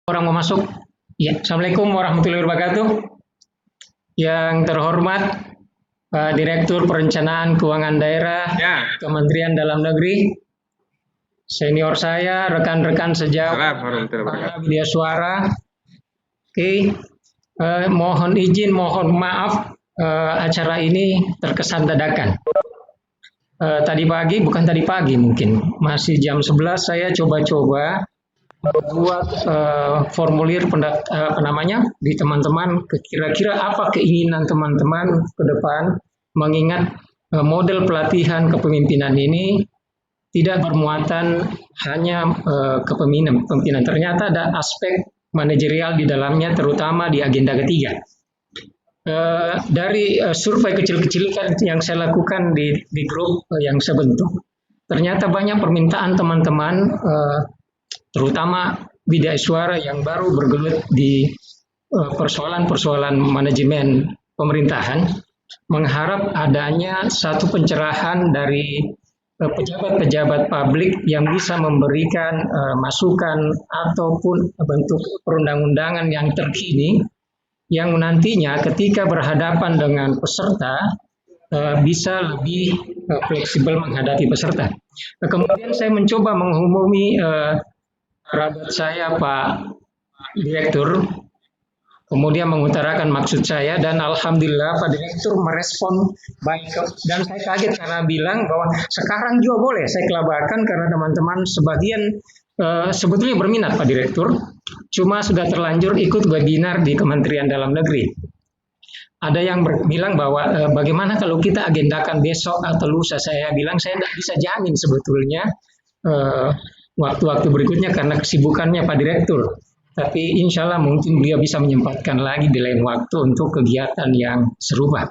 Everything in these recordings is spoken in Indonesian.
Orang mau masuk? Ya, Assalamualaikum warahmatullahi wabarakatuh. Yang terhormat Pak Direktur Perencanaan Keuangan Daerah Ya, Kementerian Dalam Negeri, senior saya, rekan-rekan sejawat, salam warahmatullahi para wabarakatuh. media suara. Oke, mohon izin, mohon maaf, acara ini terkesan dadakan. Tadi pagi, bukan tadi pagi mungkin, masih jam 11 saya coba-coba buat formulir apa namanya di teman-teman, kira-kira apa keinginan teman-teman ke depan, mengingat model pelatihan kepemimpinan ini tidak bermuatan hanya kepemimpinan, ternyata ada aspek manajerial di dalamnya, terutama di agenda ketiga. Dari survei kecil-kecil yang saya lakukan di grup yang saya bentuk, ternyata banyak permintaan teman-teman, terutama bidai suara yang baru bergelut di persoalan-persoalan manajemen pemerintahan, mengharap adanya satu pencerahan dari pejabat-pejabat publik yang bisa memberikan masukan ataupun bentuk perundang-undangan yang terkini, yang nantinya ketika berhadapan dengan peserta bisa lebih fleksibel menghadapi peserta. Kemudian saya mencoba menghubungi kerabat saya, Pak Direktur, kemudian mengutarakan maksud saya, dan alhamdulillah Pak Direktur merespon baik, dan saya kaget karena bilang bahwa sekarang juga boleh saya kelabarkan karena teman-teman sebagian sebetulnya berminat Pak Direktur, cuma sudah terlanjur ikut webinar di Kementerian Dalam Negeri. Ada yang bilang bahwa bagaimana kalau kita agendakan besok atau lusa. Saya bilang saya tidak bisa jamin sebetulnya waktu-waktu berikutnya karena kesibukannya Pak Direktur. Tapi insya Allah mungkin dia bisa menyempatkan lagi di lain waktu untuk kegiatan yang serupa.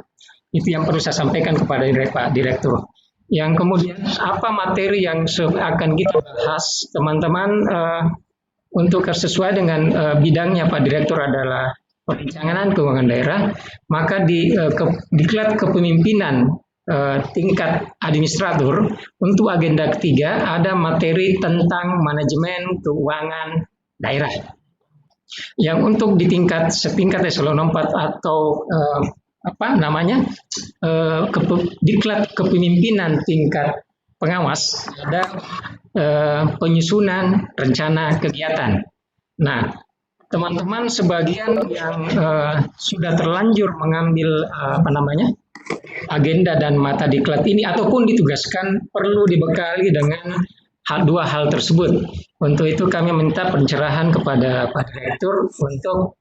Itu yang perlu saya sampaikan kepada Pak Direktur. Yang kemudian apa materi yang akan kita bahas, teman-teman, untuk sesuai dengan bidangnya Pak Direktur adalah perencanaan keuangan daerah, maka di diklat kepemimpinan tingkat administratur untuk agenda ketiga ada materi tentang manajemen keuangan daerah. Yang untuk di setingkat eselon 4 atau diklat kepemimpinan tingkat pengawas ada penyusunan rencana kegiatan. Nah, teman-teman sebagian yang sudah terlanjur mengambil agenda dan mata diklat ini ataupun ditugaskan perlu dibekali dengan dua hal tersebut. Untuk itu kami minta pencerahan kepada Pak Direktur untuk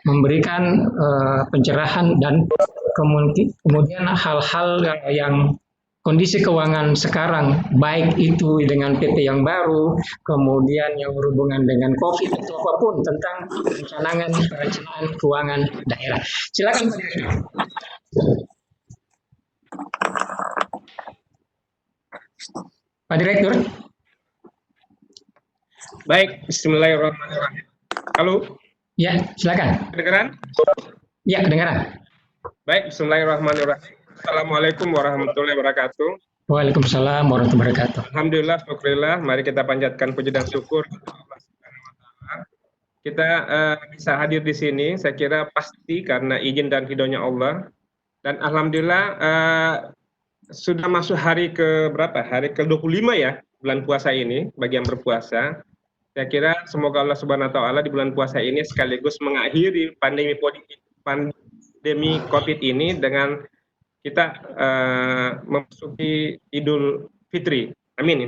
memberikan pencerahan dan kemudian hal-hal yang kondisi keuangan sekarang, baik itu dengan PP yang baru, kemudian yang berhubungan dengan COVID atau apapun tentang perencanaan keuangan daerah. Silakan Pak Direktur. Pak Direktur. Baik, bismillahirrahmanirrahim. Halo? Ya, silakan. Kedengaran? Ya, kedengaran. Baik, bismillahirrahmanirrahim. Assalamualaikum warahmatullahi wabarakatuh. Waalaikumsalam warahmatullahi wabarakatuh. Alhamdulillah, syukurillah. Mari kita panjatkan puji dan syukur. Kita bisa hadir di sini, saya kira pasti karena izin dan hidayahnya Allah. Dan alhamdulillah sudah masuk hari ke berapa? Hari ke-25 ya, bulan puasa ini, bagi yang berpuasa. Saya kira semoga Allah Subhanahu wa taala di bulan puasa ini sekaligus mengakhiri pandemi Covid ini dengan kita memasuki Idul Fitri. Amin.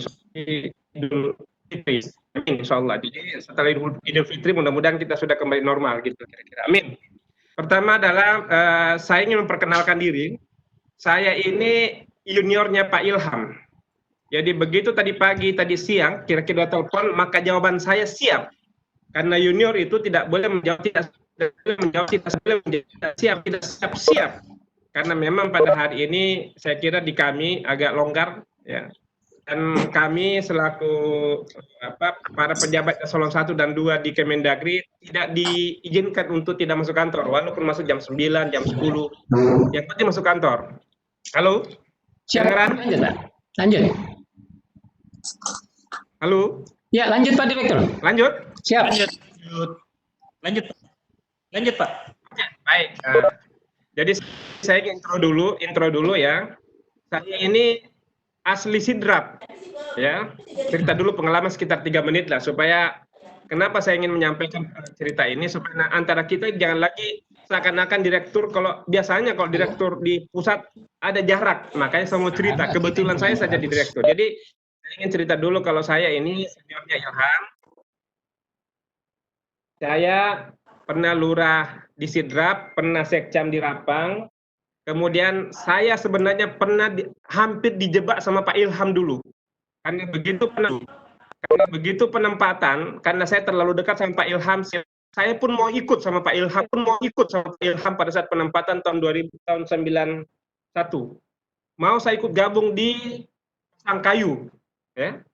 Idul Fitri. Amin insyaallah. Jadi setelah Idul Fitri mudah-mudahan kita sudah kembali normal gitu kira-kira. Amin. Pertama adalah saya ingin memperkenalkan diri. Saya ini juniornya Pak Ilham. Jadi begitu tadi pagi, tadi siang, kira-kira telepon, maka jawaban saya siap. Karena junior itu tidak boleh menjawab tidak siap. Karena memang pada hari ini saya kira di kami agak longgar, ya. Dan kami selaku para pejabat eselon 1 dan 2 di Kemendagri tidak diizinkan untuk tidak masuk kantor, walaupun masuk jam 9, jam 10, yang penting masuk kantor. Halo? Silakan. Lanjut. Halo? Ya, lanjut Pak Direktur. Lanjut? Siap. Lanjut. Lanjut, lanjut Pak. Oke, baik. Jadi saya intro dulu ya. Saya ini asli Sidrap, ya. Cerita dulu pengalaman sekitar 3 menit lah supaya kenapa saya ingin menyampaikan cerita ini supaya antara kita jangan lagi seakan-akan direktur, kalau biasanya kalau direktur di pusat ada jarak, makanya saya mau cerita. Kebetulan saya saja di direktur. Jadi saya ingin cerita dulu kalau saya ini seniornya Ilham. Saya pernah lurah di Sidrap, pernah sekcam di Rapang. Kemudian saya sebenarnya pernah hampir dijebak sama Pak Ilham dulu. Karena begitu penempatan, karena saya terlalu dekat sama Pak Ilham, saya pun mau ikut sama Pak Ilham pada saat penempatan tahun 2000 tahun 91. Mau saya ikut gabung di Sangkayu, ya.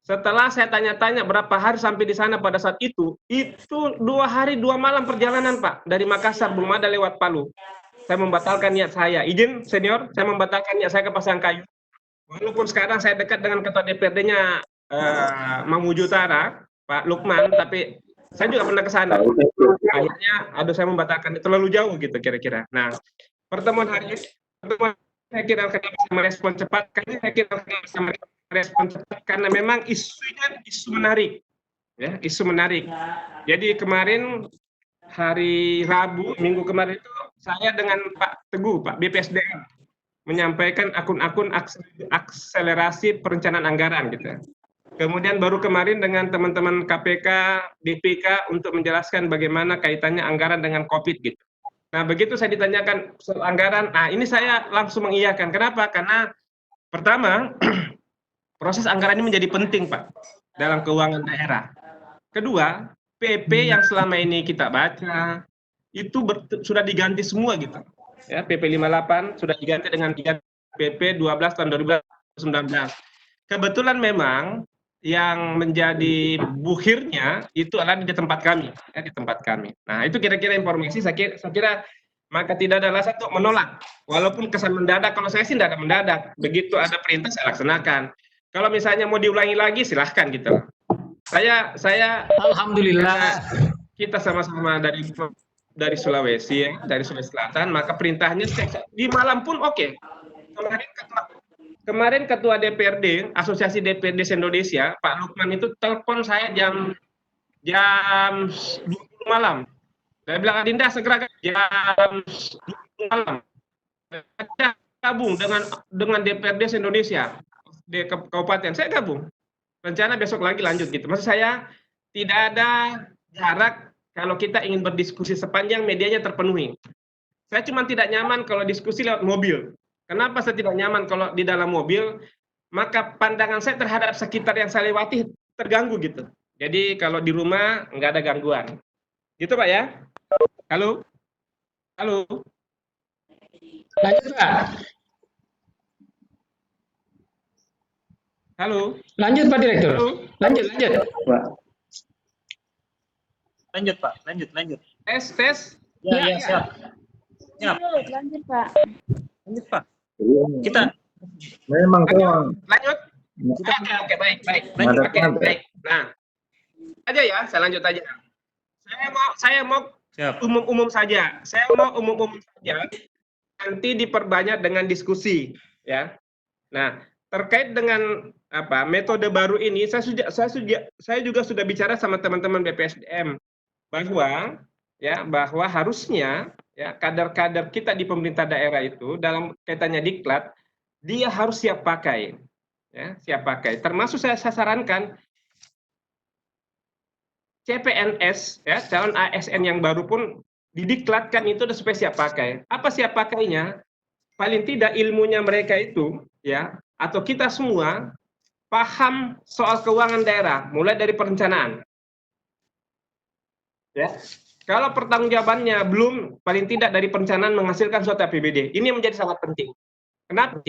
Setelah saya tanya-tanya berapa hari sampai di sana pada saat itu 2 hari 2 malam perjalanan Pak, dari Makassar, belum ada lewat Palu. Saya membatalkan niat saya. Izin senior, saya membatalkan niat saya ke Pasangkayu. Walaupun sekarang saya dekat dengan ketua DPRD-nya Mamuju Utara, Pak Lukman, tapi saya juga pernah ke sana. Akhirnya, saya membatalkan, terlalu jauh gitu kira-kira. Nah, pertemuan hari ini, saya kira kenapa saya merespon cepat, karena memang isunya isu menarik, ya, isu menarik. Jadi kemarin hari Rabu minggu kemarin itu saya dengan Pak Teguh, Pak BPSDM, menyampaikan akun-akun akselerasi perencanaan anggaran gitu. Kemudian baru kemarin dengan teman-teman KPK, DPK untuk menjelaskan bagaimana kaitannya anggaran dengan COVID gitu. Nah, begitu saya ditanyakan soal anggaran, ini saya langsung mengiyakan. Kenapa? Karena pertama, proses anggaran ini menjadi penting, Pak, dalam keuangan daerah. Kedua, PP yang selama ini kita baca itu sudah diganti semua gitu. Ya, PP 58 sudah diganti dengan PP 12 tahun 2019. Kebetulan memang yang menjadi buhirnya itu adalah di tempat kami, ya, di tempat kami. Nah, itu kira-kira informasi. Saya kira maka tidak ada alasan untuk menolak. Walaupun kesan mendadak, kalau saya sih tidak ada mendadak. Begitu ada perintah saya laksanakan. Kalau misalnya mau diulangi lagi silahkan gitu. Saya Alhamdulillah kita sama-sama dari Sulawesi, ya, dari Sulawesi Selatan, maka perintahnya di malam pun oke. Kemarin ketua DPRD, Asosiasi DPRD Indonesia, Pak Lukman itu telepon saya jam 20 malam. Saya bilang, Adinda segera jam 20 malam. Saya gabung dengan DPRD Indonesia di kabupaten. Saya gabung. Rencana besok lagi lanjut gitu. Maksud saya tidak ada jarak kalau kita ingin berdiskusi sepanjang medianya terpenuhi. Saya cuma tidak nyaman kalau diskusi lewat mobil. Kenapa saya tidak nyaman kalau di dalam mobil? Maka pandangan saya terhadap sekitar yang saya lewati terganggu gitu. Jadi kalau di rumah nggak ada gangguan. Gitu Pak ya? Halo? Halo? lanjut Pak. Halo? Lanjut Pak Direktur. Halo? Lanjut. Lanjut Pak, lanjut. Tes. Ya, siap. Lanjut Pak. Lanjut Pak. Kita memang lanjut. Oke, baik. Baik. Nah, aja ya, saya lanjut aja. Saya mau umum-umum saja. Nanti diperbanyak dengan diskusi, ya. Nah, terkait dengan metode baru ini, saya juga sudah bicara sama teman-teman BPSDM bahwa harusnya ya kader-kader kita di pemerintah daerah itu dalam kaitannya diklat dia harus siap pakai, ya, siap pakai. Termasuk saya sarankan CPNS, ya, calon ASN yang baru pun didiklatkan itu sudah supaya siap pakai. Apa siap pakainya? Paling tidak ilmunya mereka itu, ya, atau kita semua paham soal keuangan daerah, mulai dari perencanaan. Ya. Kalau pertanggungjawabannya belum, paling tidak dari perencanaan menghasilkan suatu APBD. Ini yang menjadi sangat penting. Kenapa?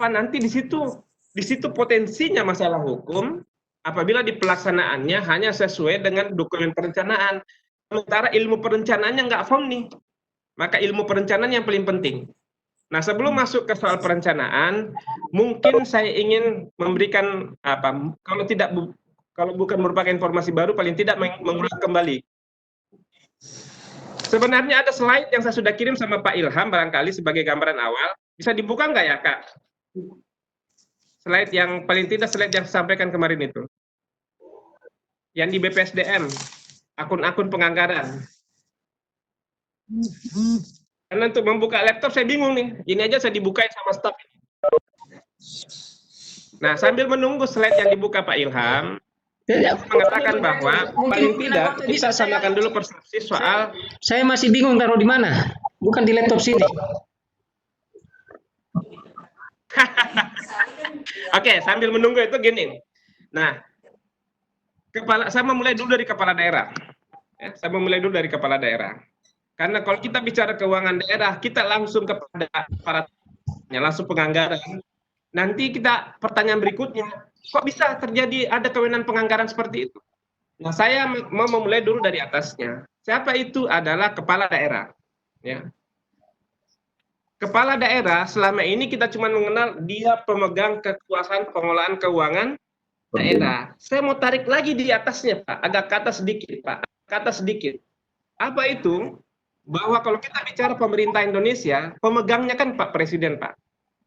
Nanti di situ potensinya masalah hukum apabila di pelaksanaannya hanya sesuai dengan dokumen perencanaan. Sementara ilmu perencanaannya nggak firm nih. Maka ilmu perencanaan yang paling penting. Nah, sebelum masuk ke soal perencanaan, mungkin saya ingin memberikan kalau tidak Kalau bukan merupakan informasi baru, paling tidak mengulang kembali. Sebenarnya ada slide yang saya sudah kirim sama Pak Ilham barangkali sebagai gambaran awal. Bisa dibuka nggak ya, Kak? Slide yang paling tidak slide yang saya sampaikan kemarin itu. Yang di BPSDM, akun-akun penganggaran. Karena untuk membuka laptop saya bingung nih. Ini aja saya dibukain sama staff. Nah, sambil menunggu slide yang dibuka Pak Ilham, Ya, mengatakan bahwa paling mungkin tidak waktu kita bisa samakan dulu persepsi soal saya masih bingung taruh di mana. Bukan di laptop sini. Oke, sambil menunggu itu gini. Nah, saya memulai dulu dari kepala daerah. Ya, saya memulai dulu dari kepala daerah. Karena kalau kita bicara keuangan daerah, kita langsung kepada aparatnya, langsung penganggaran. Nanti kita pertanyaan berikutnya, kok bisa terjadi ada kewenangan penganggaran seperti itu? Nah, saya mau memulai dulu dari atasnya. Siapa itu? Adalah kepala daerah. Ya. Kepala daerah selama ini kita cuma mengenal dia pemegang kekuasaan pengelolaan keuangan daerah. Saya mau tarik lagi di atasnya, Pak. Agak ke atas sedikit, Pak. Ke atas sedikit. Apa itu? Bahwa kalau kita bicara pemerintah Indonesia, pemegangnya kan Pak Presiden, Pak.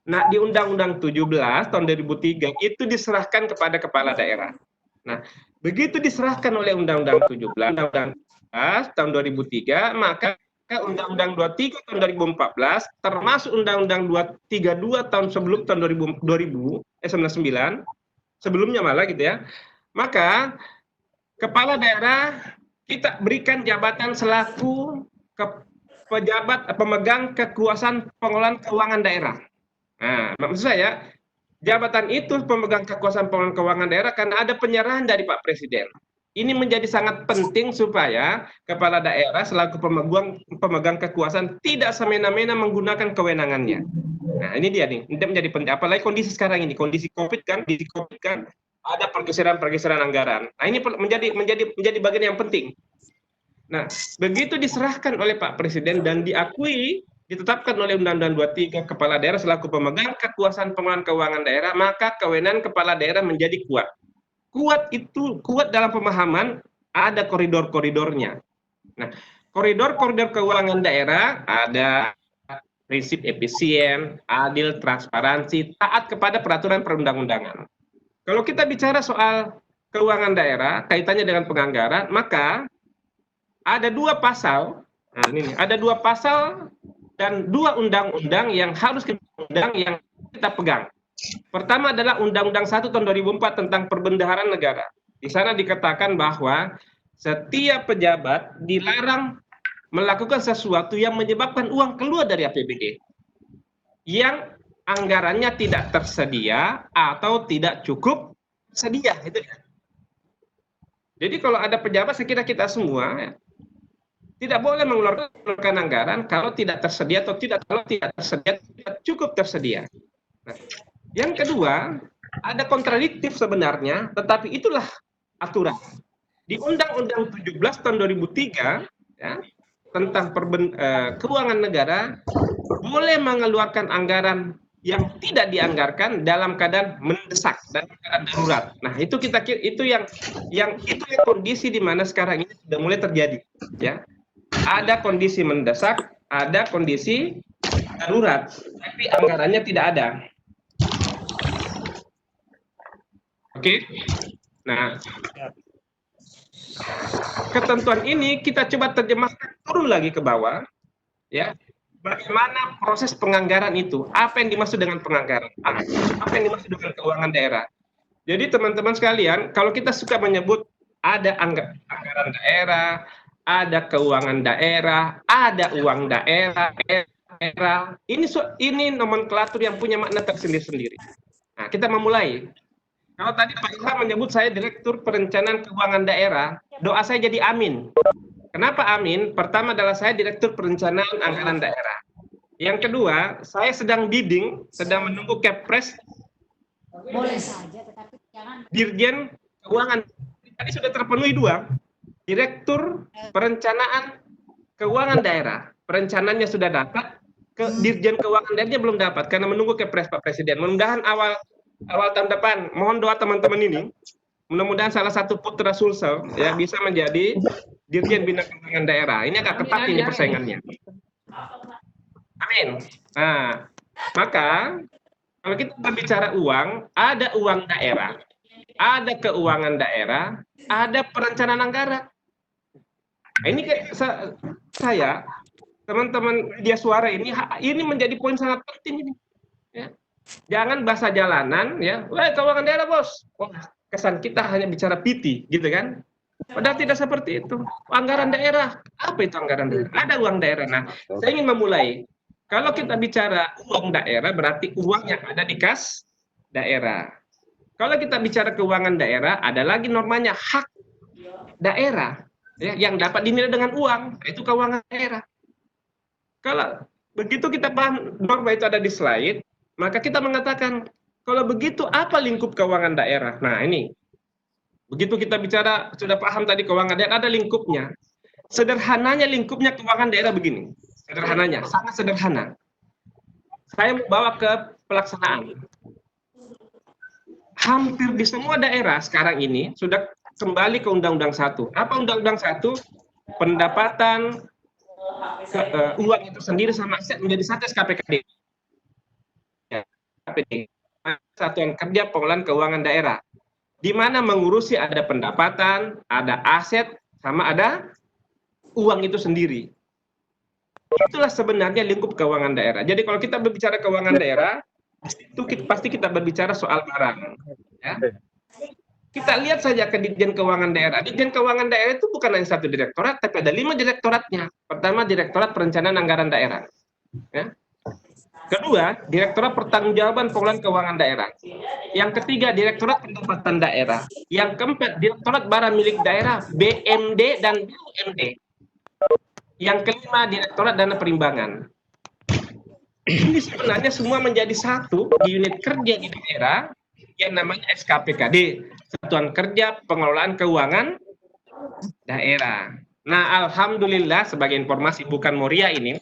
Nah, di Undang-Undang 17 tahun 2003 itu diserahkan kepada kepala daerah. Nah, begitu diserahkan oleh Undang-Undang 17, Undang-Undang 17 tahun 2003, maka Undang-Undang 23 tahun 2014, termasuk Undang-Undang 232 tahun sebelum tahun 99, sebelumnya malah gitu ya. Maka kepala daerah kita berikan jabatan selaku pejabat pemegang kekuasaan pengelolaan keuangan daerah. Nah, maksud saya, jabatan itu pemegang kekuasaan pengelolaan keuangan daerah karena ada penyerahan dari Pak Presiden. Ini menjadi sangat penting supaya kepala daerah selaku pemegang kekuasaan tidak semena-mena menggunakan kewenangannya. Nah, ini dia nih, ini menjadi penting. Apalagi kondisi sekarang ini, kondisi COVID kan, ada pergeseran anggaran. Nah, ini menjadi bagian yang penting. Nah, begitu diserahkan oleh Pak Presiden dan diakui, ditetapkan oleh Undang-Undang 23 kepala daerah selaku pemegang kekuasaan pengelolaan keuangan daerah, maka kewenangan kepala daerah menjadi kuat. Kuat dalam pemahaman ada koridor-koridornya. Nah, koridor-koridor keuangan daerah ada prinsip efisien, adil, transparansi, taat kepada peraturan perundang-undangan. Kalau kita bicara soal keuangan daerah kaitannya dengan penganggaran, maka ada dua pasal, ada dua pasal dan dua undang-undang yang harus kita pegang. Pertama adalah Undang-Undang 1 tahun 2004 tentang perbendaharaan negara. Di sana dikatakan bahwa setiap pejabat dilarang melakukan sesuatu yang menyebabkan uang keluar dari APBD yang anggarannya tidak tersedia atau tidak cukup sedia. Jadi kalau ada pejabat, saya kira kita semua tidak boleh mengeluarkan anggaran kalau tidak tersedia atau tidak cukup tersedia. Nah, yang kedua, ada kontradiktif sebenarnya, tetapi itulah aturan. Di Undang-Undang 17 tahun 2003 ya, tentang keuangan negara boleh mengeluarkan anggaran yang tidak dianggarkan dalam keadaan mendesak dan keadaan darurat. Nah, itu kondisi di mana sekarang ini sudah mulai terjadi, ya. Ada kondisi mendesak, ada kondisi darurat, tapi anggarannya tidak ada. Oke. Nah, ketentuan ini kita coba terjemahkan turun lagi ke bawah, ya. Bagaimana proses penganggaran itu? Apa yang dimaksud dengan penganggaran? Apa yang dimaksud dengan keuangan daerah? Jadi teman-teman sekalian, kalau kita suka menyebut ada anggaran daerah, ada keuangan daerah, ada uang daerah, ini nomenklatur yang punya makna tersendiri-sendiri. Nah, kita memulai. Kalau tadi Pak Ilham menyebut saya Direktur Perencanaan Keuangan Daerah, doa saya jadi amin. Kenapa amin? Pertama adalah saya Direktur Perencanaan Anggaran Daerah. Yang kedua, saya sedang menunggu Kepres. Boleh saja, tetapi jangan. Dirjen Keuangan. Tadi sudah terpenuhi dua. Direktur Perencanaan Keuangan Daerah. Perencanaannya sudah dapat. Dirjen Keuangan Daerahnya belum dapat karena menunggu Kepres Pak Presiden. Mudah-mudahan awal tahun depan. Mohon doa teman-teman ini Mudah-mudahan salah satu putra Sulsel ya bisa menjadi Dirjen Bina Keuangan Daerah. Ini agak ketat ini persaingannya. Amin. Nah, maka kalau kita berbicara uang, ada uang daerah, ada keuangan daerah, ada perencanaan anggaran. Nah, ini kayak saya, teman-teman media suara ini menjadi poin sangat penting ini. Ya. Jangan bahasa jalanan, ya. Wah, keuangan daerah bos. Wah, kesan kita hanya bicara PT, gitu kan? Padahal tidak seperti itu. Anggaran daerah, apa itu anggaran daerah? Ada uang daerah. Nah, saya ingin memulai. Kalau kita bicara uang daerah, berarti uang yang ada di kas daerah. Kalau kita bicara keuangan daerah, ada lagi normanya hak daerah ya, yang dapat dinilai dengan uang, itu keuangan daerah. Kalau begitu kita paham norma itu ada di slide, maka kita mengatakan, kalau begitu apa lingkup keuangan daerah? Nah ini, begitu kita bicara, sudah paham tadi keuangan daerah, ada lingkupnya. Sederhananya lingkupnya keuangan daerah begini. Sederhananya, sangat sederhana. Saya mau bawa ke pelaksanaan. Hampir di semua daerah sekarang ini sudah kembali ke Undang-Undang 1. Apa Undang-Undang 1? Pendapatan uang itu sendiri sama aset menjadi satu SKPKD. Satuan Kerja Pengelolaan Keuangan Daerah. Di mana mengurusi ada pendapatan, ada aset, sama ada uang itu sendiri. Itulah sebenarnya lingkup keuangan daerah. Jadi kalau kita berbicara keuangan daerah, itu pasti kita berbicara soal barang. Ya. Kita lihat saja ke Ditjen Keuangan Daerah. Ditjen Keuangan Daerah itu bukan hanya satu direktorat, tapi ada 5 direktoratnya. Pertama, Direktorat Perencanaan Anggaran Daerah. Ya. Kedua, Direktorat Pertanggungjawaban Pengelolaan Keuangan Daerah. Yang ketiga, Direktorat Pendapatan Daerah. Yang keempat, Direktorat Barang Milik Daerah, BMD dan BUMD. Yang kelima, Direktorat Dana Perimbangan. Ini sebenarnya semua menjadi satu di unit kerja di daerah yang namanya SKPKD, Satuan Kerja Pengelolaan Keuangan Daerah. Nah, alhamdulillah sebagai informasi bukan Moria ini,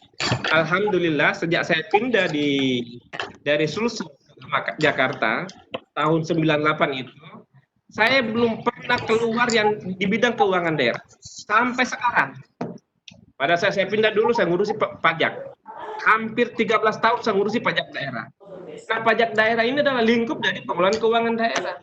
alhamdulillah sejak saya pindah dari Sulsel ke Jakarta tahun 98 itu, saya belum pernah keluar yang di bidang keuangan daerah sampai sekarang. Pada saat saya pindah dulu saya ngurusi pajak. Hampir 13 tahun saya ngurusi pajak daerah. Nah, pajak daerah ini adalah lingkup dari pengelolaan keuangan daerah.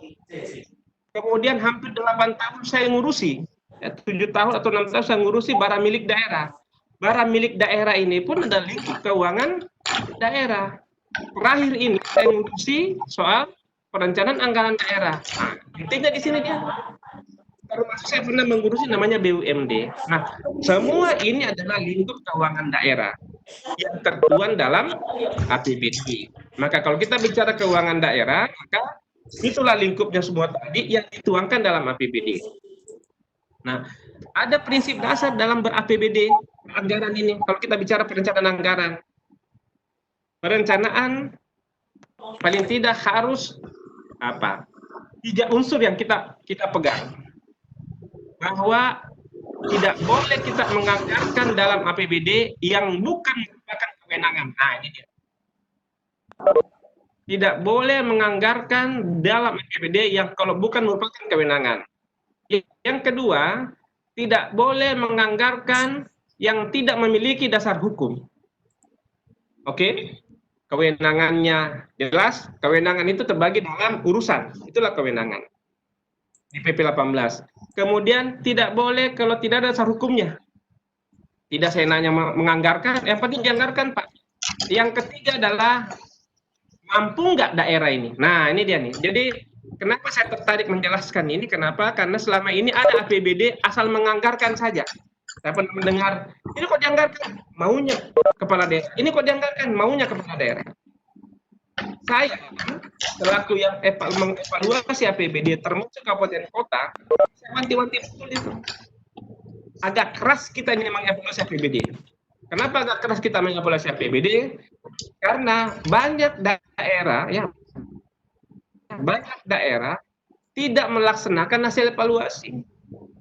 Kemudian hampir 8 tahun saya ngurusi, 7 tahun atau 6 tahun saya ngurusi barang milik daerah. Barang milik daerah ini pun adalah lingkup keuangan daerah. Terakhir ini saya ngurusi soal perencanaan anggaran daerah. Nah, intinya di sini dia. Termasuk saya pernah mengurusi namanya BUMD. Nah, semua ini adalah lingkup keuangan daerah yang tertuang dalam APBD. Maka kalau kita bicara keuangan daerah, maka itulah lingkupnya semua tadi yang dituangkan dalam APBD. Nah, ada prinsip dasar dalam ber-APBD anggaran ini. Kalau kita bicara perencanaan anggaran, perencanaan paling tidak harus apa? 3 unsur yang kita pegang. Bahwa tidak boleh kita menganggarkan dalam APBD yang bukan merupakan kewenangan. Nah, ini dia. Tidak boleh menganggarkan dalam APBD yang kalau bukan merupakan kewenangan. Yang kedua, tidak boleh menganggarkan yang tidak memiliki dasar hukum. Oke? Kewenangannya jelas, kewenangan itu terbagi dalam urusan. Itulah kewenangan. Di PP 18. Kemudian tidak boleh kalau tidak ada dasar hukumnya. Tidak saya nanya menganggarkan, yang penting dianggarkan Pak. Yang ketiga adalah mampu nggak daerah ini. Nah ini dia nih. Jadi kenapa saya tertarik menjelaskan ini? Kenapa? Karena selama ini ada APBD asal menganggarkan saja. Saya pernah mendengar, ini kok dianggarkan? Maunya kepala daerah. Ini kok dianggarkan? Maunya kepala daerah. Saya selaku yang mengevaluasi APBD termasuk kabupaten kota, saya wanti-wanti betul itu. Agak keras kita ini mengevaluasi APBD. Kenapa agak keras kita mengevaluasi APBD? Karena banyak daerah tidak melaksanakan hasil evaluasi.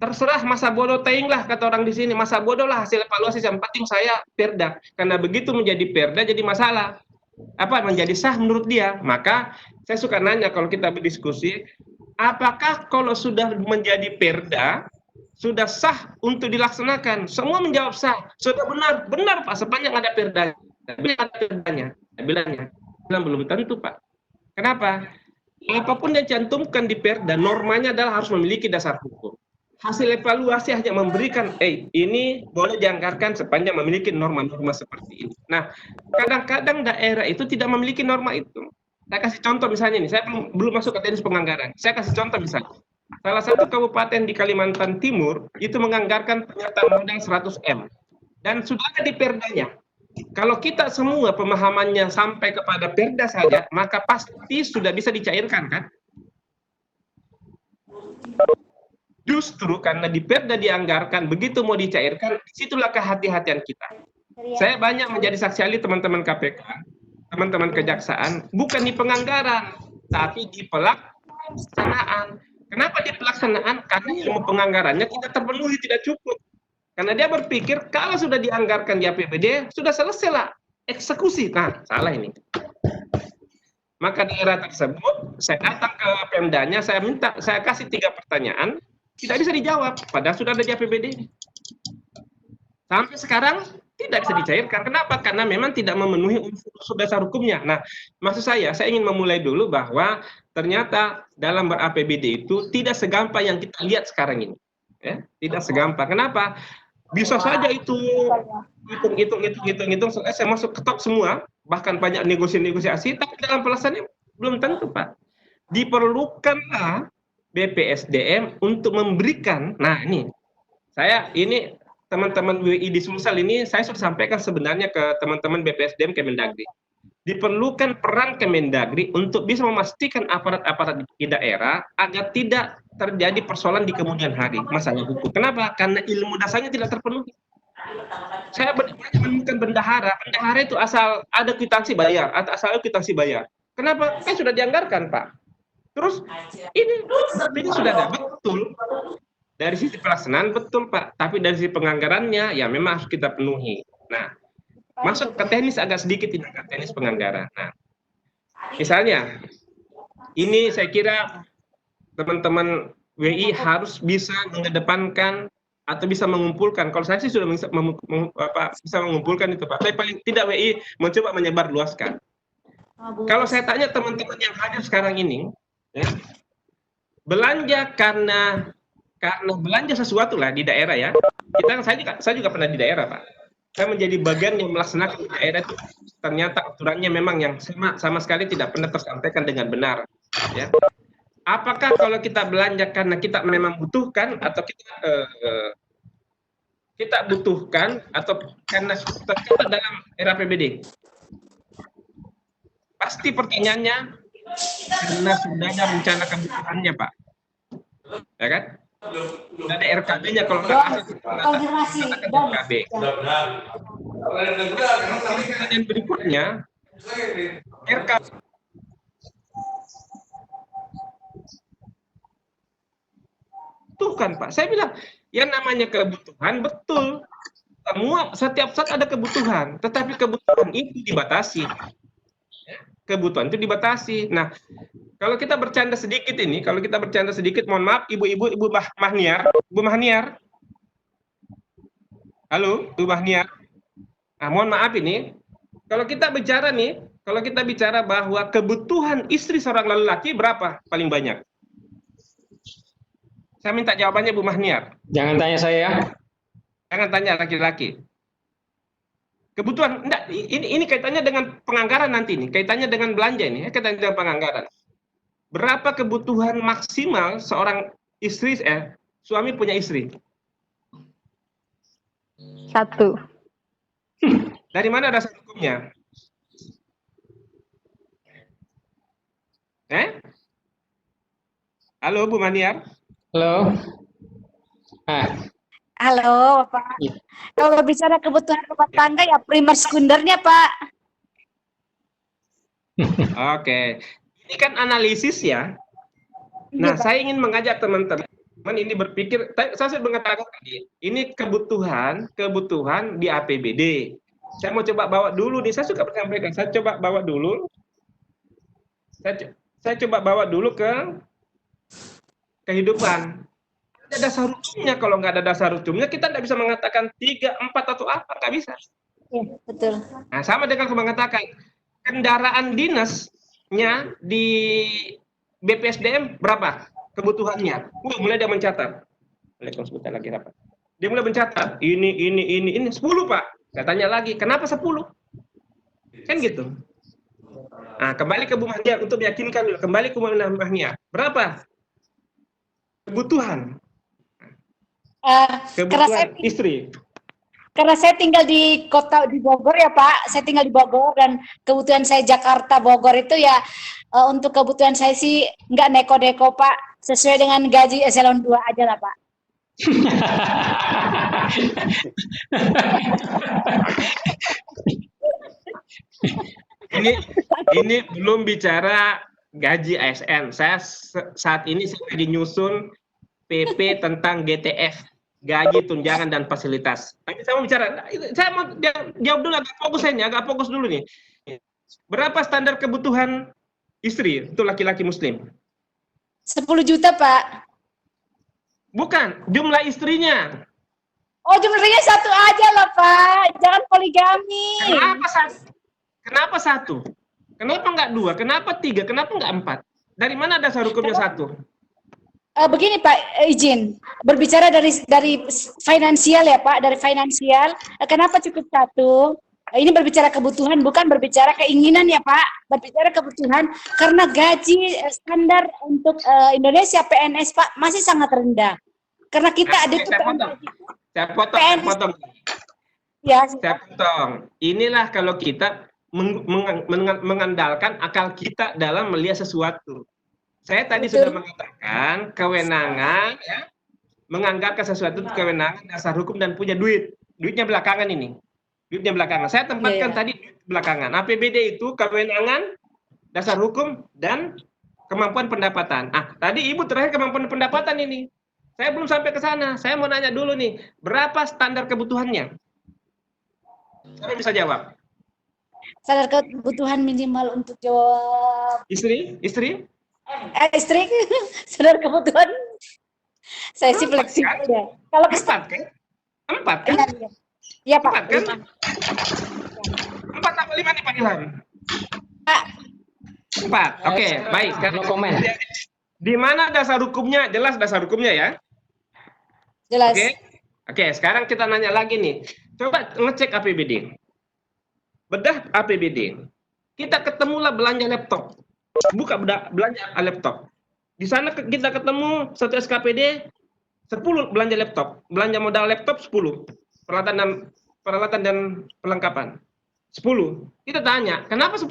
Terserah masa bodoh teing lah kata orang di sini, masa bodoh lah hasil evaluasi, yang penting saya perda. Karena begitu menjadi perda jadi masalah. Apa menjadi sah menurut dia? Maka saya suka nanya kalau kita berdiskusi, apakah kalau sudah menjadi perda, sudah sah untuk dilaksanakan? Semua menjawab sah. Sudah benar, benar Pak, sepanjang ada perdanya. Bila ada perdanya, bilangnya, bilang belum tentu Pak. Kenapa? Apapun yang dicantumkan di perda, normanya adalah harus memiliki dasar hukum. Hasil evaluasi hanya memberikan, ini boleh dianggarkan sepanjang memiliki norma-norma seperti ini. Nah, kadang-kadang daerah itu tidak memiliki norma itu. Saya kasih contoh misalnya nih, saya belum masuk ke teknis penganggaran. Saya kasih contoh misalnya. Salah satu kabupaten di Kalimantan Timur itu menganggarkan penyertaan modal 100 M. Dan sudah ada di perdanya. Kalau kita semua pemahamannya sampai kepada perda saja, maka pasti sudah bisa dicairkan kan? Justru karena di perda dianggarkan, begitu mau dicairkan, disitulah kehati-hatian kita. Saya banyak menjadi saksi ahli teman-teman KPK, teman-teman kejaksaan, bukan di penganggaran, tapi di pelaksanaan. Kenapa di pelaksanaan? Karena ilmu penganggarannya tidak terpenuhi, tidak cukup. Karena dia berpikir kalau sudah dianggarkan di APBD, sudah selesai lah eksekusi. Nah, salah ini. Maka daerah tersebut, saya datang ke Pemdanya, saya kasih 3 pertanyaan, tidak bisa dijawab, padahal sudah ada di APBD. Sampai sekarang tidak bisa dicairkan. Kenapa? Karena memang tidak memenuhi unsur dasar hukumnya. Nah, maksud saya ingin memulai dulu bahwa ternyata dalam ber-APBD itu tidak segampang yang kita lihat sekarang ini. Ya, tidak segampang. Kenapa? Bisa saja itu hitung, saya masuk ketok semua, bahkan banyak negosiasi, tapi dalam pelaksanaannya belum tentu, Pak. Diperlukanlah BPSDM untuk memberikan, nah ini teman-teman WI di Sulsel ini saya sudah sampaikan sebenarnya ke teman-teman BPSDM Kemendagri. Diperlukan peran Kemendagri untuk bisa memastikan aparat-aparat di daerah agar tidak terjadi persoalan di kemudian hari masalah hukum. Kenapa? Karena ilmu dasarnya tidak terpenuhi. Saya menemukan bendahara itu asal ada kwitansi bayar atau asal ada kwitansi bayar. Kenapa? Kan sudah dianggarkan, Pak. Terus ini sudah ada betul dari sisi pelaksanaan betul Pak, tapi dari sisi penganggarannya ya memang harus kita penuhi. Nah, masuk ke teknis agak sedikit tidak ke teknis penganggaran. Nah, misalnya ini saya kira teman-teman WI harus bisa mengedepankan atau bisa mengumpulkan. Kalau saya sih sudah bisa mengumpulkan itu Pak. Tapi paling tidak WI mencoba menyebar luaskan. Kalau saya tanya teman-teman yang hadir sekarang ini, ya, belanja karena belanja sesuatu lah di daerah ya. Saya juga pernah di daerah Pak. Saya menjadi bagian yang melaksanakan di daerah itu. Ternyata aturannya memang yang sama sekali tidak pernah tersampaikan dengan benar. Ya. Apakah kalau kita belanja karena kita memang butuhkan atau kita butuhkan atau karena tercatat dalam RAPBD? Pasti pertanyaannya karena sudah ada rencana kebutuhannya Pak, ya kan? Sudah ada RKB-nya kalau nggak ada RKB. Pertanyaan berikutnya, RKB butuhkan Pak. Saya bilang yang namanya kebutuhan betul. Setiap saat ada kebutuhan, tetapi kebutuhan itu dibatasi. Kebutuhan itu dibatasi. Nah, kalau kita bercanda sedikit, mohon maaf, Ibu Mahniar, halo, Ibu Mahniar. Nah, mohon maaf ini, kalau kita bicara bahwa kebutuhan istri seorang lelaki berapa paling banyak? Saya minta jawabannya Bu Mahniar. Jangan tanya saya. Jangan tanya laki-laki. Kebutuhan, enggak, ini kaitannya dengan penganggaran nanti nih, kaitannya dengan belanja ini, kaitannya dengan penganggaran. Berapa kebutuhan maksimal seorang suami punya istri? 1. Dari mana dasar hukumnya? Halo Bu Maniar. Halo. Halo, Pak. Kalau bicara kebutuhan rumah tangga ya primer sekundernya, Pak. Oke. Ini kan analisis ya. Nah, saya ingin mengajak teman-teman ini berpikir, saya sudah mengatakan tadi, ini kebutuhan di APBD. Saya mau coba bawa dulu nih, saya suka menyampaikan, saya coba bawa dulu ke kehidupan. Ada dasar hukumnya. Kalau nggak ada dasar hukumnya, kita tidak bisa mengatakan 3, 4 atau apa, nggak bisa. Iya, betul. Nah, sama dengan aku mengatakan kendaraan dinasnya di BPSDM berapa kebutuhannya? Mulai dia mencatat. Sebentar lagi rapat. Dia mulai mencatat ini 10 Pak. Saya tanya lagi, kenapa 10? Kan gitu. Nah, kembali ke Bu Mahnia untuk meyakinkan dulu. Kembali ke Bu Mahnia. Berapa kebutuhan? Kebutuhan istri. Karena saya tinggal di kota di Bogor ya Pak, saya tinggal di Bogor dan kebutuhan saya Jakarta Bogor itu ya untuk kebutuhan saya sih nggak neko-neko Pak, sesuai dengan gaji eselon 2 aja lah Pak. Ini belum bicara gaji ASN. Saya saat ini lagi nyusun PP tentang GTF, gaji tunjangan dan fasilitas. Tapi saya mau bicara, saya mau jawab dulu agak fokus dulu nih. Berapa standar kebutuhan istri untuk laki-laki muslim? 10 juta Pak. Bukan, jumlah istrinya. Oh jumlahnya 1 aja lah Pak, jangan poligami. Kenapa 1? Kenapa nggak 2? Kenapa 3? Kenapa nggak 4? Dari mana dasar hukumnya 1? Begini Pak, izin berbicara dari finansial ya Pak, dari finansial. Kenapa cukup 1? Ini berbicara kebutuhan, bukan berbicara keinginan ya Pak. Berbicara kebutuhan karena gaji standar untuk Indonesia PNS Pak masih sangat rendah. Karena kita ada Saya potong. Ya. Saya potong. Inilah kalau kita mengandalkan akal kita dalam melihat sesuatu. Saya tadi sudah mengatakan kewenangan, ya, menganggapkan sesuatu itu kewenangan dasar hukum dan punya duit. Duitnya belakangan ini. Duitnya belakangan. Saya tempatkan tadi duit belakangan. APBD itu kewenangan, dasar hukum, dan kemampuan pendapatan. Tadi Ibu terakhir kemampuan pendapatan ini. Saya belum sampai ke sana. Saya mau nanya dulu nih, berapa standar kebutuhannya? Saya bisa jawab. Standar kebutuhan minimal untuk jawab. Istri? Istri? Standar kebutuhan. Saya sih fleksibel ya. Kalau 4 kan? 4 kan? Iya Pak. 4 kan? 4 atau 5 nih Pak Ilham? 4. Oke, baik. No comment. Di mana dasar hukumnya? Jelas dasar hukumnya ya? Jelas. Oke, sekarang kita nanya lagi nih. Coba ngecek APBD. Bedah APBD. Kita ketemulah belanja laptop. Buka belanja laptop. Di sana kita ketemu satu SKPD 10 belanja laptop. Belanja modal laptop 10. Peralatan dan perlengkapan. 10. Kita tanya, kenapa 10?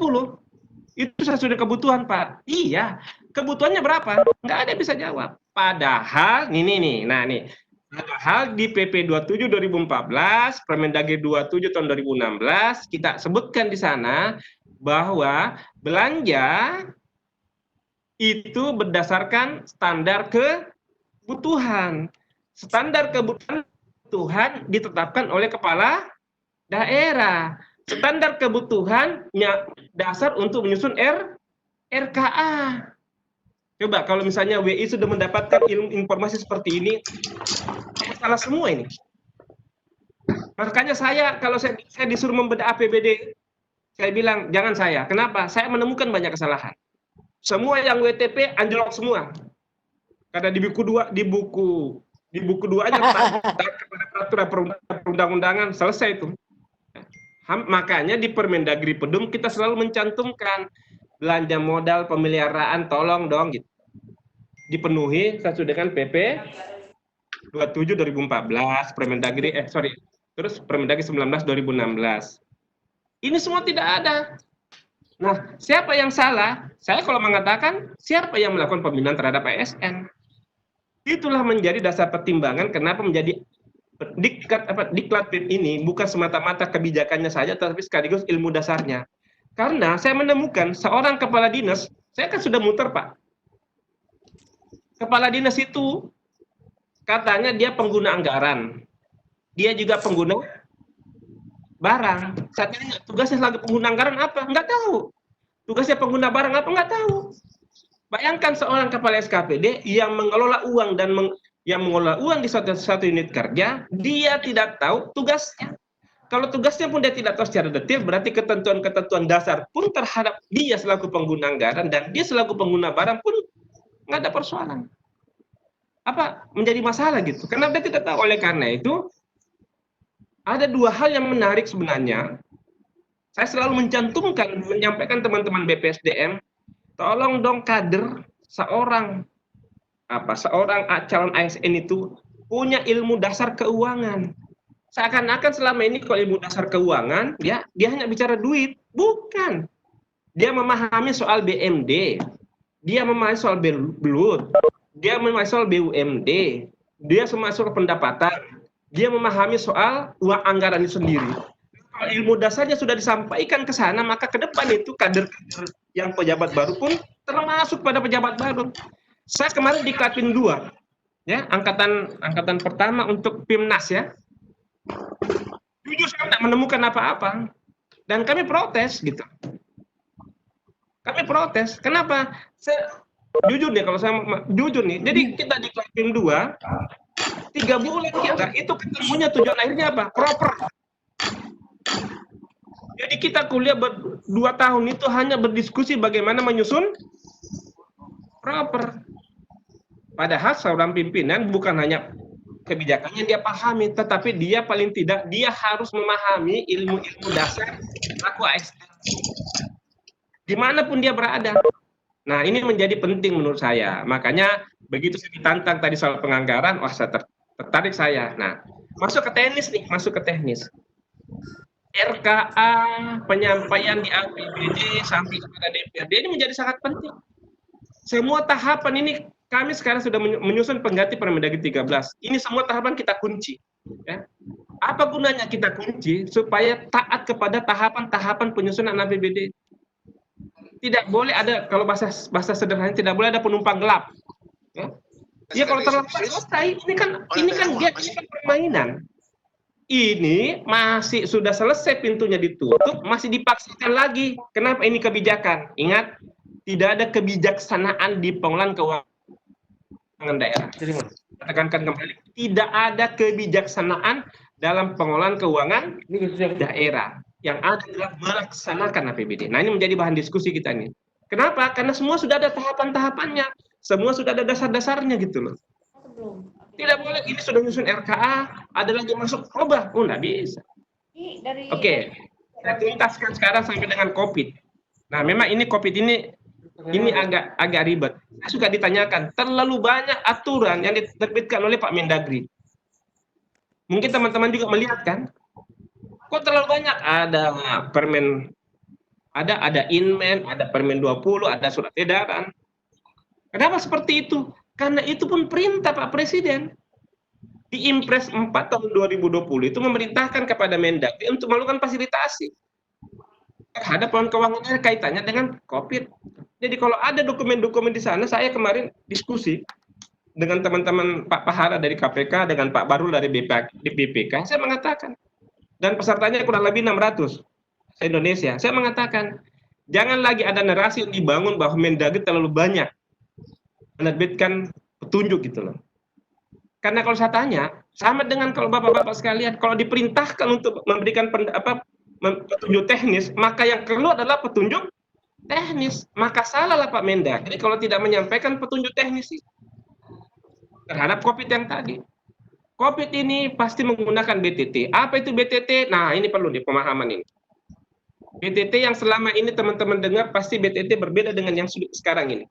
Itu sesuai kebutuhan, Pak. Iya. Kebutuhannya berapa? Nggak ada yang bisa jawab. Padahal, padahal di PP 27 2014, Permendagri 27 tahun 2016, kita sebutkan di sana bahwa belanja itu berdasarkan standar kebutuhan. Standar kebutuhan ditetapkan oleh kepala daerah. Standar kebutuhannya dasar untuk menyusun RKA. Coba kalau misalnya WI sudah mendapatkan informasi seperti ini, salah semua ini. Makanya kalau saya disuruh membedah APBD, saya bilang jangan saya. Kenapa? Saya menemukan banyak kesalahan. Semua yang WTP anjlok semua. Karena di buku 2 aja kepada peraturan perundang-undangan selesai itu. Makanya di Permendagri Pedum kita selalu mencantumkan belanja modal pemeliharaan, tolong dong gitu. Dipenuhi sesuai dengan PP 27 2014, terus Permendagri 19 2016. Ini semua tidak ada. Nah, siapa yang salah? Saya kalau mengatakan siapa yang melakukan pembinaan terhadap ASN. Itulah menjadi dasar pertimbangan kenapa menjadi diklat PIP ini bukan semata-mata kebijakannya saja, tapi sekaligus ilmu dasarnya. Karena saya menemukan seorang kepala dinas, saya kan sudah muter Pak. Kepala dinas itu katanya dia pengguna anggaran, dia juga pengguna barang. Saya tanya tugasnya sebagai pengguna anggaran apa? Enggak tahu. Tugasnya pengguna barang apa? Enggak tahu. Bayangkan seorang kepala SKPD yang mengelola uang dan yang mengelola uang di satu unit kerja, dia tidak tahu tugasnya. Kalau tugasnya pun dia tidak tahu secara detail, berarti ketentuan-ketentuan dasar pun terhadap dia selaku pengguna anggaran dan dia selaku pengguna barang pun nggak ada persoalan. Apa menjadi masalah gitu? Karena dia tidak tahu. Oleh karena itu, ada dua hal yang menarik sebenarnya. Saya selalu menyampaikan teman-teman BPSDM, tolong dong kader seorang calon ASN itu punya ilmu dasar keuangan. Seakan-akan selama ini kalau ilmu dasar keuangan dia hanya bicara duit, bukan. Dia memahami soal BMD, dia memahami soal belut, dia memahami soal BUMD, dia memahami soal pendapatan, dia memahami soal uang anggaran itu sendiri. Kalau ilmu dasarnya sudah disampaikan ke sana, maka ke depan itu kader-kader yang pejabat baru pun termasuk pada pejabat baru. Saya kemarin di Klatin 2, ya, angkatan pertama untuk PIMNAS ya. Jujur saya tidak menemukan apa-apa. Dan kami protes gitu. Kami protes. Kenapa? Jujur nih, kalau saya jujur nih. Jadi kita di Klatin 2, 3 bulan kita itu ketemunya tujuan akhirnya apa? Proper. Jadi kita kuliah 2 tahun itu hanya berdiskusi bagaimana menyusun proper. Padahal seorang pimpinan bukan hanya kebijakannya dia pahami, tetapi dia paling tidak dia harus memahami ilmu-ilmu dasar selaku ASN. Dimanapun dia berada. Nah, ini menjadi penting menurut saya. Makanya begitu saya ditantang tadi soal penganggaran, wah saya tertarik saya. Nah, masuk ke teknis. RKA, penyampaian di APBD sampai kepada DPRD ini menjadi sangat penting. Semua tahapan ini kami sekarang sudah menyusun pengganti Permendagri 13. Ini semua tahapan kita kunci. Ya. Apa gunanya kita kunci? Supaya taat kepada tahapan-tahapan penyusunan APBD. Tidak boleh ada, kalau bahasa sederhana, tidak boleh ada penumpang gelap. Ya kalau terlambat selesai. Ini kan permainan. Ini masih sudah selesai pintunya ditutup, masih dipaksakan lagi. Kenapa ini kebijakan? Ingat, tidak ada kebijaksanaan di pengelolaan keuangan daerah. Tekankan kembali, tidak ada kebijaksanaan dalam pengelolaan keuangan daerah. Yang ada adalah melaksanakan APBD. Nah, ini menjadi bahan diskusi kita ini. Kenapa? Karena semua sudah ada tahapan-tahapannya. Semua sudah ada dasar-dasarnya gitu loh. Tidak boleh, ini sudah nyusun RKA, ada lagi masuk robah. Oh, nggak bisa. Oke, saya tuntaskan sekarang sampai dengan COVID. Nah, memang ini COVID ini agak ribet. Saya suka ditanyakan, terlalu banyak aturan yang diterbitkan oleh Pak Mendagri. Mungkin teman-teman juga melihat kan? Kok terlalu banyak? Ada permen, ada Inmen, ada Permen 20, ada surat edaran. Kenapa seperti itu? Karena itu pun perintah Pak Presiden. Di Impres 4 tahun 2020 itu memerintahkan kepada Mendagri untuk melakukan fasilitasi terhadap pengelolaan keuangan kaitannya dengan COVID. Jadi kalau ada dokumen-dokumen di sana, saya kemarin diskusi dengan teman-teman Pak Pahara dari KPK, dengan Pak Barul dari BPK, saya mengatakan, dan pesertanya kurang lebih 600 se-Indonesia, saya mengatakan, jangan lagi ada narasi yang dibangun bahwa Mendagri terlalu banyak menerbitkan petunjuk gitu loh. Karena kalau saya tanya, sama dengan kalau bapak-bapak sekalian, kalau diperintahkan untuk memberikan petunjuk teknis, maka yang keluar adalah petunjuk teknis. Maka salahlah Pak Mendagri kalau tidak menyampaikan petunjuk teknis terhadap COVID yang tadi. COVID ini pasti menggunakan BTT. Apa itu BTT? Nah, ini perlu pemahaman ini. BTT yang selama ini teman-teman dengar pasti BTT berbeda dengan yang sekarang ini.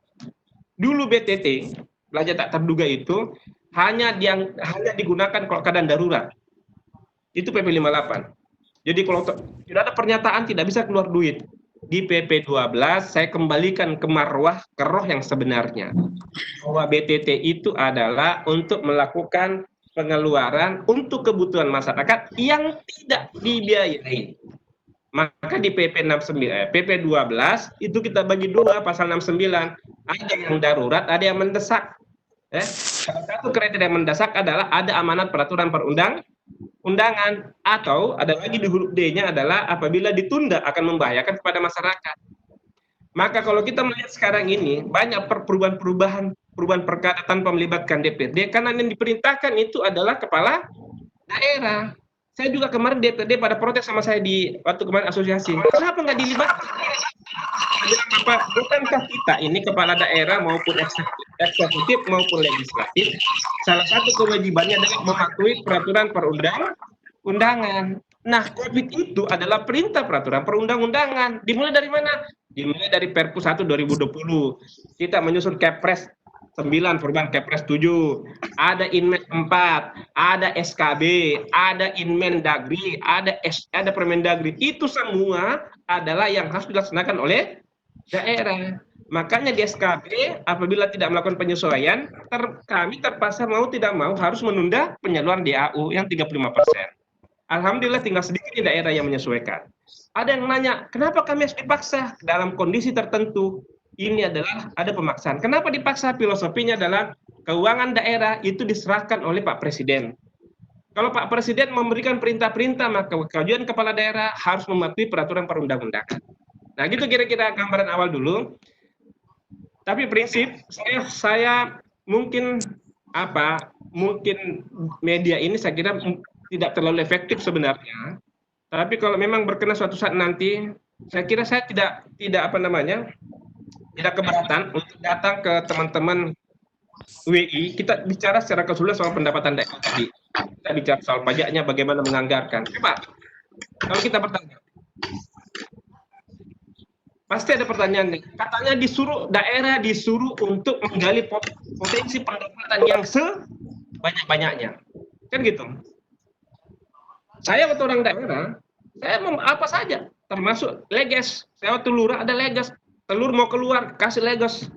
Dulu BTT, belanja tak terduga itu hanya digunakan kalau keadaan darurat. Itu PP 58. Jadi kalau tidak ada pernyataan tidak bisa keluar duit. Di PP 12 saya kembalikan ke marwah, ke roh yang sebenarnya. Bahwa BTT itu adalah untuk melakukan pengeluaran untuk kebutuhan masyarakat yang tidak dibiayai. Maka di PP 12 itu kita bagi dua, pasal 69. Ada yang darurat, ada yang mendesak. Salah satu kriteria yang mendesak adalah ada amanat peraturan perundang-undangan, atau ada lagi di huruf D-nya adalah apabila ditunda akan membahayakan kepada masyarakat. Maka kalau kita melihat sekarang ini banyak perubahan perkara tanpa melibatkan DPRD karena yang diperintahkan itu adalah kepala daerah. Saya juga kemarin DPRD pada protes sama saya di waktu kemarin asosiasi. Kenapa nggak dilibatkan? Bukankah kita ini kepala daerah maupun eksekutif maupun legislatif, salah satu kewajibannya adalah mematuhi peraturan perundang-undangan. Nah, COVID itu adalah perintah peraturan perundang-undangan. Dimulai dari mana? Dimulai dari Perpu 1 2020. Kita menyusun Kepres 9 perubahan Kepres 7, ada Inmen 4, ada SKB, ada Inmen Dagri, ada Permendagri. Itu semua adalah yang harus dilaksanakan oleh daerah. Makanya di SKB apabila tidak melakukan penyesuaian, kami terpaksa mau tidak mau harus menunda penyaluran DAU yang 35%. Alhamdulillah tinggal sedikit di daerah yang menyesuaikan. Ada yang nanya, kenapa kami harus dipaksa dalam kondisi tertentu? Ini adalah ada pemaksaan. Kenapa dipaksa? Filosofinya adalah keuangan daerah itu diserahkan oleh Pak Presiden. Kalau Pak Presiden memberikan perintah-perintah, maka kewajiban kepala daerah harus mematuhi peraturan perundang-undangan. Nah, gitu kira-kira gambaran awal dulu. Tapi prinsip saya mungkin media ini saya kira tidak terlalu efektif sebenarnya. Tapi kalau memang berkenan suatu saat nanti, saya kira saya tidak keberatan untuk datang ke teman-teman WI. Kita bicara secara keseluruhan soal pendapatan daerah tadi. Kita bicara soal pajaknya, bagaimana menganggarkan. Coba, kalau kita bertanya, pasti ada pertanyaan nih. Katanya daerah disuruh untuk menggali potensi pendapatan yang sebanyak-banyaknya. Kan gitu. Saya waktu orang daerah, saya mau apa saja, termasuk leges. Saya waktu lurah ada leges. Telur mau keluar, kasih leges.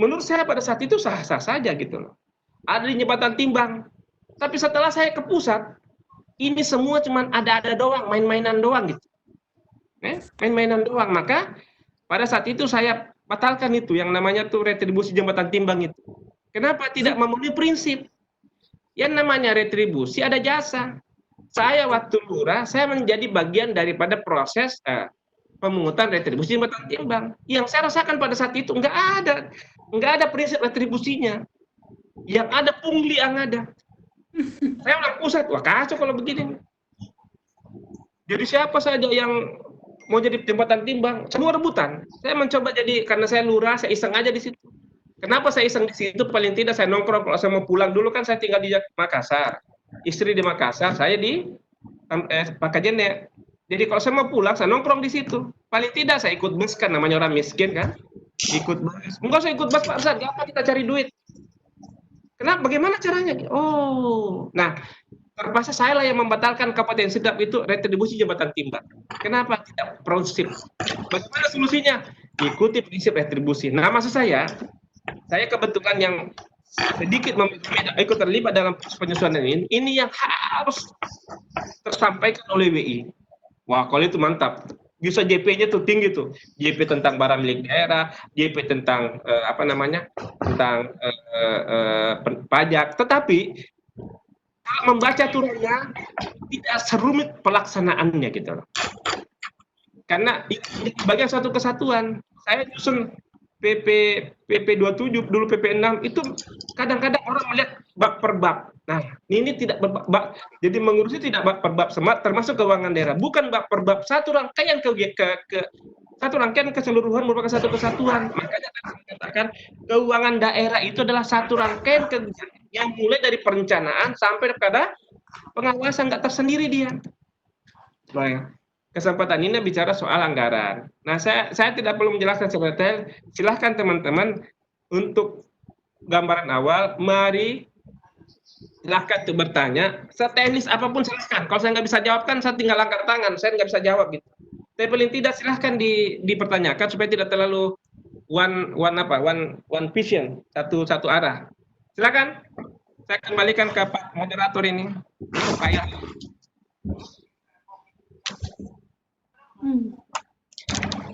Menurut saya pada saat itu sah-sah saja gitu loh. Ada di jembatan timbang. Tapi setelah saya ke pusat, ini semua cuma ada-ada doang, main-mainan doang gitu. Main-mainan doang. Maka pada saat itu saya batalkan itu yang namanya tuh retribusi jembatan timbang itu. Kenapa tidak memenuhi prinsip? Yang namanya retribusi ada jasa. Saya waktu lurah, saya menjadi bagian daripada proses pemungutan retribusi jembatan timbang. Yang saya rasakan pada saat itu nggak ada prinsip retribusinya. Yang ada pungli yang ada. Saya orang pusat, wah kacau kalau begini. Jadi siapa saja yang mau jadi jembatan timbang, semua rebutan. Saya mencoba jadi, karena saya lurah, saya iseng aja di situ. Kenapa saya iseng di situ? Paling tidak saya nongkrong, kalau saya mau pulang dulu kan saya tinggal di Makassar. Istri di Makassar, saya di Pakajene. Jadi kalau saya mau pulang, saya nongkrong di situ. Paling tidak saya ikut bus kan, namanya orang miskin kan. Ikut bus. Enggak usah ikut bus Pak Ustaz, gampang kita cari duit. Kenapa? Bagaimana caranya? Oh, nah terpaksa saya lah yang membatalkan kompetensi sedap itu retribusi jembatan timbang. Kenapa tidak prinsip? Bagaimana solusinya? Ikuti prinsip retribusi. Nah, maksud saya kebetulan yang sedikit ikut terlibat dalam penyesuaian ini yang harus tersampaikan oleh WI. Wah, kalau itu mantap. Bisa JP-nya tuh tinggi tuh. JP tentang barang milik daerah, JP tentang tentang pajak. Tetapi kalau membaca turunnya tidak serumit pelaksanaannya gitu loh. Karena bagian suatu kesatuan. Saya nyusun PP 27 dulu PP 6 itu kadang-kadang orang melihat bab per bab. Nah, ini tidak bab, jadi mengurusnya tidak bab per bab termasuk keuangan daerah, bukan bab per bab, satu rangkaian satu rangkaian keseluruhan merupakan satu kesatuan. Makanya saya katakan keuangan daerah itu adalah satu rangkaian yang mulai dari perencanaan sampai kepada pengawasan, nggak tersendiri dia. Baik. Kesempatan ini bicara soal anggaran. Nah, saya tidak perlu menjelaskan secara detail. Silahkan teman-teman untuk gambaran awal. Mari silahkan untuk bertanya. Seteknis apapun silahkan. Kalau saya nggak bisa jawabkan, saya tinggal angkat tangan. Saya nggak bisa jawab gitu. Tapi paling tidak silahkan dipertanyakan supaya tidak terlalu one vision, satu arah. Silakan. Saya kembalikan ke Pak Moderator ini. Pak Ilham.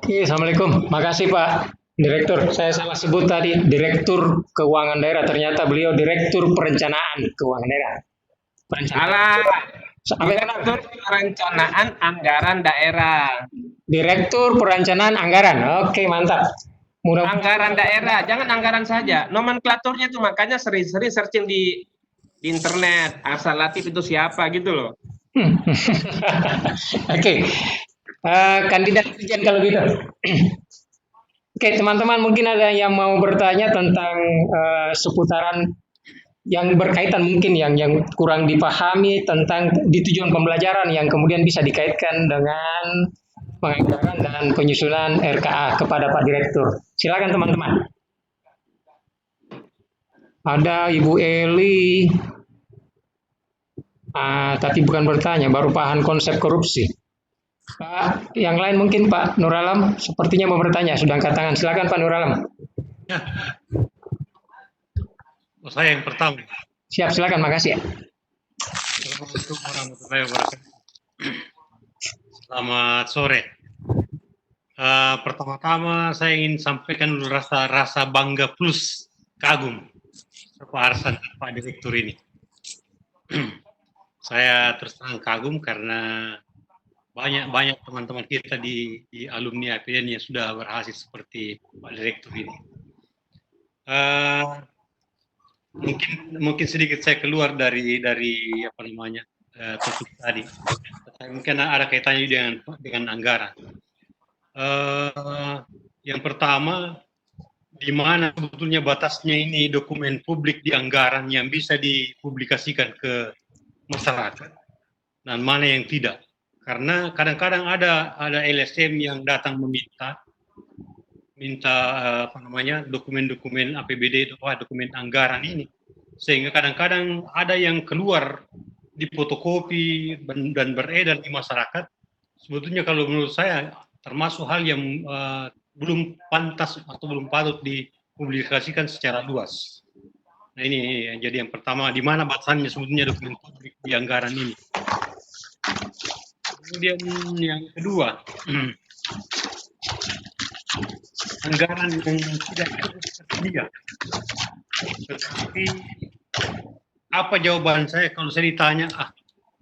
Assalamualaikum. Makasih Pak Direktur. Saya salah sebut tadi Direktur Keuangan Daerah. Ternyata beliau Direktur Perencanaan Keuangan Daerah. Direktur Perencanaan Anggaran Daerah. Direktur Perencanaan Anggaran. Oke, mantap. Mudah Anggaran daerah, jangan anggaran saja. Nomenklaturnya itu makanya sering-sering searching di internet. Asal Latif itu siapa gitu loh. Oke. Kandidat Irjen kalau gitu. Oke, teman-teman mungkin ada yang mau bertanya tentang seputaran yang berkaitan mungkin yang kurang dipahami tentang di tujuan pembelajaran yang kemudian bisa dikaitkan dengan penganggaran dan penyusunan RKA kepada Pak Direktur. Silakan teman-teman. Ada Ibu Eli, tapi bukan bertanya, baru paham konsep korupsi. Pak, yang lain mungkin Pak Nur Alam sepertinya mau bertanya, sudah angkat tangan. Silakan Pak Nur Alam. Oh, saya yang pertama. Siap, silakan, makasih ya. Assalamualaikum warahmatullahi wabarakatuh. Selamat sore. Pertama-tama saya ingin sampaikan dulu rasa bangga plus kagum Pak Arsan, Pak Direktur ini. Saya terus terang kagum karena banyak teman-teman kita di alumni APN yang sudah berhasil seperti Pak Direktur ini. Mungkin sedikit saya keluar dari apa namanya topik tadi. Mungkin ada kaitannya dengan anggaran. Yang pertama, di mana sebetulnya batasnya ini dokumen publik di anggaran yang bisa dipublikasikan ke masyarakat dan mana yang tidak. Karena kadang-kadang ada LSM yang datang minta apa namanya dokumen-dokumen APBD, dokumen anggaran ini, sehingga kadang-kadang ada yang keluar difotokopi dan beredar di masyarakat. Sebetulnya kalau menurut saya termasuk hal yang belum pantas atau belum patut dipublikasikan secara luas. Nah ini yang jadi yang pertama, di mana batasannya sebetulnya dokumen publik di anggaran ini. Kemudian yang kedua, anggaran yang tidak tersedia. Tetapi apa jawaban saya kalau saya ditanya,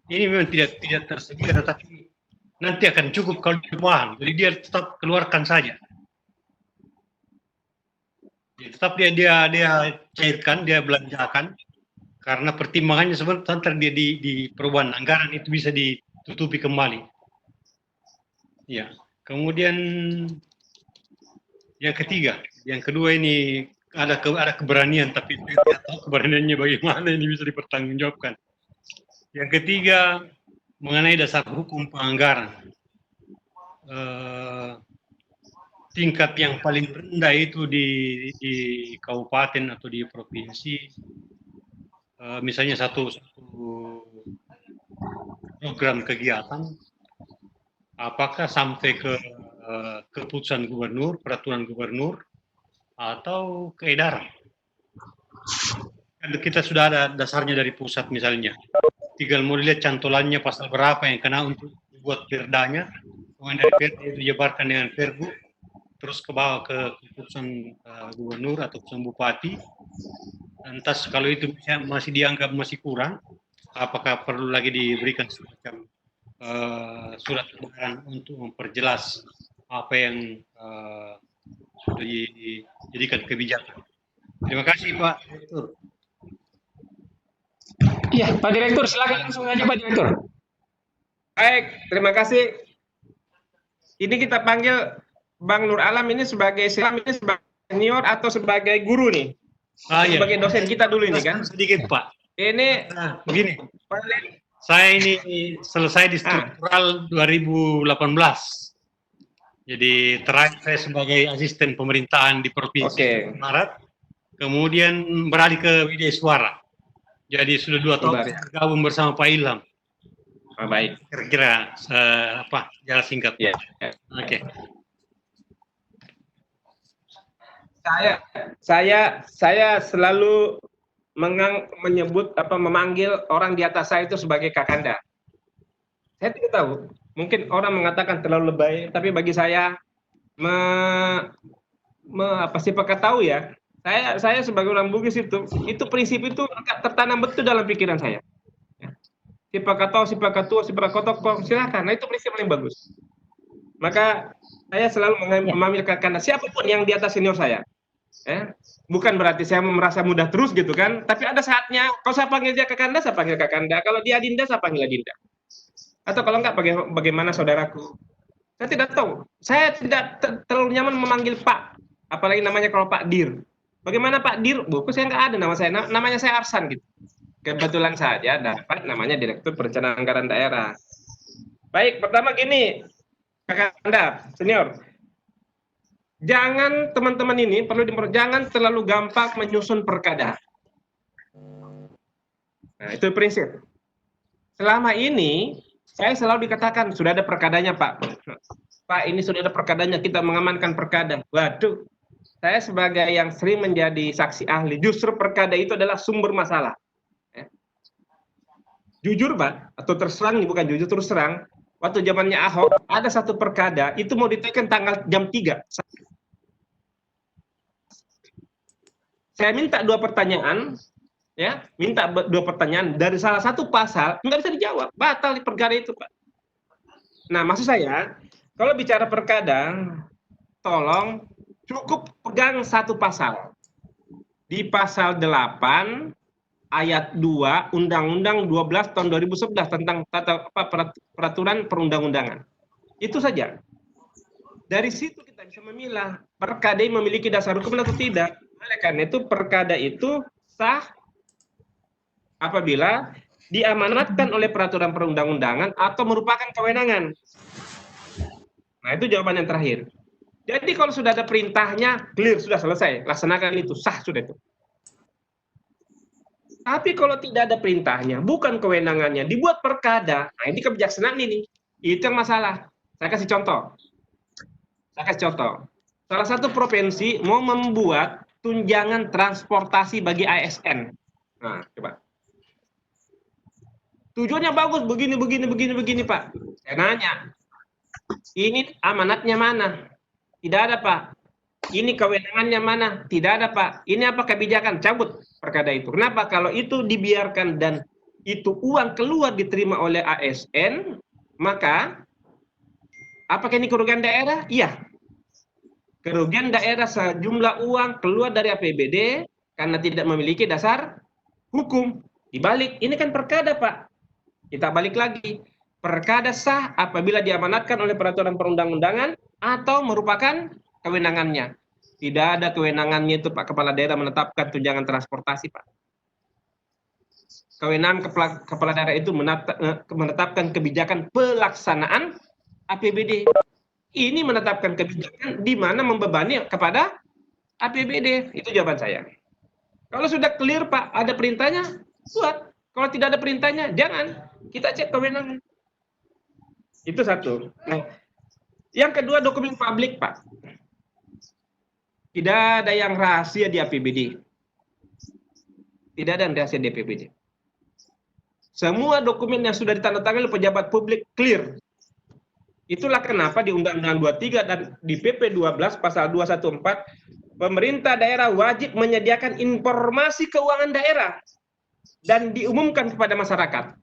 ini memang tidak tersedia, tetapi nanti akan cukup kalau dipaham. Jadi dia tetap keluarkan saja. Tetap dia cairkan, dia belanjakan, karena pertimbangannya sebenarnya dia di perubahan anggaran itu bisa ditutupi kembali. Ya, kemudian yang kedua ini ada keberanian, tapi tidak tahu keberaniannya bagaimana ini bisa dipertanggungjawabkan. Yang ketiga mengenai dasar hukum penganggaran. Tingkat yang paling rendah itu di kabupaten atau di provinsi, misalnya satu program kegiatan, apakah sampai ke keputusan gubernur, peraturan gubernur, atau ke edaran. Kita sudah ada dasarnya dari pusat misalnya, tinggal mau lihat cantolannya pasal berapa yang kena untuk buat perdanya, kemudian dari perda itu dijabarkan dengan pergub, terus ke bawah ke keputusan gubernur atau keputusan bupati. Lantas kalau itu masih dianggap masih kurang, apakah perlu lagi diberikan semacam surat edaran untuk memperjelas apa yang sudah dijadikan kebijakan. Terima kasih Pak Direktur. Iya, Pak Direktur, silakan langsung aja Pak Direktur. Baik, terima kasih. Ini kita panggil Bang Nur Alam ini sebagai senior atau sebagai guru nih? Iya. Sebagai dosen kita dulu ini kan? Sedikit Pak. Ini begini. Saya ini selesai di struktural 2018. Jadi terakhir saya sebagai asisten pemerintahan di Provinsi Barat. Kemudian beralih ke Widya Suara. Jadi sudah 2 tahun bergabung bersama Pak Ilham. Baik. Kira-kira jalan singkat. Ya. Oke. Saya selalu memanggil orang di atas saya itu sebagai kakanda. Saya tidak tahu, mungkin orang mengatakan terlalu lebay, tapi bagi saya siapa tahu ya. Saya sebagai orang Bugis itu prinsip itu tertanam betul dalam pikiran saya. Siapa tua, silakan. Nah itu prinsip paling bagus. Maka saya selalu mengambil kakanda siapapun yang di atas senior saya. Bukan berarti saya merasa mudah terus gitu kan, tapi ada saatnya kalau saya panggil dia kakanda, saya panggil kakanda. Kalau dia Adinda, saya panggil Adinda. Atau kalau enggak bagaimana saudaraku. Saya tidak tahu. Saya tidak terlalu nyaman memanggil Pak, apalagi namanya kalau Pak Dir. Bagaimana Pak Dir? Buku saya nggak ada nama saya. Namanya saya Arsan gitu. Kebetulan saja dapat namanya Direktur Perencanaan Anggaran Daerah. Baik, pertama gini, kakanda senior. Jangan teman-teman ini jangan terlalu gampang menyusun perkada. Nah, itu prinsip. Selama ini saya selalu dikatakan sudah ada perkadanya, Pak. Pak, ini sudah ada perkadanya, kita mengamankan perkada. Waduh, saya sebagai yang sering menjadi saksi ahli, justru perkada itu adalah sumber masalah. Jujur, Pak, atau terus terang, bukan jujur, terus terang, waktu zamannya Ahok, ada satu perkada, itu mau ditekan tanggal jam 3. Saya minta 2 pertanyaan, dari salah satu pasal, nggak bisa dijawab, batal di perkara itu, Pak. Nah, maksud saya, kalau bicara perkada, tolong cukup pegang satu pasal. Di pasal 8, ayat 2 Undang-Undang 12 tahun 2011 tentang peraturan perundang-undangan. Itu saja. Dari situ kita bisa memilah perkada memiliki dasar hukum atau tidak. Oleh karena itu perkada itu sah apabila diamanatkan oleh peraturan perundang-undangan atau merupakan kewenangan. Nah, itu jawaban yang terakhir. Jadi kalau sudah ada perintahnya, clear, sudah selesai, laksanakan itu, sah sudah itu. Tapi kalau tidak ada perintahnya, bukan kewenangannya, dibuat perkada, nah ini kebijaksanaan ini. Itu yang masalah. Saya kasih contoh. Salah satu provinsi mau membuat tunjangan transportasi bagi ASN. Nah, coba. Tujuannya bagus, begini, Pak. Saya nanya, ini amanatnya mana? Tidak ada, Pak. Ini kewenangannya mana? Tidak ada, Pak. Ini apa kebijakan? Cabut perkada itu. Kenapa? Kalau itu dibiarkan dan itu uang keluar diterima oleh ASN, maka apakah ini kerugian daerah? Iya. Kerugian daerah sejumlah uang keluar dari APBD karena tidak memiliki dasar hukum. Dibalik, ini kan perkada, Pak. Kita balik lagi. Perkada sah apabila diamanatkan oleh peraturan perundang-undangan atau merupakan kewenangannya. Tidak ada kewenangannya itu Pak Kepala Daerah menetapkan tunjangan transportasi, Pak. Kewenangan kepala daerah itu menetapkan kebijakan pelaksanaan APBD. Ini menetapkan kebijakan di mana membebani kepada APBD. Itu jawaban saya. Kalau sudah clear, Pak, ada perintahnya, buat. Kalau tidak ada perintahnya, jangan. Kita cek kewenangan. Itu satu. Nah, yang kedua dokumen publik, Pak. Tidak ada yang rahasia di APBD. Tidak ada yang rahasia di APBD. Semua dokumen yang sudah ditandatangani oleh pejabat publik clear. Itulah kenapa di Undang-Undang 23 dan di PP 12 pasal 214 pemerintah daerah wajib menyediakan informasi keuangan daerah dan diumumkan kepada masyarakat.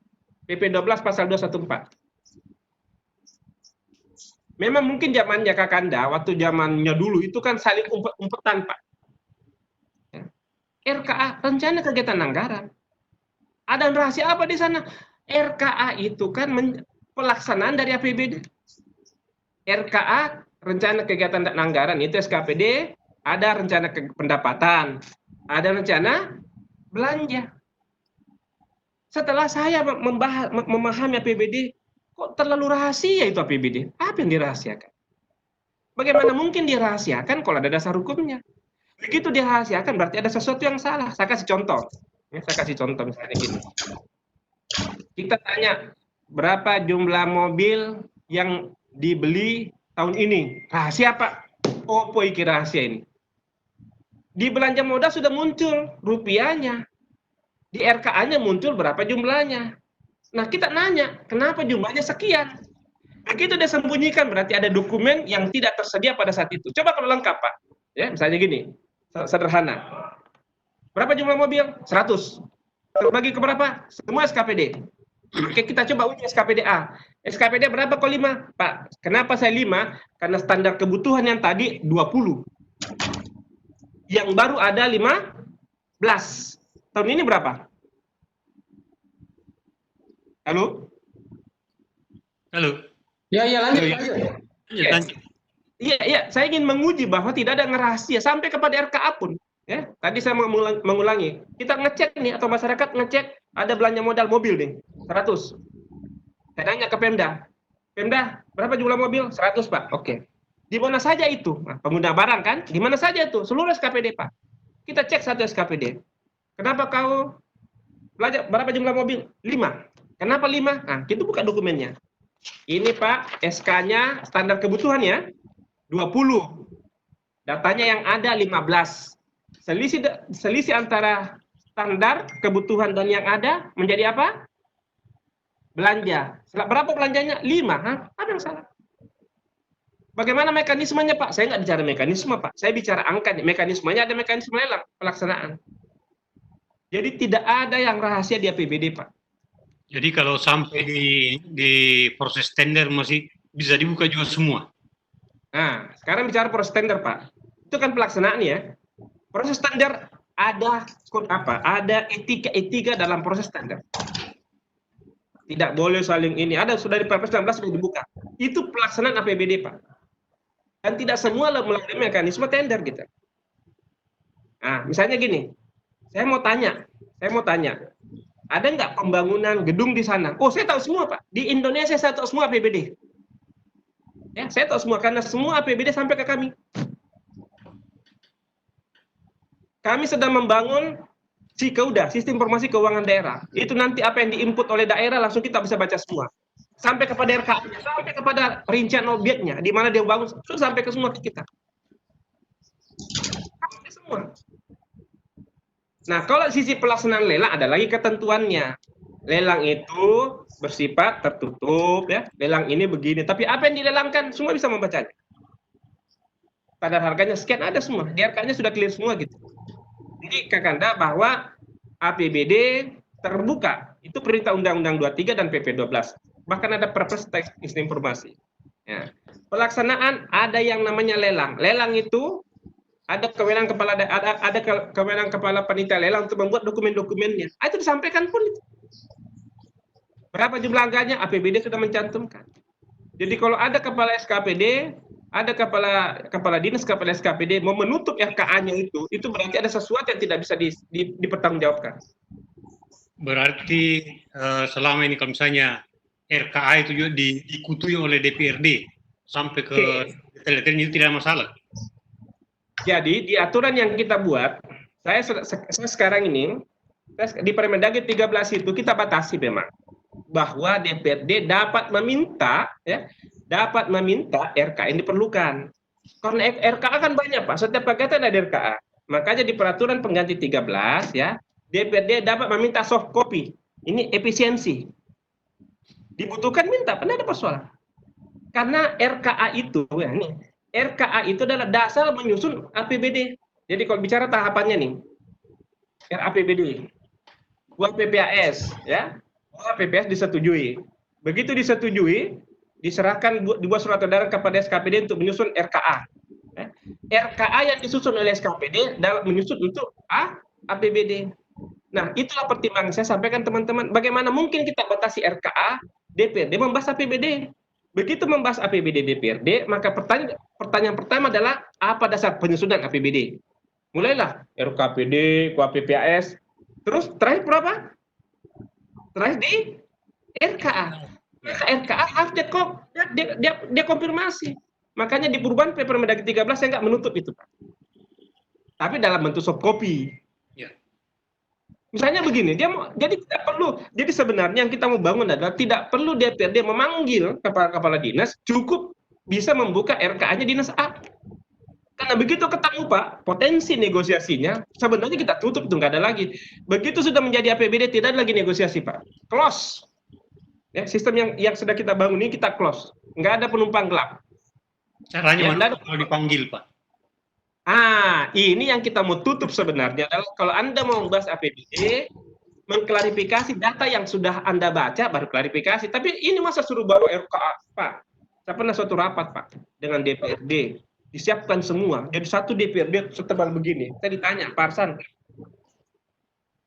PP 12 pasal 214. Memang mungkin zamannya Kakanda, waktu zamannya dulu itu kan saling umpet-umpetan, Pak. RKA, rencana kegiatan anggaran. Ada rahasia apa di sana? RKA itu kan pelaksanaan dari APBD. RKA, rencana kegiatan anggaran, itu SKPD, ada rencana pendapatan, ada rencana belanja. Setelah saya memahami APBD, kok terlalu rahasia itu APBD? Apa yang dirahasiakan? Bagaimana mungkin dirahasiakan kalau ada dasar hukumnya? Begitu dirahasiakan berarti ada sesuatu yang salah. Saya kasih contoh. Misalnya gini. Kita tanya berapa jumlah mobil yang dibeli tahun ini? Rahasia, Pak. Apa iki rahasia ini? Di belanja modal sudah muncul rupiahnya. Di RKA-nya muncul berapa jumlahnya. Nah, kita nanya, kenapa jumlahnya sekian? Begitu dia sembunyikan, berarti ada dokumen yang tidak tersedia pada saat itu. Coba kalau lengkap, Pak. Ya, misalnya gini, sederhana. Berapa jumlah mobil? 100. Terbagi ke berapa? Semua SKPD. Oke, kita coba uji SKPD A. SKPD berapa kok 5? Pak, kenapa saya 5? Karena standar kebutuhan yang tadi 20. Yang baru ada 15. Tahun ini berapa? Halo? Halo. Ya, lanjut. Iya. lanjut. Lanjut, lanjut. Iya, saya ingin menguji bahwa tidak ada rahasia sampai kepada RKA pun. Ya, tadi saya mengulangi. Kita ngecek nih atau masyarakat ngecek ada belanja modal mobil nih, 100. Saya tanya ke Pemda. Pemda, berapa jumlah mobil? 100, Pak. Oke. Di mana saja itu? Nah, pengguna barang kan? Di mana saja itu? Seluruh SKPD, Pak. Kita cek satu SKPD. Kenapa kau belanja berapa jumlah mobil? 5. Kenapa 5? Nah, kita buka dokumennya. Ini Pak, SK-nya standar kebutuhannya 20. Datanya yang ada 15. Selisih antara standar kebutuhan dan yang ada menjadi apa? Belanja. Berapa belanjanya? 5. Hah? Apa yang salah? Bagaimana mekanismenya, Pak? Saya nggak bicara mekanisme, Pak. Saya bicara angka. Mekanismenya ada mekanisme lelang, pelaksanaan. Jadi tidak ada yang rahasia di APBD, Pak. Jadi kalau sampai di proses tender masih bisa dibuka juga semua. Nah, sekarang bicara proses tender, Pak. Itu kan pelaksanaan ya. Proses tender ada Ada etika dalam proses tender. Tidak boleh saling ini. Ada sudah di Perpres 19 sudah dibuka. Itu pelaksanaan APBD, Pak. Dan tidak semua melalui mekanisme tender gitu. Nah, misalnya gini. Saya mau tanya. Ada nggak pembangunan gedung di sana? Oh, saya tahu semua, Pak. Di Indonesia saya tahu semua APBD. Ya, saya tahu semua karena semua APBD sampai ke kami. Kami sedang membangun SIKEUDA, Sistem Informasi Keuangan Daerah. Itu nanti apa yang diinput oleh daerah langsung kita bisa baca semua. Sampai kepada RKA, sampai kepada rincian obyeknya, di mana dia bangun, sampai ke semua ke kita. Sampai semua. Nah, kalau sisi pelaksanaan lelang ada lagi ketentuannya. Lelang itu bersifat tertutup, ya. Lelang ini begini. Tapi apa yang dilelangkan, semua bisa membacanya. Standar harganya sekian ada semua. Di RK-nya sudah clear semua gitu. Jadi Kakanda bahwa APBD terbuka. Itu perintah Undang-Undang 23 dan PP 12. Bahkan ada Perpres Teks Informasi. Ya. Pelaksanaan ada yang namanya lelang. Lelang itu ada kewenangan kepala panitia lelang untuk membuat dokumen-dokumennya. Itu disampaikan pun itu. Berapa jumlah anggarannya? APBD sudah mencantumkan. Jadi kalau ada kepala SKPD, ada kepala dinas, kepala SKPD mau menutup RKA-nya itu berarti ada sesuatu yang tidak bisa dipertanggungjawabkan. Berarti selama ini kalau misalnya RKA itu juga diikutui oleh DPRD sampai ke detail-detail itu tidak masalah. Jadi di aturan yang kita buat, saya sekarang ini di Permendagri 13 itu kita batasi memang bahwa DPRD dapat meminta RKA yang diperlukan. Karena RKA kan banyak, Pak. Setiap paket ada RKA. Makanya di peraturan pengganti 13 ya, DPRD dapat meminta soft copy. Ini efisiensi. Dibutuhkan minta, pernah ada persoalan. Karena RKA itu ya nih, RKA itu adalah dasar menyusun APBD. Jadi kalau bicara tahapannya nih, RAPBD, buat PPAS, ya, PPAS disetujui. Begitu disetujui, dibuat surat edaran kepada SKPD untuk menyusun RKA. RKA yang disusun oleh SKPD dalam menyusun untuk APBD. Nah, itulah pertimbangan saya sampaikan teman-teman. Bagaimana mungkin kita batasi RKA, DPRD membahas APBD. Begitu membahas APBD DPRD, maka pertanyaan pertama adalah apa dasar penyusunan APBD? Mulailah RKPD, KPPAS, terus terakhir berapa? Terakhir di RKA. Maka RKA update kok, dia konfirmasi. Makanya di perubahan Permendagri 13 saya nggak menutup itu, Pak. Tapi dalam bentuk soft copy. Misalnya begini, jadi tidak perlu. Jadi sebenarnya yang kita mau bangun adalah tidak perlu DPRD memanggil kepala dinas, cukup bisa membuka RKA-nya dinas A. Karena begitu ketemu, Pak, potensi negosiasinya sebenarnya kita tutup itu nggak ada lagi. Begitu sudah menjadi APBD tidak ada lagi negosiasi, Pak. Close. Ya, sistem yang sudah kita bangun ini kita close. Nggak ada penumpang gelap. Caranya mana kalau dipanggil, Pak? Ini yang kita mau tutup sebenarnya adalah kalau Anda mau membahas APBD, mengklarifikasi data yang sudah Anda baca, baru klarifikasi. Tapi ini masa suruh bawa RKA, Pak? Saya pernah suatu rapat, Pak, dengan DPRD. Disiapkan semua. Jadi satu DPRD setebal begini. Saya ditanya, Pak Arsan,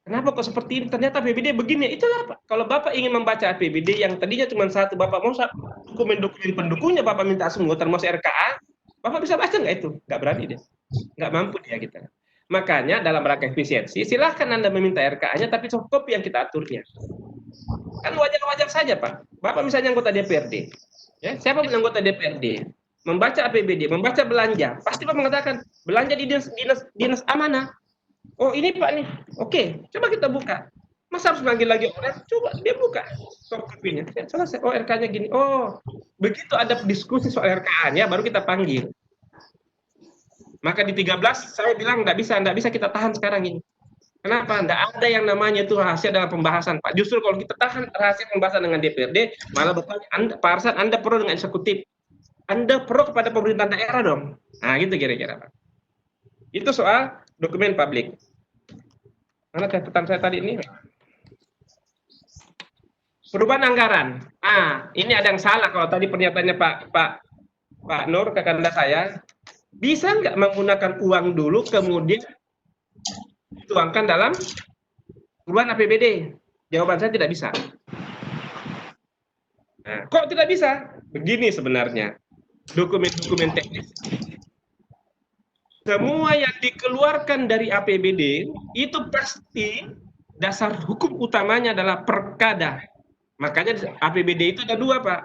kenapa kok seperti ini? Ternyata APBD begini. Itulah, Pak. Kalau Bapak ingin membaca APBD yang tadinya cuma satu, Bapak mau dokumen-dokumen pendukungnya Bapak minta semua, termasuk RKA, Bapak bisa baca nggak itu? Nggak berani dia. Nggak mampu dia kita. Makanya dalam rangka efisiensi, silahkan Anda meminta RKA-nya, tapi soft copy yang kita aturnya. Kan wajar-wajar saja, Pak. Bapak misalnya anggota DPRD. Ya, siapa anggota DPRD? Membaca APBD, membaca belanja. Pasti Bapak mengatakan, belanja di dinas amanah. Oh ini Pak nih, oke, coba kita buka. Masa harus manggil lagi orang? Coba dia buka soft copy-nya. Ya, selesai. Oh RK-nya gini. Oh, begitu ada diskusi soal RKA-nya, baru kita panggil. Maka di 13 saya bilang nggak bisa kita tahan sekarang ini. Kenapa? Nggak ada yang namanya itu rahasia dalam pembahasan, Pak. Justru kalau kita tahan rahasia pembahasan dengan DPRD, malah bertanya, Pak Arsan, Anda pro dengan eksekutif. Anda pro kepada pemerintah daerah dong. Nah, gitu kira-kira, Pak. Itu soal dokumen publik. Mana catatan saya tadi ini? Perubahan anggaran. Ini ada yang salah kalau tadi pernyataannya Pak Nur, kakanda saya. Bisa nggak menggunakan uang dulu kemudian dituangkan dalam perubahan APBD? Jawaban saya tidak bisa. Nah, kok tidak bisa? Begini sebenarnya. Dokumen-dokumen teknis. Semua yang dikeluarkan dari APBD itu pasti dasar hukum utamanya adalah perkada. Makanya APBD itu ada dua, Pak.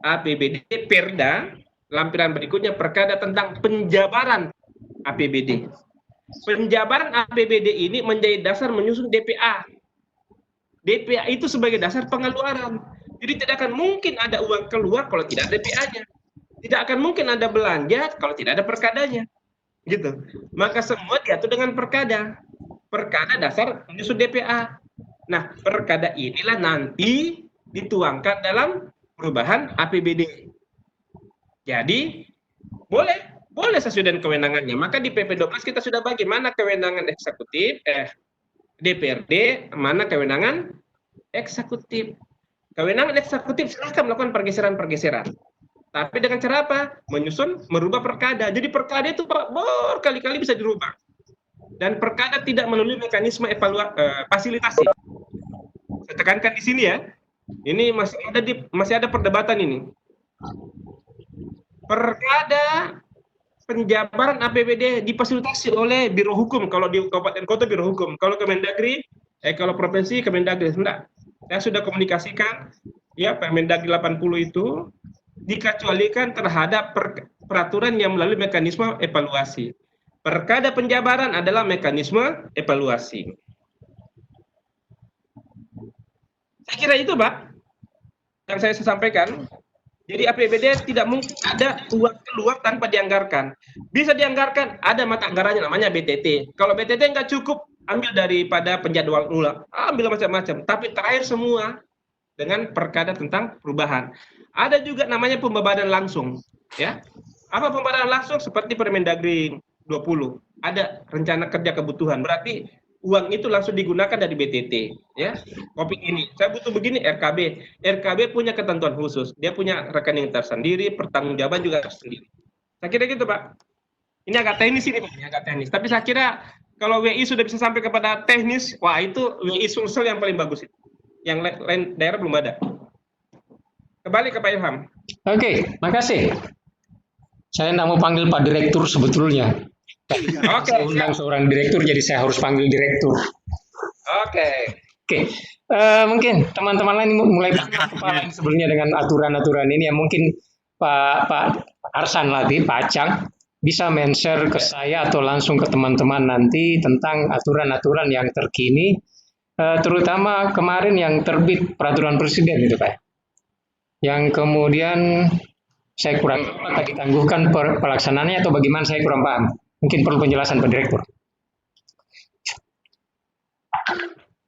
APBD Perda, lampiran berikutnya perkada tentang penjabaran APBD. Penjabaran APBD ini menjadi dasar menyusun DPA. DPA itu sebagai dasar pengeluaran. Jadi tidak akan mungkin ada uang keluar kalau tidak ada DPA-nya. Tidak akan mungkin ada belanja kalau tidak ada perkadanya. Gitu. Maka semua diatur dengan perkada. Perkada dasar menyusun DPA. Nah, perkada inilah nanti dituangkan dalam perubahan APBD. Jadi boleh sesuai dengan kewenangannya. Maka di PP 12 kita sudah bagi mana kewenangan eksekutif, DPRD, mana kewenangan eksekutif. Kewenangan eksekutif silahkan melakukan pergeseran-pergeseran. Tapi dengan cara apa? Merubah perkada. Jadi perkada itu berkali-kali bisa dirubah. Dan perkada tidak melalui mekanisme fasilitasi. Saya tekankan di sini ya. Ini masih ada perdebatan ini. Perkada penjabaran APBD difasilitasi oleh Biro Hukum kalau di Kabupaten Kota Biro Hukum. Kalau Kemendagri, kalau provinsi Kemendagri enggak. Saya sudah komunikasikan ya Permendagri 80 itu dikecualikan terhadap peraturan yang melalui mekanisme evaluasi. Perkada penjabaran adalah mekanisme evaluasi. Saya kira itu, Pak, yang saya sampaikan. Jadi APBD tidak mungkin ada uang keluar tanpa dianggarkan. Bisa dianggarkan, ada mata anggarannya namanya BTT. Kalau BTT nggak cukup, ambil daripada penjadwal ulang, ambil macam-macam. Tapi terakhir semua dengan perkada tentang perubahan. Ada juga namanya pembebanan langsung, ya. Apa pembebanan langsung? Seperti Permendagri 20. Ada rencana kerja kebutuhan. Berarti uang itu langsung digunakan dari BTT, ya. Kopi ini, saya butuh begini RKB. RKB punya ketentuan khusus. Dia punya rekening tersendiri, pertanggungjawaban juga tersendiri. Saya kira gitu, Pak. Ini agak teknis ini, Pak. Ini agak teknis. Tapi saya kira kalau WI sudah bisa sampai kepada teknis, wah itu WI Sulsel yang paling bagus itu. Yang lain daerah belum ada. Kembali ke Pak Ilham. Oke, makasih. Saya tidak mau panggil Pak Direktur sebetulnya. Oke. Saya undang seorang direktur, jadi saya harus panggil direktur. Oke. Mungkin teman-teman lain mulai kepala sebelumnya dengan aturan-aturan ini yang mungkin Pak Arsan Lati, Pak Acang, bisa men-share ke saya atau langsung ke teman-teman nanti tentang aturan-aturan yang terkini, terutama kemarin yang terbit peraturan presiden itu, Pak. Yang kemudian saya kurang apakah ditangguhkan pelaksanaannya atau bagaimana, saya kurang paham. Mungkin perlu penjelasan Pak Direktur.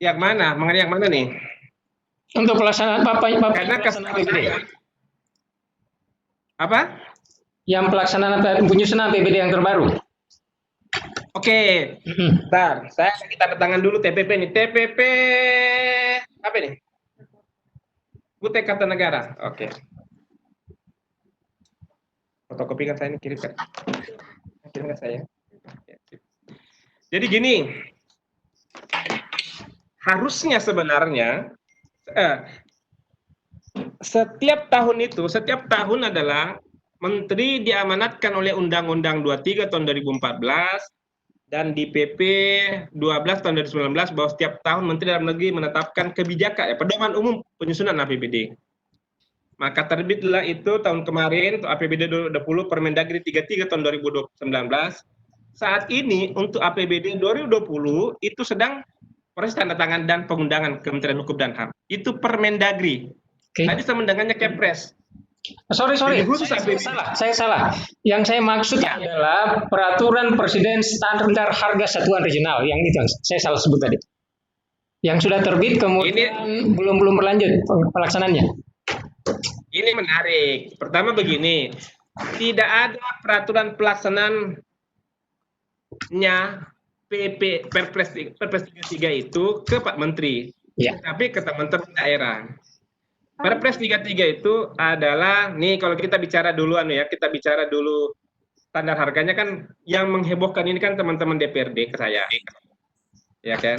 Yang mana? Mengenai yang mana nih? Untuk pelaksanaan Karena APBD. Apa? Yang pelaksanaan penyusunan APBD yang terbaru. Oke, bentar. Saya kita tanda tangan dulu TPP nih. TPP apa ini? Kutai Kartanegara. Oke. Fotokopi kan saya ini kirimkan. Kirimkan saya. Jadi gini, harusnya sebenarnya setiap tahun adalah menteri diamanatkan oleh Undang-Undang 23 tahun 2014 dan di PP 12 tahun 2019 bahwa setiap tahun Menteri Dalam Negeri menetapkan kebijakan pedoman umum penyusunan APBD. Maka terbitlah itu tahun kemarin untuk APBD 2020 Permendagri 33 tahun 2019. Saat ini untuk APBD 2020 itu sedang proses tanda tangan dan pengundangan Kementerian Hukum dan HAM. Itu Permendagri. Tadi saya mendengarnya Kepres. Sorry, Jadi khusus saya salah. Yang saya maksud adalah peraturan presiden standar harga satuan regional yang itu saya salah sebut tadi. Yang sudah terbit kemudian belum berlanjut pelaksanaannya. Ini menarik. Pertama begini, tidak ada peraturan pelaksanaannya Perpres 33 itu ke Pak Menteri, tapi ke teman-teman daerah. Perpres 33 itu adalah, nih kalau kita bicara dulu kita bicara dulu standar harganya kan yang menghebohkan ini kan teman-teman DPRD ke saya. Ya kan?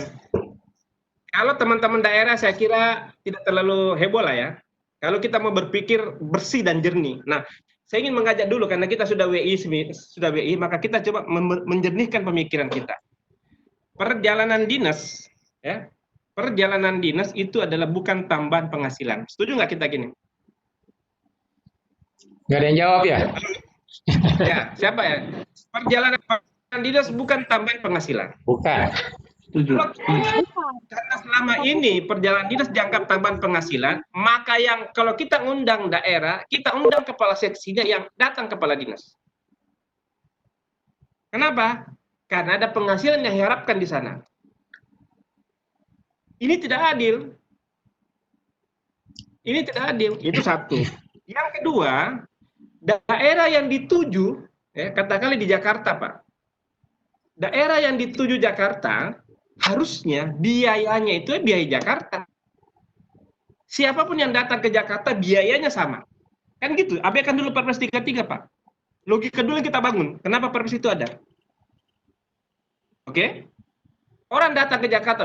Kalau teman-teman daerah saya kira tidak terlalu heboh lah ya. Kalau kita mau berpikir bersih dan jernih. Nah, saya ingin mengajak dulu karena kita sudah WI, maka kita coba menjernihkan pemikiran kita. Perjalanan dinas, ya, perjalanan dinas itu adalah bukan tambahan penghasilan. Setuju nggak kita gini? Nggak ada yang jawab ya? Ya, siapa ya? Perjalanan dinas bukan tambahan penghasilan. Bukan. Setuju. Karena selama ini perjalanan dinas dianggap tambahan penghasilan, maka yang kalau kita undang daerah, kita undang kepala seksinya yang datang kepala dinas. Kenapa? Karena ada penghasilan yang diharapkan di sana. Ini tidak adil. Ini tidak adil. Itu satu. Yang kedua, daerah yang dituju, katakanlah di Jakarta, Pak. Daerah yang dituju Jakarta, harusnya biayanya itu biaya Jakarta. Siapapun yang datang ke Jakarta, biayanya sama. Kan gitu. Abaikan dulu Perpres 33, Pak. Logika dulu yang kita bangun. Kenapa Perpres itu ada? Oke? Orang datang ke Jakarta,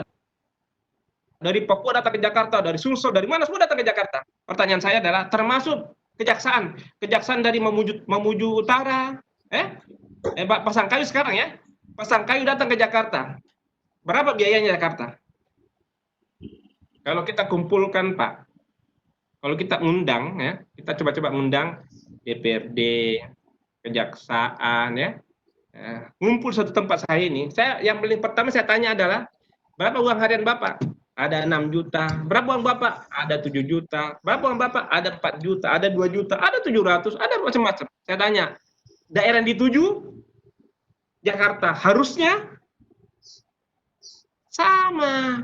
dari Papua datang ke Jakarta, dari Sulsel, dari mana semua datang ke Jakarta. Pertanyaan saya adalah termasuk kejaksaan dari Mamuju Utara, Pasangkayu sekarang ya, Pasangkayu datang ke Jakarta. Berapa biayanya Jakarta? Kalau kita kumpulkan Pak, kalau kita undang ya, kita coba-coba undang DPRD, kejaksaan ya, ngumpul satu tempat saya ini. Saya yang paling pertama saya tanya adalah berapa uang harian Bapak? Ada 6 juta. Berapa uang Bapak? Ada 7 juta. Berapa uang Bapak? Ada 4 juta, ada 2 juta, ada 700, ada macam-macam. Saya tanya, daerah yang dituju Jakarta harusnya sama.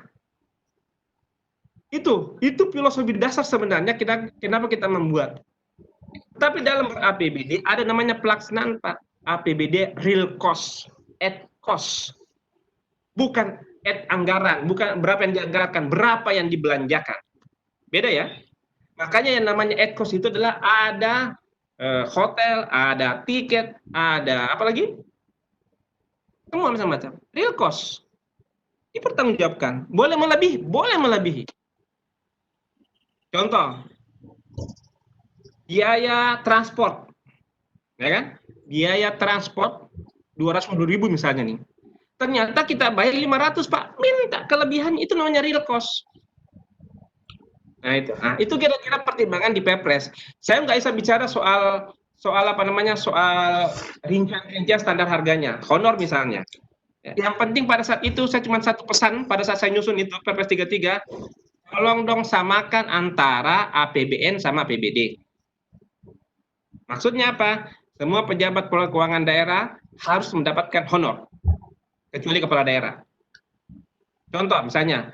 Itu filosofi dasar sebenarnya kenapa kita membuat. Tapi dalam APBD ada namanya pelaksanaan Pak. APBD real cost, at cost. Bukan at anggaran, bukan berapa yang dianggarkan, berapa yang dibelanjakan. Beda ya. Makanya yang namanya at cost itu adalah ada hotel, ada tiket, ada apa lagi? Semua macam-macam. Real cost. Dipertanggungjawabkan. Boleh melebihi. Contoh, biaya transport, ya kan? Biaya transport 250.000 misalnya nih. Ternyata kita bayar 500 Pak, minta kelebihan itu namanya real cost. Nah itu kira-kira pertimbangan di Perpres. Saya nggak bisa bicara soal rincian standar harganya, honor misalnya. Yang penting pada saat itu saya cuma satu pesan pada saat saya nyusun itu Perpres 33, tolong dong samakan antara APBN sama APBD. Maksudnya apa? Semua pejabat keuangan daerah harus mendapatkan honor, kecuali kepala daerah. Contoh misalnya,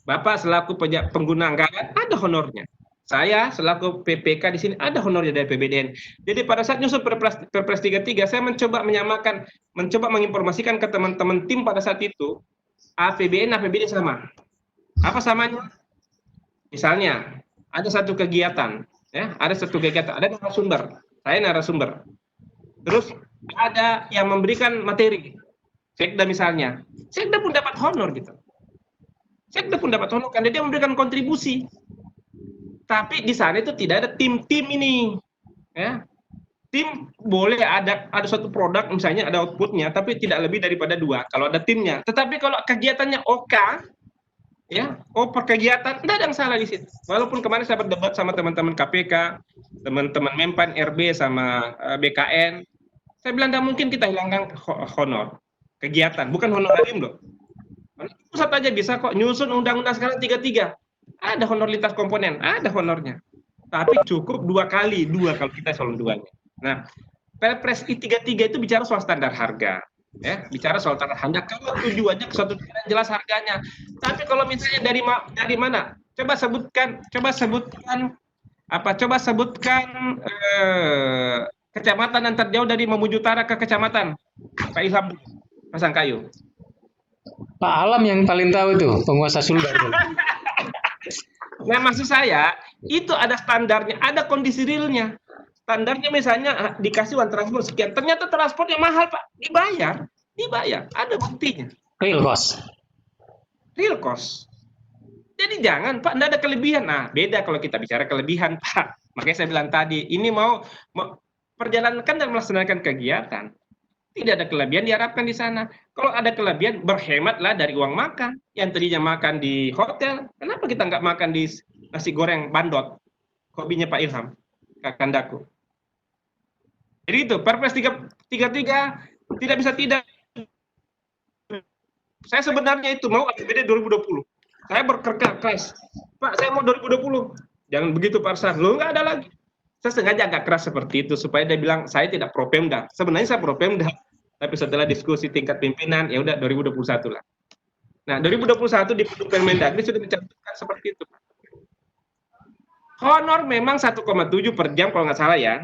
Bapak selaku pengguna anggaran ada honornya. Saya selaku PPK di sini ada honornya dari PBDN. Jadi pada saat nyusun Perpres 33, saya mencoba menyamakan, mencoba menginformasikan ke teman-teman tim pada saat itu, APBN, APBD sama. Apa samanya? Misalnya, ada satu kegiatan, ada narasumber, saya narasumber. Terus ada yang memberikan materi, Sekda misalnya, Sekda pun dapat honor gitu. Sekda pun dapat honor karena dia memberikan kontribusi. Tapi di sana itu tidak ada tim-tim ini, ya. Tim boleh ada suatu produk misalnya ada outputnya, tapi tidak lebih daripada 2 kalau ada timnya. Tetapi kalau kegiatannya OK, ya, per kegiatan, tidak ada yang salah di situ. Walaupun kemarin saya berdebat sama teman-teman KPK, teman-teman Mempan, RB sama BKN, saya bilang tidak mungkin kita hilangkan honor kegiatan, bukan honorarium loh. Pusat aja bisa kok nyusun undang-undang sekarang 33. Ada honor lintas komponen, ada honornya. Tapi cukup 2 kali, 2 kalau kita eselon 2-nya. Nah, Perpres 33 itu bicara soal standar harga, ya, bicara soal standar harga. Kalau tujuannya ke suatu jelas harganya. Tapi kalau misalnya dari mana? Coba sebutkan kecamatan yang terjauh dari Mamuju Utara ke kecamatan Pak Ilham Pasangkayu. Pak Alam yang paling tahu tuh, penguasa Sumbar. Nah, maksud saya, itu ada standarnya, ada kondisi realnya. Standarnya misalnya dikasih uang transport sekian, ternyata transportnya mahal, Pak. Dibayar, ada buktinya. Real cost. Real cost. Jadi jangan, Pak, tidak ada kelebihan. Nah, beda kalau kita bicara kelebihan, Pak. Makanya saya bilang tadi, ini mau perjalankan dan melaksanakan kegiatan. Tidak ada kelebihan diharapkan di sana. Kalau ada kelebihan, berhematlah dari uang makan. Yang tadinya makan di hotel, kenapa kita nggak makan di nasi goreng bandot? Hobinya Pak Ilham, Kakandaku. Jadi itu, Perpres 33 tidak bisa tidak. Saya sebenarnya itu mau APBD 2020. Saya berkeras, Pak, saya mau 2020. Jangan begitu Pak Arslan, lo nggak ada lagi. Saya sengaja agak keras seperti itu supaya dia bilang saya tidak pro Pemda. Sebenarnya saya pro Pemda, tapi setelah diskusi tingkat pimpinan ya udah 2021 lah. Nah, 2021 di Permendagri sudah dicantumkan seperti itu. Honor memang 1,7 per jam kalau nggak salah ya.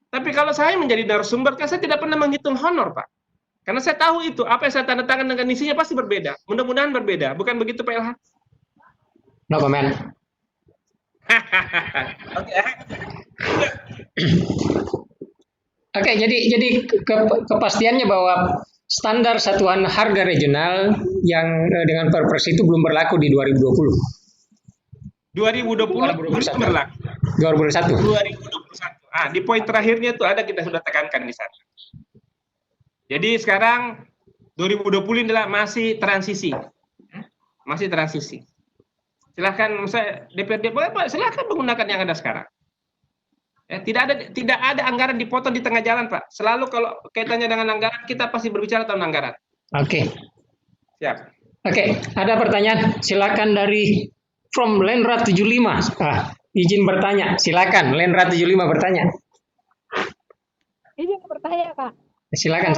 Tapi kalau saya menjadi narasumber kan saya tidak pernah menghitung honor, Pak. Karena saya tahu itu apa yang saya tanda tangan dengan isinya pasti berbeda. Mudah-mudahan berbeda, bukan begitu Pak Ilham? No comment. Oke, jadi kepastiannya bahwa standar satuan harga regional yang dengan Perpres itu belum berlaku di 2020. 2020 berlaku. 2021. 2021. Di poin terakhirnya itu ada kita sudah tekankan di sana. Jadi sekarang 2020 adalah masih transisi. Masih transisi. Silahkan saya DPRD boleh Pak, silahkan menggunakan yang ada sekarang. Ya, tidak ada anggaran dipotong di tengah jalan, Pak. Selalu kalau kaitannya dengan anggaran kita pasti berbicara tentang anggaran. Oke. Siap. Oke, ada pertanyaan. Silakan dari from Lenra 75. Izin bertanya. Silakan Lenra 75 bertanya. Izin bertanya, Kak. Silakan.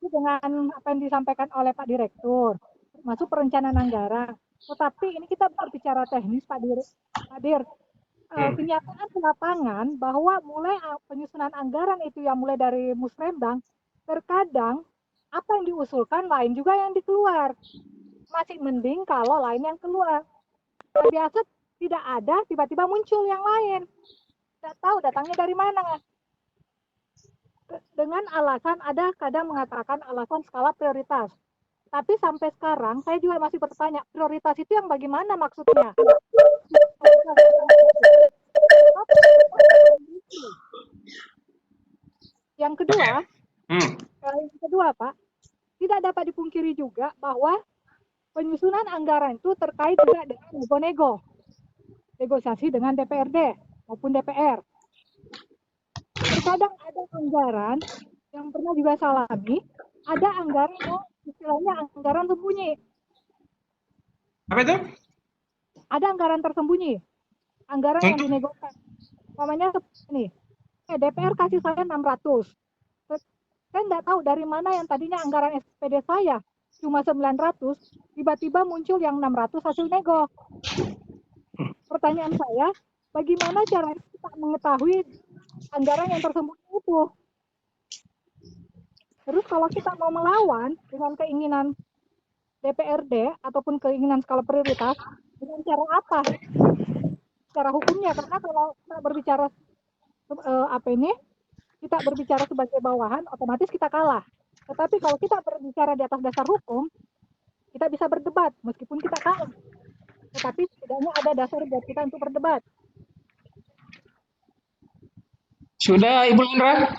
Dengan apa yang disampaikan oleh Pak Direktur, masuk perencanaan anggaran. Tetapi ini kita berbicara teknis, Pak Dir. Kenyataan di lapangan bahwa mulai penyusunan anggaran itu yang mulai dari Musrembang, terkadang apa yang diusulkan lain juga yang dikeluar. Masih mending kalau lain yang keluar. Biasa tidak ada, tiba-tiba muncul yang lain. Tidak tahu datangnya dari mana. Dengan alasan, ada kadang mengatakan alasan skala prioritas. Tapi sampai sekarang saya juga masih bertanya, prioritas itu yang bagaimana maksudnya? Yang kedua, Pak, tidak dapat dipungkiri juga bahwa penyusunan anggaran itu terkait juga dengan nego-nego, negosiasi dengan DPRD maupun DPR. Terkadang ada anggaran yang pernah juga saya alami, ada anggaran yang istilahnya anggaran sembunyi. Apa itu? Ada anggaran tersembunyi, anggaran yang dinegosiasi. Namanya ini, DPR kasih saya 600. Saya tidak tahu dari mana yang tadinya anggaran SPD saya cuma 900, tiba-tiba muncul yang 600 hasil nego. Pertanyaan saya, bagaimana caranya kita mengetahui anggaran yang tersembunyi itu? Terus kalau kita mau melawan dengan keinginan DPRD ataupun keinginan skala prioritas, dengan cara apa? Cara hukumnya, karena kalau kita berbicara kita berbicara sebagai bawahan, otomatis kita kalah. Tetapi kalau kita berbicara di atas dasar hukum, kita bisa berdebat meskipun kita kalah. Tetapi setidaknya ada dasar buat kita untuk berdebat. Sudah, Ibu Lendra?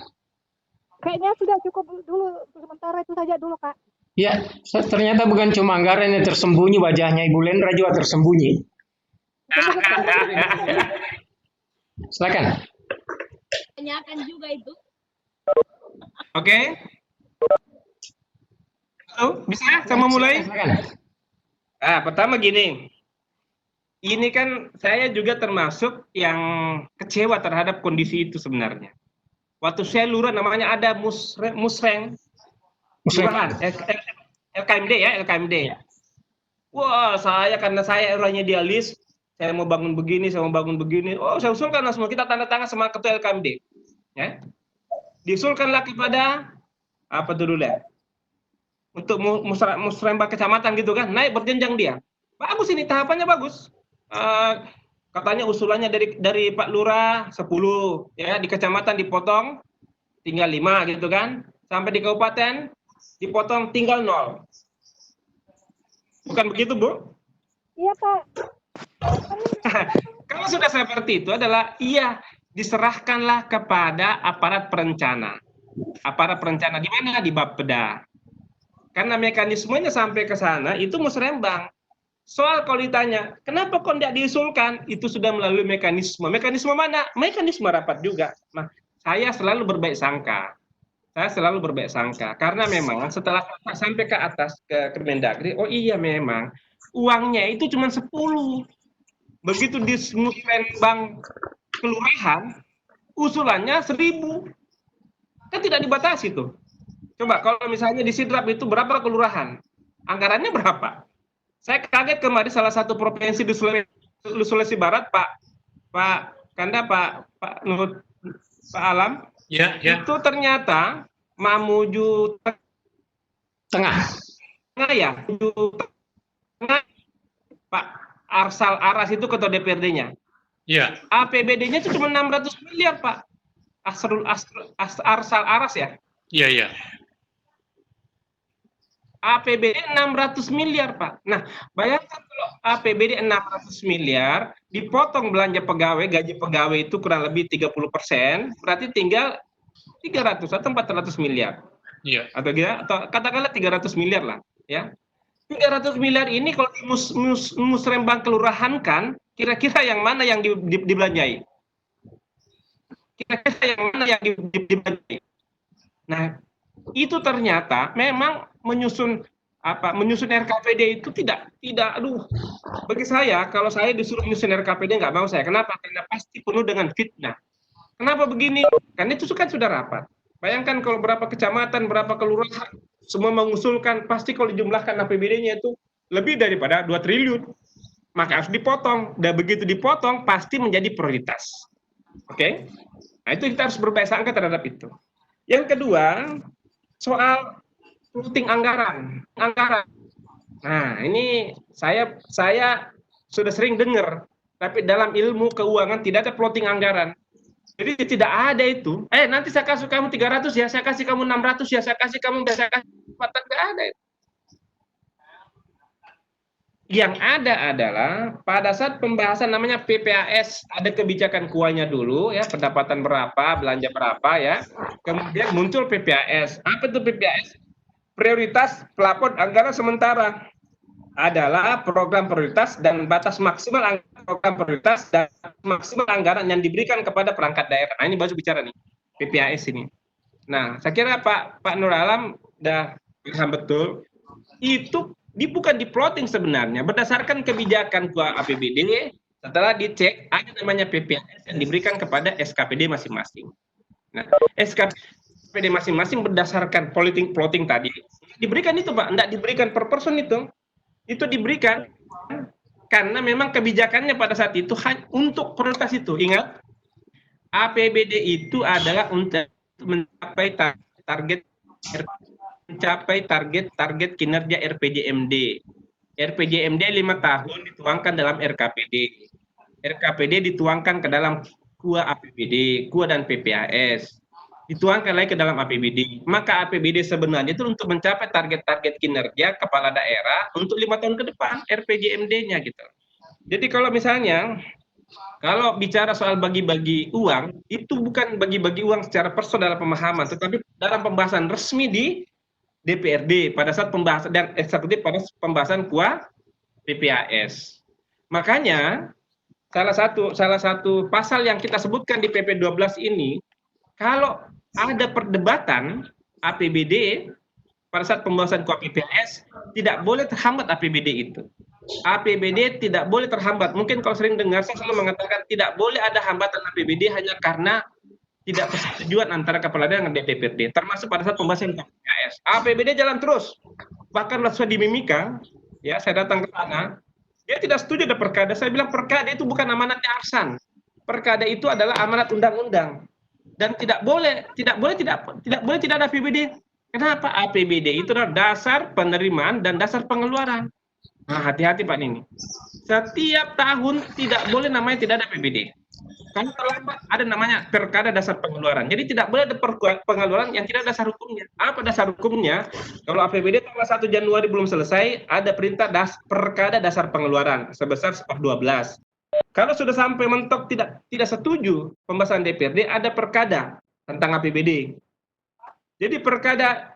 Kayaknya sudah cukup dulu, sementara itu saja dulu, Kak. Ya, ternyata bukan cuma anggaran yang tersembunyi, wajahnya Ibu Lendra juga tersembunyi. Silakan. Tanyakan juga itu. Oke. Halo, bisa sama mulai? Silakan. Pertama gini. Ini kan saya juga termasuk yang kecewa terhadap kondisi itu sebenarnya. Waktu saya lurah namanya ada musreng. Lurahan, LKMD ya, LKMD. Wah, karena saya orangnya idealis, saya mau bangun begini, saya mau bangun begini. Oh, saya usulkan semua, kita tanda tangan sama ketua LKMD. Ya. Diusulkanlah kepada apa dulu ya? Untuk musrembang kecamatan gitu kan, naik berjenjang dia. Bagus ini tahapannya bagus. Katanya usulannya dari Pak Lurah 10 ya, di kecamatan dipotong tinggal 5 gitu kan, sampai di kabupaten dipotong tinggal 0. Bukan begitu, Bu? Iya, Pak. Kalau sudah seperti itu adalah diserahkanlah kepada aparat perencana. Aparat perencana di mana? Di Bapeda. Karena mekanismenya sampai ke sana itu musrembang. Soal kalau ditanya, kenapa kok tidak diusulkan? Itu sudah melalui mekanisme. Mekanisme mana? Mekanisme rapat juga. Nah, saya selalu berbaik sangka. Karena memang setelah sampai ke atas, ke Kemendagri, oh iya memang, uangnya itu cuma 10. Begitu di musrembang kelurahan, usulannya 1000. Kan tidak dibatasi tuh. Coba kalau misalnya di Sidrap itu berapa kelurahan? Anggarannya berapa? Saya kaget kemarin salah satu provinsi di Sulawesi Barat, Pak Kanda, Pak Nur, Pak Alam, itu ternyata Mamuju Tengah ya, Pak Arsal Aras itu ketua DPRD-nya. Iya. APBD-nya itu cuma 600 miliar, Pak. Arsal Aras ya. Iya. APBD 600 miliar, Pak. Nah, bayangkan kalau APBD 600 miliar, dipotong belanja pegawai, gaji pegawai itu kurang lebih 30%, berarti tinggal 300 atau 400 miliar. Iya. Atau katakanlah 300 miliar lah, ya. 300 miliar ini kalau di musrembang kelurahan kan, kira-kira yang mana yang dibelanjai? Kira-kira yang mana yang dibelanjai? Nah, itu ternyata memang menyusun RKPD itu tidak bagi saya kalau saya disuruh menyusun RKPD nggak mau saya. Kenapa? Karena pasti penuh dengan fitnah. Kenapa begini? Karena itu kan sudah rapat. Bayangkan kalau berapa kecamatan, berapa kelurahan semua mengusulkan, pasti kalau dijumlahkan APBD-nya itu lebih daripada 2 triliun. Maka harus dipotong. Dan begitu dipotong pasti menjadi prioritas. Oke? Nah, itu kita harus berbaik sangka terhadap itu. Yang kedua, soal floating anggaran. Nah, ini saya sudah sering dengar, tapi dalam ilmu keuangan tidak ada floating anggaran. Jadi tidak ada itu. Nanti saya kasih kamu 300 ya, saya kasih kamu 600 ya, saya kasih kamu 400, tidak ada. Yang ada adalah pada saat pembahasan namanya PPAS, ada kebijakan keuangannya dulu ya, pendapatan berapa, belanja berapa ya. Kemudian muncul PPAS. Apa itu PPAS? Prioritas pelapor anggaran sementara adalah program prioritas dan batas maksimal program prioritas dan maksimal anggaran yang diberikan kepada perangkat daerah. Nah, ini baru bicara nih PPAS ini. Nah, saya kira Pak Nur Alam udah paham betul. Itu bukan di plotting sebenarnya, berdasarkan kebijakan APBD setelah dicek ada namanya PPAS yang diberikan kepada SKPD masing-masing. Nah, SKPD masing-masing berdasarkan plotting tadi diberikan itu, Pak, enggak diberikan per person itu diberikan karena memang kebijakannya pada saat itu untuk prioritas itu. Ingat, APBD itu adalah untuk mencapai target kinerja RPJMD. RPJMD 5 tahun dituangkan dalam RKPD. RKPD dituangkan ke dalam KUA APBD, KUA dan PPAS. Dituangkan lagi ke dalam APBD. Maka APBD sebenarnya itu untuk mencapai target-target kinerja kepala daerah untuk 5 tahun ke depan, RPJMD-nya gitu. Jadi kalau misalnya, kalau bicara soal bagi-bagi uang, itu bukan bagi-bagi uang secara personal dalam pemahaman, tetapi dalam pembahasan resmi di DPRD pada saat pembahasan dan eksekutif pada pembahasan KUA PPAS. Makanya salah satu pasal yang kita sebutkan di PP 12 ini, kalau ada perdebatan APBD pada saat pembahasan KUA PPAS, tidak boleh terhambat APBD itu. APBD tidak boleh terhambat. Mungkin kalau sering dengar, saya selalu mengatakan tidak boleh ada hambatan APBD hanya karena tidak persetujuan antara kepala daerah dengan DPRD, termasuk pada saat pembahasan PPAS. APBD jalan terus. Bahkan sudah di Mimika, ya saya datang ke sana, dia tidak setuju ada perkada. Saya bilang perkada itu bukan amanatnya Arsan. Perkada itu adalah amanat undang-undang dan tidak boleh tidak ada APBD. Kenapa? APBD itu adalah dasar penerimaan dan dasar pengeluaran. Nah, hati-hati Pak Nini. Setiap tahun tidak boleh namanya tidak ada APBD. Kalau terlambat ada namanya perkada dasar pengeluaran. Jadi tidak boleh ada pengeluaran yang tidak ada dasar hukumnya. Apa dasar hukumnya? Kalau APBD tanggal 1 Januari belum selesai, ada perintah perkada dasar pengeluaran sebesar 12. Kalau sudah sampai mentok tidak setuju pembahasan DPRD, ada perkada tentang APBD. Jadi perkada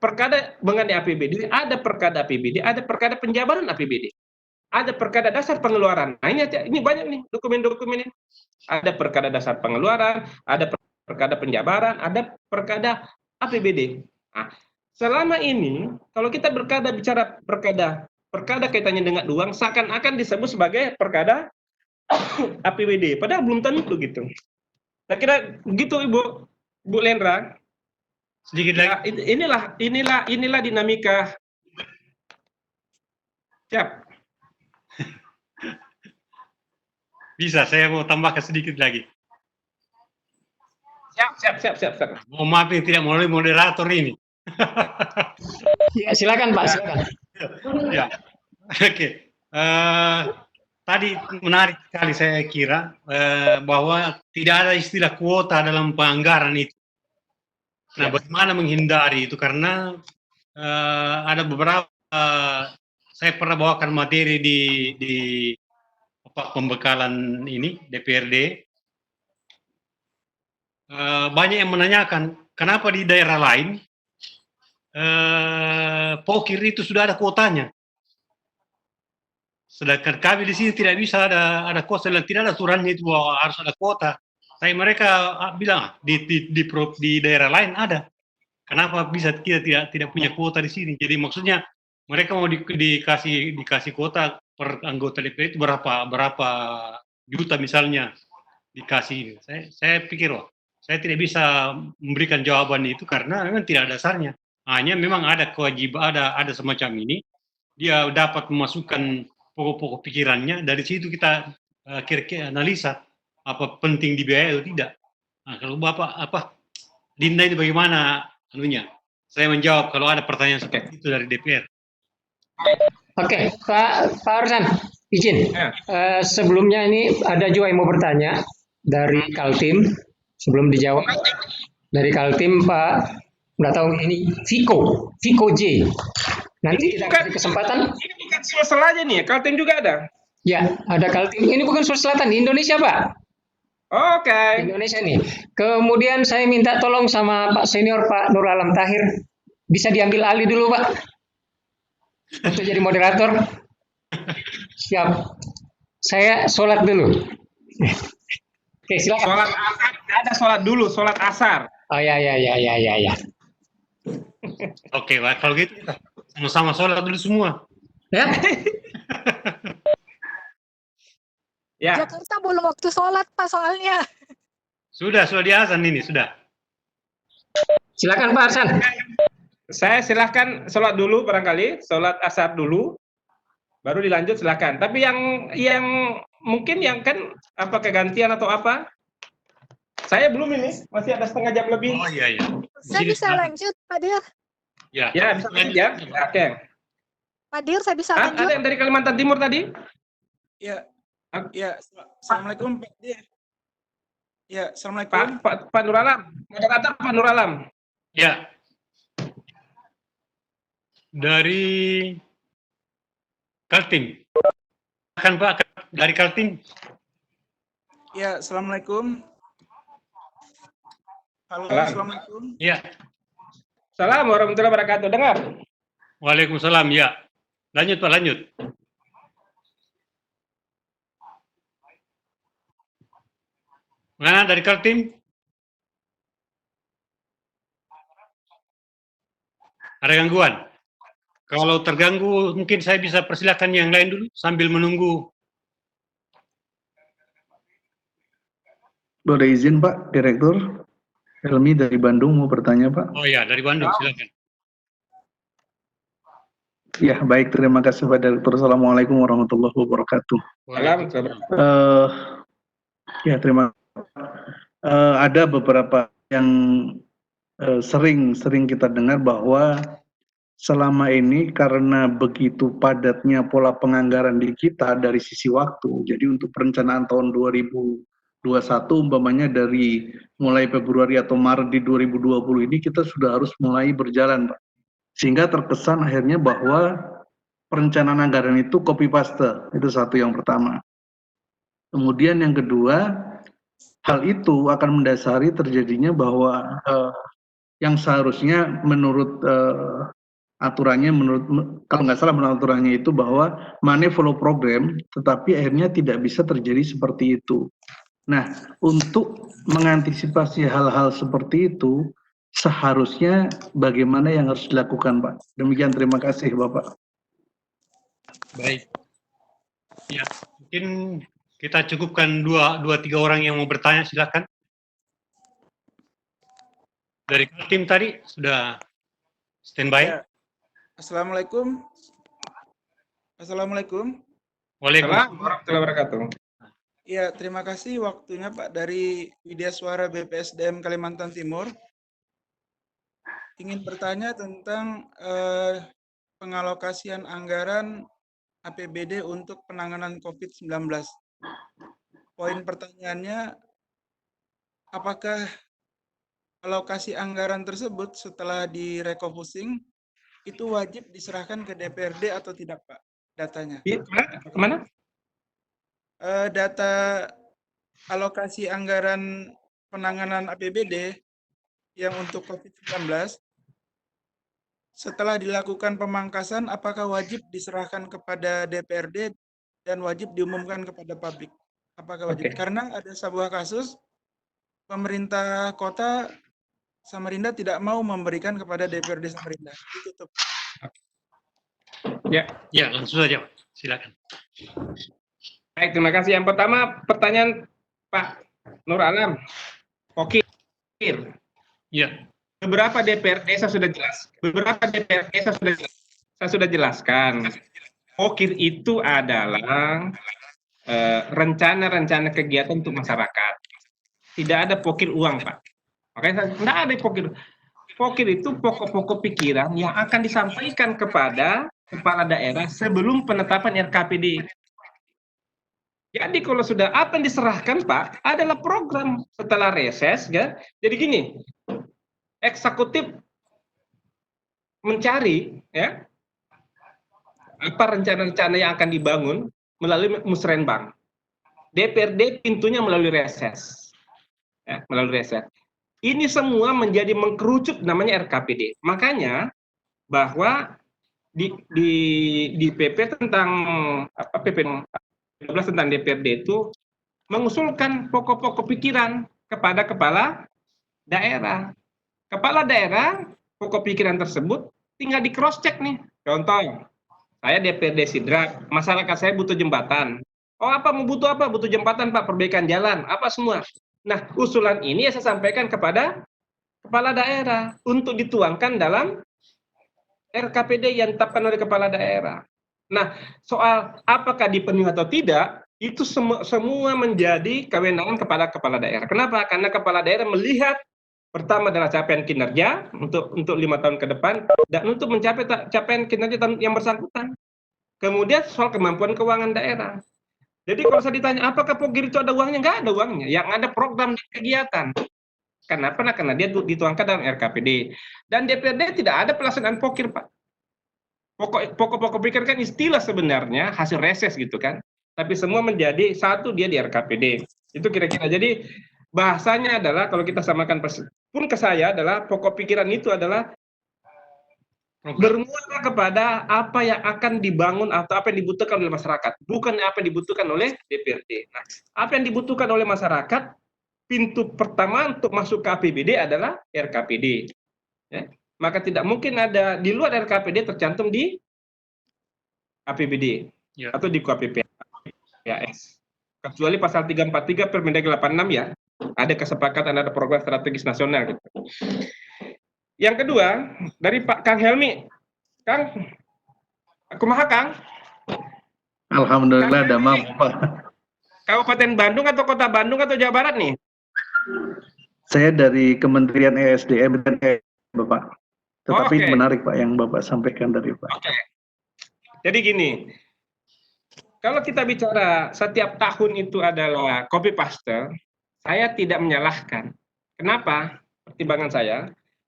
mengenai APBD, ada perkada APBD, ada perkada penjabaran APBD. Ada perkada dasar pengeluaran. Nah, ini banyak nih dokumen-dokumen ini. Ada perkada dasar pengeluaran, ada perkada penjabaran, ada perkada APBD. Nah, selama ini kalau kita bicara perkada kaitannya dengan uang, seakan-akan disebut sebagai perkada APBD, padahal belum tentu gitu. Saya kira begitu Bu Lendra. Sedikit lagi. Inilah dinamika. Siap. Bisa, saya mau tambahkan sedikit lagi. Siap. Mohon maaf yang tidak melalui moderator ini. Ya, silakan Pak, silakan. Ya, oke. Tadi menarik sekali saya kira bahwa tidak ada istilah kuota dalam penganggaran itu. Nah, bagaimana menghindari itu? Karena ada beberapa saya pernah bawakan materi di pembekalan ini DPRD. Banyak yang menanyakan kenapa di daerah lain pokir itu sudah ada kuotanya, sedangkan kami di sini tidak bisa ada kuota dan tidak ada aturannya itu bahwa harus ada kuota. Tapi mereka bilang di daerah lain ada. Kenapa bisa kita tidak punya kuota di sini? Jadi maksudnya mereka mau dikasih kuota per anggota DPR itu berapa juta misalnya dikasih. Saya pikir saya tidak bisa memberikan jawaban itu karena memang tidak ada dasarnya. Hanya memang ada kewajiban, ada semacam ini. Dia dapat memasukkan pokok-pokok pikirannya. Dari situ kita kira-kira analisa apa penting dibiayai atau tidak. Nah, kalau Bapak Dinda ini bagaimana anunya? Saya menjawab kalau ada pertanyaan seperti itu dari DPR. Oke, Pak Arsan, izin. Sebelumnya ini ada juga yang mau bertanya dari Kaltim. Sebelum dijawab dari Kaltim, Pak, nggak tahu ini Viko J. Nanti kita kasih kesempatan. Ini bukan Sulawesi aja nih, Kaltim juga ada. Ya, ada Kaltim. Ini bukan Sulawesi Selatan, di Indonesia, Pak. Oke. Indonesia nih. Kemudian saya minta tolong sama Pak Senior, Pak Nur Alam Tahir. Bisa diambil alih dulu, Pak. Untuk jadi moderator. Siap. Saya sholat dulu. Oke, silakan. Sholat asar, ada sholat dulu, sholat asar. Oh ya. Oke, Pak. Kalau gitu kita sama-sama sholat dulu semua. Ya. Ya. Jakarta belum waktu sholat Pak soalnya. Sudah di azan ini, sudah. Silakan Pak Arsan. Saya silahkan sholat dulu barangkali, sholat asar dulu. Baru dilanjut silakan. Tapi yang mungkin yang kan apa kegantian atau apa? Saya belum ini, masih ada setengah jam lebih. Oh iya iya. Saya Sini, bisa silakan. lanjut, Pak Dir. Ya. Ya, bisa lanjut ya. Oke. Pak Dir, saya bisa Ada lanjut. yang dari Kalimantan Timur tadi? Ya, ya. Assalamualaikum Pak Dir. Ya, assalamualaikum. Pak Nur Alam. Moderator Pak Nur Alam. Ya. Dari Kaltim. Kan Pak, dari Kaltim. Ya, assalamualaikum. Halo, Salam. assalamualaikum. Ya. Salam warahmatullahi wabarakatuh. Dengar? Waalaikumsalam. Ya. Lanjut Pak, lanjut. Mana dari Kaltim? Ada gangguan? Kalau terganggu, mungkin saya bisa persilakan yang lain dulu sambil menunggu. Boleh izin Pak, Direktur. Helmi dari Bandung mau bertanya Pak. Oh ya, dari Bandung, silakan. Ya baik, terima kasih Pak Direktur. Assalamualaikum warahmatullahi wabarakatuh. Salam. Ya terima kasih. Ada beberapa yang sering kita dengar bahwa selama ini karena begitu padatnya pola penganggaran di kita dari sisi waktu, jadi untuk perencanaan tahun 2021 umpamanya dari mulai Februari atau Maret di 2020 ini kita sudah harus mulai berjalan Pak. Sehingga terkesan akhirnya bahwa perencanaan anggaran itu copy paste, itu satu yang pertama. Kemudian yang kedua, hal itu akan mendasari terjadinya bahwa yang seharusnya menurut aturannya, kalau nggak salah menurut aturannya itu bahwa money follow program, tetapi akhirnya tidak bisa terjadi seperti itu. Nah, untuk mengantisipasi hal-hal seperti itu, seharusnya bagaimana yang harus dilakukan, Pak? Demikian, terima kasih, Bapak. Baik. Ya, mungkin kita cukupkan dua tiga orang yang mau bertanya, silakan. Dari tim tadi sudah standby. Ya. Assalamualaikum. Assalamualaikum. Waalaikumsalam. Salam warahmatullahi wabarakatuh. Ya, terima kasih waktunya Pak dari Widya Suara BPSDM Kalimantan Timur. Ingin bertanya tentang pengalokasian anggaran APBD untuk penanganan COVID-19. Poin pertanyaannya, apakah alokasi anggaran tersebut setelah direfocusing itu wajib diserahkan ke DPRD atau tidak, Pak? Datanya. Kemana? Data alokasi anggaran penanganan APBD yang untuk COVID-19 setelah dilakukan pemangkasan, apakah wajib diserahkan kepada DPRD dan wajib diumumkan kepada publik? Apakah wajib? Oke. Karena ada sebuah kasus pemerintah kota Samarinda tidak mau memberikan kepada DPRD Samarinda. Ditutup. Ya. Ya, langsung saja, Pak. Silakan. Baik, terima kasih. Yang pertama pertanyaan Pak Nur Alam. Oke. Ya. Beberapa DPRD saya sudah jelas. Saya sudah jelaskan. Pokir itu adalah rencana-rencana kegiatan untuk masyarakat. Tidak ada pokir uang, Pak. Makanya tidak ada pokir. Pokir itu pokok-pokok pikiran yang akan disampaikan kepada kepala daerah sebelum penetapan RKPD. Jadi kalau sudah apa yang diserahkan, Pak, adalah program setelah reses, kan? Jadi gini, eksekutif mencari, ya, apa rencana-rencana yang akan dibangun melalui musrenbang. DPRD pintunya melalui reses, ya, melalui reses. Ini semua menjadi mengkerucut namanya RKPD. Makanya bahwa di PP tentang apa PP 12 tentang DPRD itu mengusulkan pokok-pokok pikiran kepada kepala daerah. Kepala daerah, pokok pikiran tersebut tinggal di cross check nih. Contoh, saya DPRD Sidrap, masyarakat saya butuh jembatan. Oh apa, mau butuh apa? Butuh jembatan Pak, perbaikan jalan, apa semua. Nah, usulan ini saya sampaikan kepada kepala daerah untuk dituangkan dalam RKPD yang ditetapkan oleh kepala daerah. Nah, soal apakah dipenuhi atau tidak, itu semua menjadi kewenangan kepada kepala daerah. Kenapa? Karena kepala daerah melihat pertama adalah capaian kinerja untuk 5 tahun ke depan dan untuk mencapai capaian kinerja yang bersangkutan. Kemudian soal kemampuan keuangan daerah. Jadi kalau saya ditanya apakah POGIR itu ada uangnya, nggak ada uangnya. Yang ada program dan kegiatan. Kenapa? Nah, karena dia dituangkan dalam RKPD. Dan DPRD tidak ada pelaksanaan POGIR, Pak. Pokok-pokok pikir kan istilah sebenarnya hasil reses gitu kan. Tapi semua menjadi satu dia di RKPD. Itu kira-kira. Jadi bahasanya adalah kalau kita samakan pun ke saya adalah pokok pikiran itu adalah bermuara kepada apa yang akan dibangun atau apa yang dibutuhkan oleh masyarakat, bukan apa yang dibutuhkan oleh DPRD. Nah, apa yang dibutuhkan oleh masyarakat, pintu pertama untuk masuk ke APBD adalah RKPD. Ya. Maka tidak mungkin ada di luar RKPD tercantum di APBD atau di KPPAS. Kecuali pasal 343 Permendagri 86 ya, ada kesepakatan ada program strategis nasional gitu. Yang kedua, dari Pak Kang Helmi. Kang, kumaha Kang? Alhamdulillah ada mampu, Pak. Kabupaten Bandung atau Kota Bandung atau Jawa Barat nih? Saya dari Kementerian ESDM dan Bapak. Tetapi menarik Pak yang Bapak sampaikan dari Pak. Oke. Jadi gini, kalau kita bicara setiap tahun itu adalah copy paste, saya tidak menyalahkan. Kenapa? Pertimbangan saya.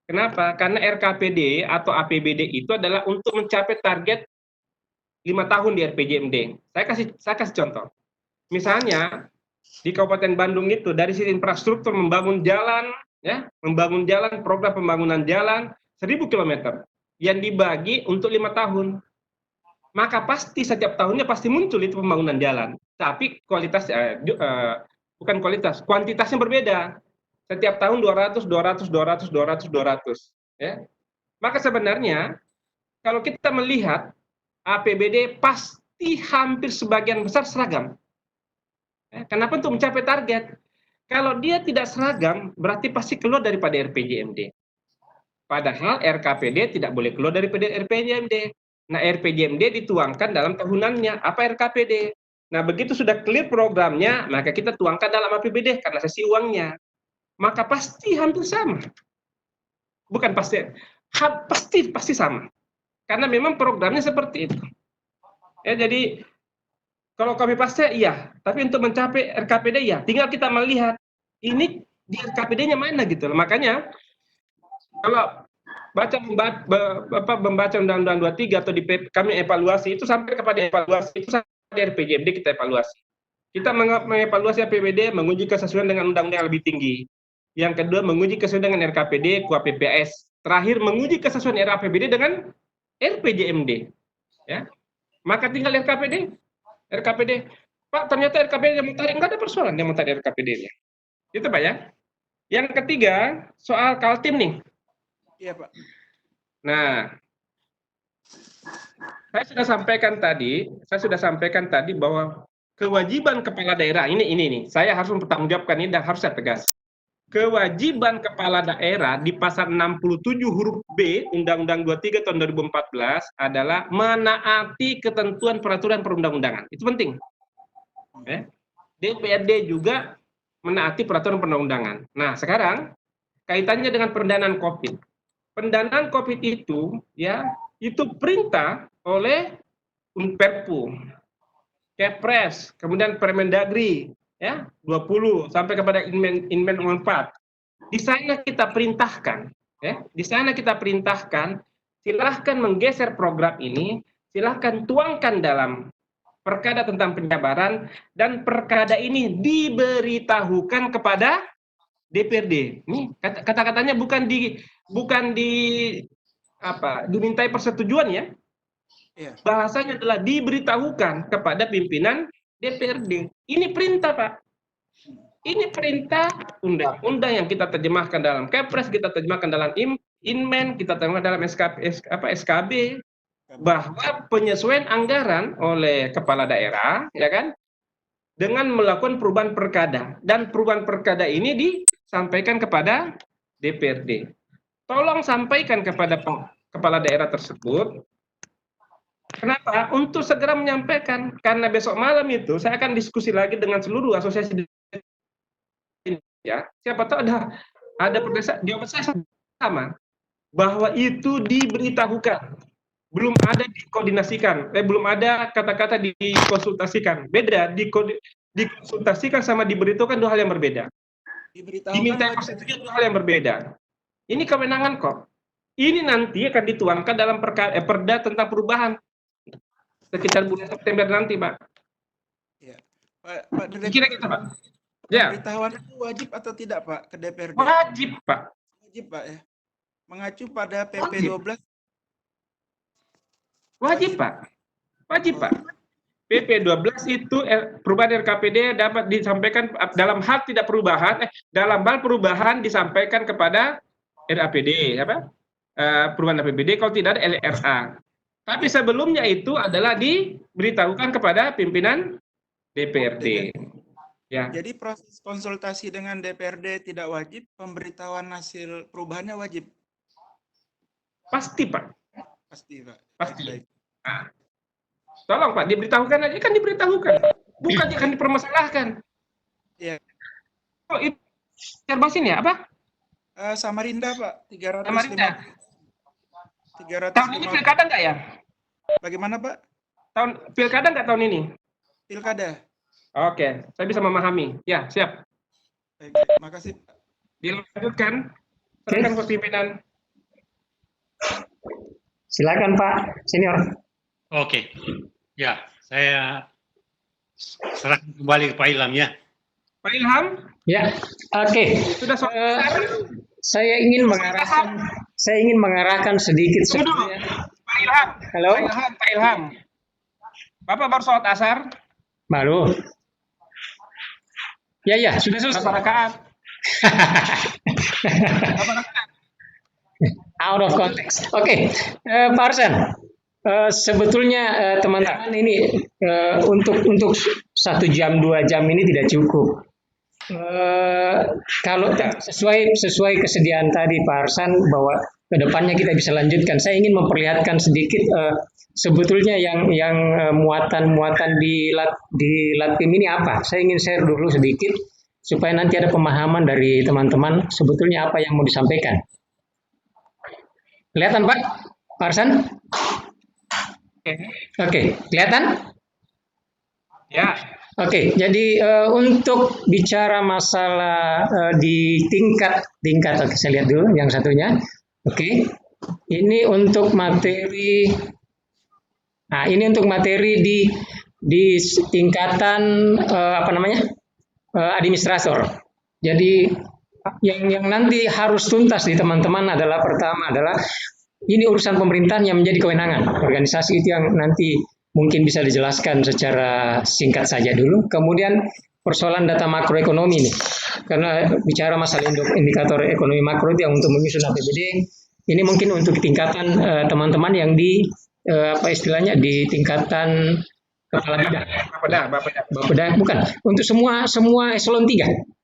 Kenapa? Karena RKPD atau APBD itu adalah untuk mencapai target 5 tahun di RPJMD. Saya kasih contoh. Misalnya di Kabupaten Bandung itu dari sisi infrastruktur membangun jalan, ya, membangun jalan, program pembangunan jalan 1000 km yang dibagi untuk 5 tahun. Maka pasti setiap tahunnya pasti muncul itu pembangunan jalan. Tapi kualitas bukan kualitas, kuantitasnya berbeda. Setiap tahun 200, ya. Maka sebenarnya kalau kita melihat APBD pasti hampir sebagian besar seragam. Ya, kenapa? Untuk mencapai target. Kalau dia tidak seragam, berarti pasti keluar daripada RPJMD. Padahal RKPD tidak boleh keluar daripada RPJMD. Nah, RPJMD dituangkan dalam tahunannya. Apa RKPD? Nah, begitu sudah clear programnya, maka kita tuangkan dalam APBD karena sisi uangnya. Maka pasti hampir sama. Bukan pasti, pasti sama. Karena memang programnya seperti itu. Ya, jadi kalau kami pasti iya, tapi untuk mencapai RKPD ya, tinggal kita melihat ini di RKPD-nya mana gitu loh. Makanya kalau membaca Undang-Undang 23 atau kami evaluasi itu sampai kepada evaluasi itu sampai RPJMD kita evaluasi. Kita mengevaluasi APBD, menguji kesesuaian dengan undang-undang yang lebih tinggi. Yang kedua, menguji kesesuaian dengan RKPD, KPPAS. Terakhir, menguji kesesuaian RAPBD dengan RPJMD. Ya. Maka tinggal RKPD. Pak, ternyata RKPD yang menarik, enggak ada persoalan yang menarik RKPD-nya. Itu Pak ya. Yang ketiga, soal Kaltim nih. Iya Pak. Nah, saya sudah sampaikan tadi bahwa kewajiban kepala daerah ini nih, saya harus mempertanggungjawabkan ini dan harus saya tegas. Kewajiban kepala daerah di pasal 67 huruf B Undang-Undang 23 tahun 2014 adalah menaati ketentuan peraturan perundang-undangan. Itu penting. DPRD juga menaati peraturan perundang-undangan. Nah, sekarang kaitannya dengan pendanaan COVID. Pendanaan COVID itu ya, itu perintah oleh Perpu, Kepres, kemudian Permendagri ya 20 sampai kepada Inmen 4. Di sana kita perintahkan silahkan menggeser program ini, silahkan tuangkan dalam perkada tentang penjabaran dan perkada ini diberitahukan kepada DPRD. Ini kata-katanya bukan dimintai persetujuan ya. Bahasanya adalah diberitahukan kepada pimpinan DPRD. Ini perintah, Pak. Ini perintah undang-undang yang kita terjemahkan dalam Kepres, kita terjemahkan dalam Inmen, kita terjemahkan dalam SKB, bahwa penyesuaian anggaran oleh kepala daerah, ya kan, dengan melakukan perubahan perkada. Dan perubahan perkada ini disampaikan kepada DPRD. Tolong sampaikan kepada kepala daerah tersebut Kenapa? Untuk segera menyampaikan, karena besok malam itu saya akan diskusi lagi dengan seluruh asosiasi ya. Siapa tahu ada perbedaan. Jawaban saya sama, bahwa itu diberitahukan, belum ada dikoordinasikan, belum ada kata-kata dikonsultasikan. Beda, dikonsultasikan sama diberitahukan dua hal yang berbeda. Diberitahukan Diminta wajib. persetujuan dua hal yang berbeda. Ini kewenangan kok. Ini nanti akan dituangkan dalam perda tentang perubahan sekitar bulan September nanti, Pak. Ya. Pak Direktur, Kira gitu, Pak. Ya, pemberitahuan itu wajib atau tidak, Pak, ke DPRD? wajib, Pak. Wajib, Pak, ya. Mengacu pada PP Wajib. 12. Wajib, Pak. Wajib, Pak. PP 12 itu perubahan RKPD dapat disampaikan dalam hal tidak perubahan, dalam hal perubahan disampaikan kepada RAPD, apa? Perubahan APBD, kalau tidak ada LRA. Tapi sebelumnya itu adalah diberitahukan kepada pimpinan DPRD. Ya, Jadi proses konsultasi dengan DPRD tidak wajib, pemberitahuan hasil perubahannya wajib. pasti, Pak. Pasti, Pak. Pasti. Baik. Nah, tolong, Pak, diberitahukan aja, kan diberitahukan. Bukan akan dipermasalahkan. Iya. Oh, itu Cerbasin ya, apa? Samarinda, Pak. 350. Samarinda. 350. Tahun ini pilkada nggak ya? Bagaimana, Pak? Pilkada nggak tahun ini? Pilkada. Oke, saya bisa memahami. Ya, siap. Baik, makasih, Pak. Dilanjutkan. Silakan ke pimpinan. Silakan Pak Senior. Oke, ya saya serahkan kembali ke Pak Ilham ya. Pak Ilham, Ya, oke. sudah selesai. Saya ingin mengarahkan sedikit Tunggu dulu. sebetulnya. Pak Ilham. Halo? Pak Ilham. Bapak baru sholat asar. Baru. Ya, sudah selesai. Berapa rakaat? Berapa rakaat? Out of context. Oke, Pak Arsan, sebetulnya teman-teman ini untuk 1 jam 2 jam ini tidak cukup. Kalau sesuai kesediaan tadi Pak Arsan bahwa kedepannya kita bisa lanjutkan, saya ingin memperlihatkan sedikit sebetulnya yang muatan-muatan di Latim ini apa. Saya ingin share dulu sedikit supaya nanti ada pemahaman dari teman-teman sebetulnya apa yang mau disampaikan. Kelihatan Pak Arsan? Oke, kelihatan? Ya. Oke, jadi untuk bicara masalah di tingkat, oke, saya lihat dulu yang satunya. Oke, ini untuk materi. Nah, ini untuk materi di tingkatan administrator. Jadi yang nanti harus tuntas di teman-teman adalah pertama adalah ini urusan pemerintahan yang menjadi kewenangan organisasi, itu yang nanti mungkin bisa dijelaskan secara singkat saja dulu. Kemudian persoalan data makroekonomi ini, karena bicara masalah indikator ekonomi makro itu yang untuk menyusun APBD, ini mungkin untuk tingkatan teman-teman yang di istilahnya di tingkatan kepala bidang. Bapeda, bukan, untuk semua eselon 3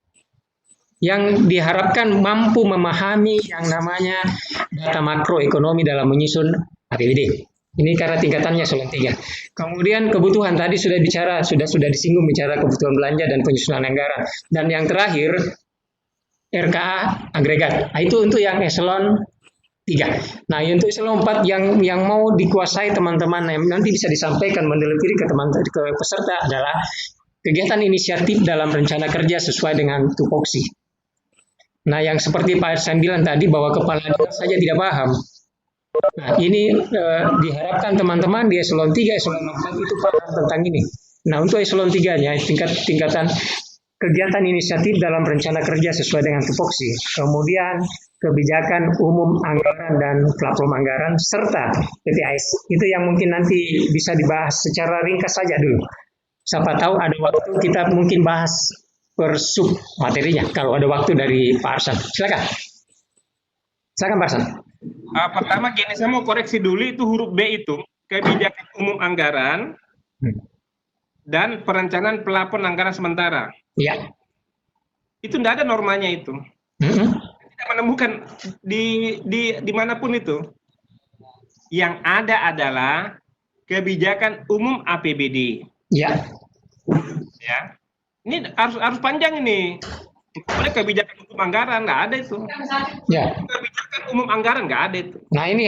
yang diharapkan mampu memahami yang namanya data makroekonomi dalam menyusun APBD. Ini karena tingkatannya eselon 3. Kemudian kebutuhan tadi sudah disinggung bicara kebutuhan belanja dan penyusunan anggaran. Dan yang terakhir RKA agregat. Nah, itu untuk yang eselon 3. Nah, untuk eselon 4 yang mau dikuasai teman-teman nanti bisa disampaikan mendeletiri ke peserta adalah kegiatan inisiatif dalam rencana kerja sesuai dengan tupoksi. Nah, yang seperti Pak Ersan bilang tadi bahwa kepala dinas saja tidak paham. Nah, ini diharapkan teman-teman di eselon 3, eselon 4 itu paham tentang ini. Nah, untuk eselon 3-nya tingkatan kegiatan inisiatif dalam rencana kerja sesuai dengan tupoksi. Kemudian kebijakan umum anggaran dan platform anggaran serta PTAS. Itu yang mungkin nanti bisa dibahas secara ringkas saja dulu. Siapa tahu ada waktu kita mungkin bahas per sub materinya kalau ada waktu dari Pak Arsan. Silakan Pak Arsan. Pertama gini, saya mau koreksi dulu, itu huruf B itu kebijakan umum anggaran dan perencanaan plafon anggaran sementara. Ya. Itu tidak ada normanya itu. Tidak menemukan di manapun itu. Yang ada adalah kebijakan umum APBD. Ya, Ya, ini harus panjang ini. Boleh kebijakan umum anggaran nggak ada itu. ya. Kebijakan umum anggaran nggak ada itu. Nah ini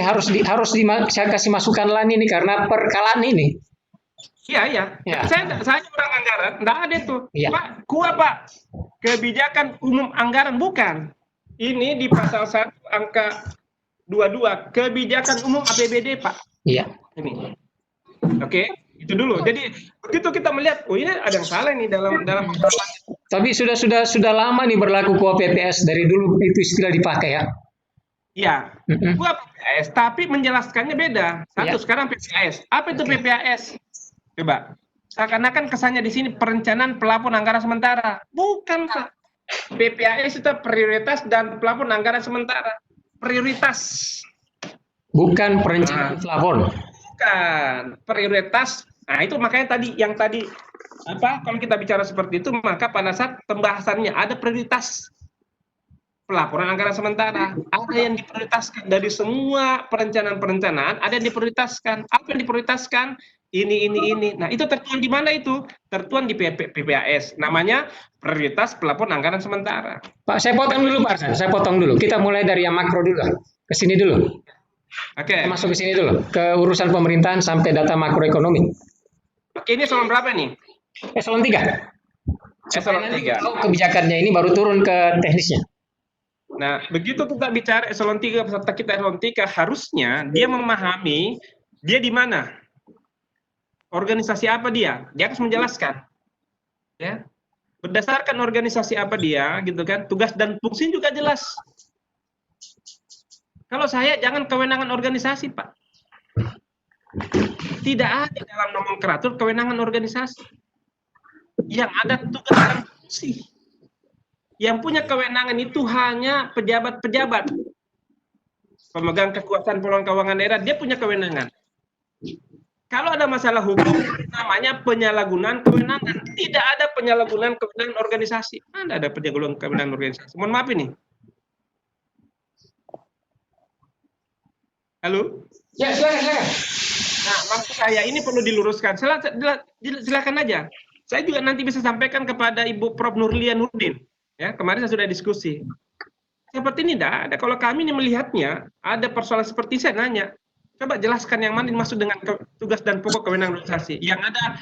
saya kasih masukan lain ini karena perkalaan ini. Iya. Ya. Saya orang anggaran, nggak ada itu. Iya. Pak, Pak. Kebijakan umum anggaran bukan. Ini di pasal 1 angka 22 kebijakan umum APBD, Pak. Iya. Ini. Oke, itu dulu. Jadi begitu kita melihat, oh ini ada yang salah nih dalam Tapi sudah lama nih berlaku KUA PPS dari dulu itu istilah dipakai ya. Iya, Mm-mm. gua PPS, tapi menjelaskannya beda. Satu Ya. sekarang PPAS. Apa itu Oke. PPAS? Coba. Seakan-akan kesannya di sini perencanaan pelapor anggaran sementara. Bukan, Pak. PPAS itu prioritas dan pelapor anggaran sementara. Prioritas. Bukan perencanaan plafon. Bukan. Prioritas. Nah, itu makanya yang tadi kalau kita bicara seperti itu, maka pada saat pembahasannya ada prioritas. Pelaporan anggaran sementara, ada yang diprioritaskan dari semua perencanaan, ada yang diprioritaskan. Apa yang diprioritaskan? Ini. Nah, itu tertuang di mana itu? Tertuang di PPAS. Namanya prioritas pelaporan anggaran sementara. Pak, saya potong dulu Pak Arsan. Saya potong dulu. Kita mulai dari yang makro dulu. Ke sini dulu. Oke. Kita masuk ke sini dulu. Ke urusan pemerintahan sampai data makroekonomi. Oke, ini soal berapa nih? Eselon 3. Eselon 3. Tahu kebijakannya ini baru turun ke teknisnya. Nah, begitu kita bicara eselon 3 peserta kita eselon 3, harusnya dia memahami dia di mana. Organisasi apa dia? Dia harus menjelaskan. Ya. Berdasarkan organisasi apa dia, gitu kan? Tugas dan fungsi juga jelas. Kalau saya jangan kewenangan organisasi, Pak. Tidak ada dalam nomenklatur kewenangan organisasi. Yang ada tugas dan fungsi. Yang punya kewenangan itu hanya pejabat-pejabat. Pemegang kekuasaan pengelolaan keuangan daerah, dia punya kewenangan. Kalau ada masalah hukum, namanya penyalahgunaan kewenangan. Tidak ada penyalahgunaan kewenangan organisasi. Mana ada penyalahgunaan kewenangan organisasi? Mohon maaf ini. Halo? Ya, silakan. Nah, maksud saya ini perlu diluruskan. Silakan aja. Saya juga nanti bisa sampaikan kepada Ibu Prof. Nurlia Nurdin. Ya, kemarin saya sudah diskusi. Seperti ini tidak ada. Kalau kami ini melihatnya, ada persoalan seperti saya nanya. Coba jelaskan yang mana dimaksud dengan tugas dan pokok kewenangan organisasi. Yang ada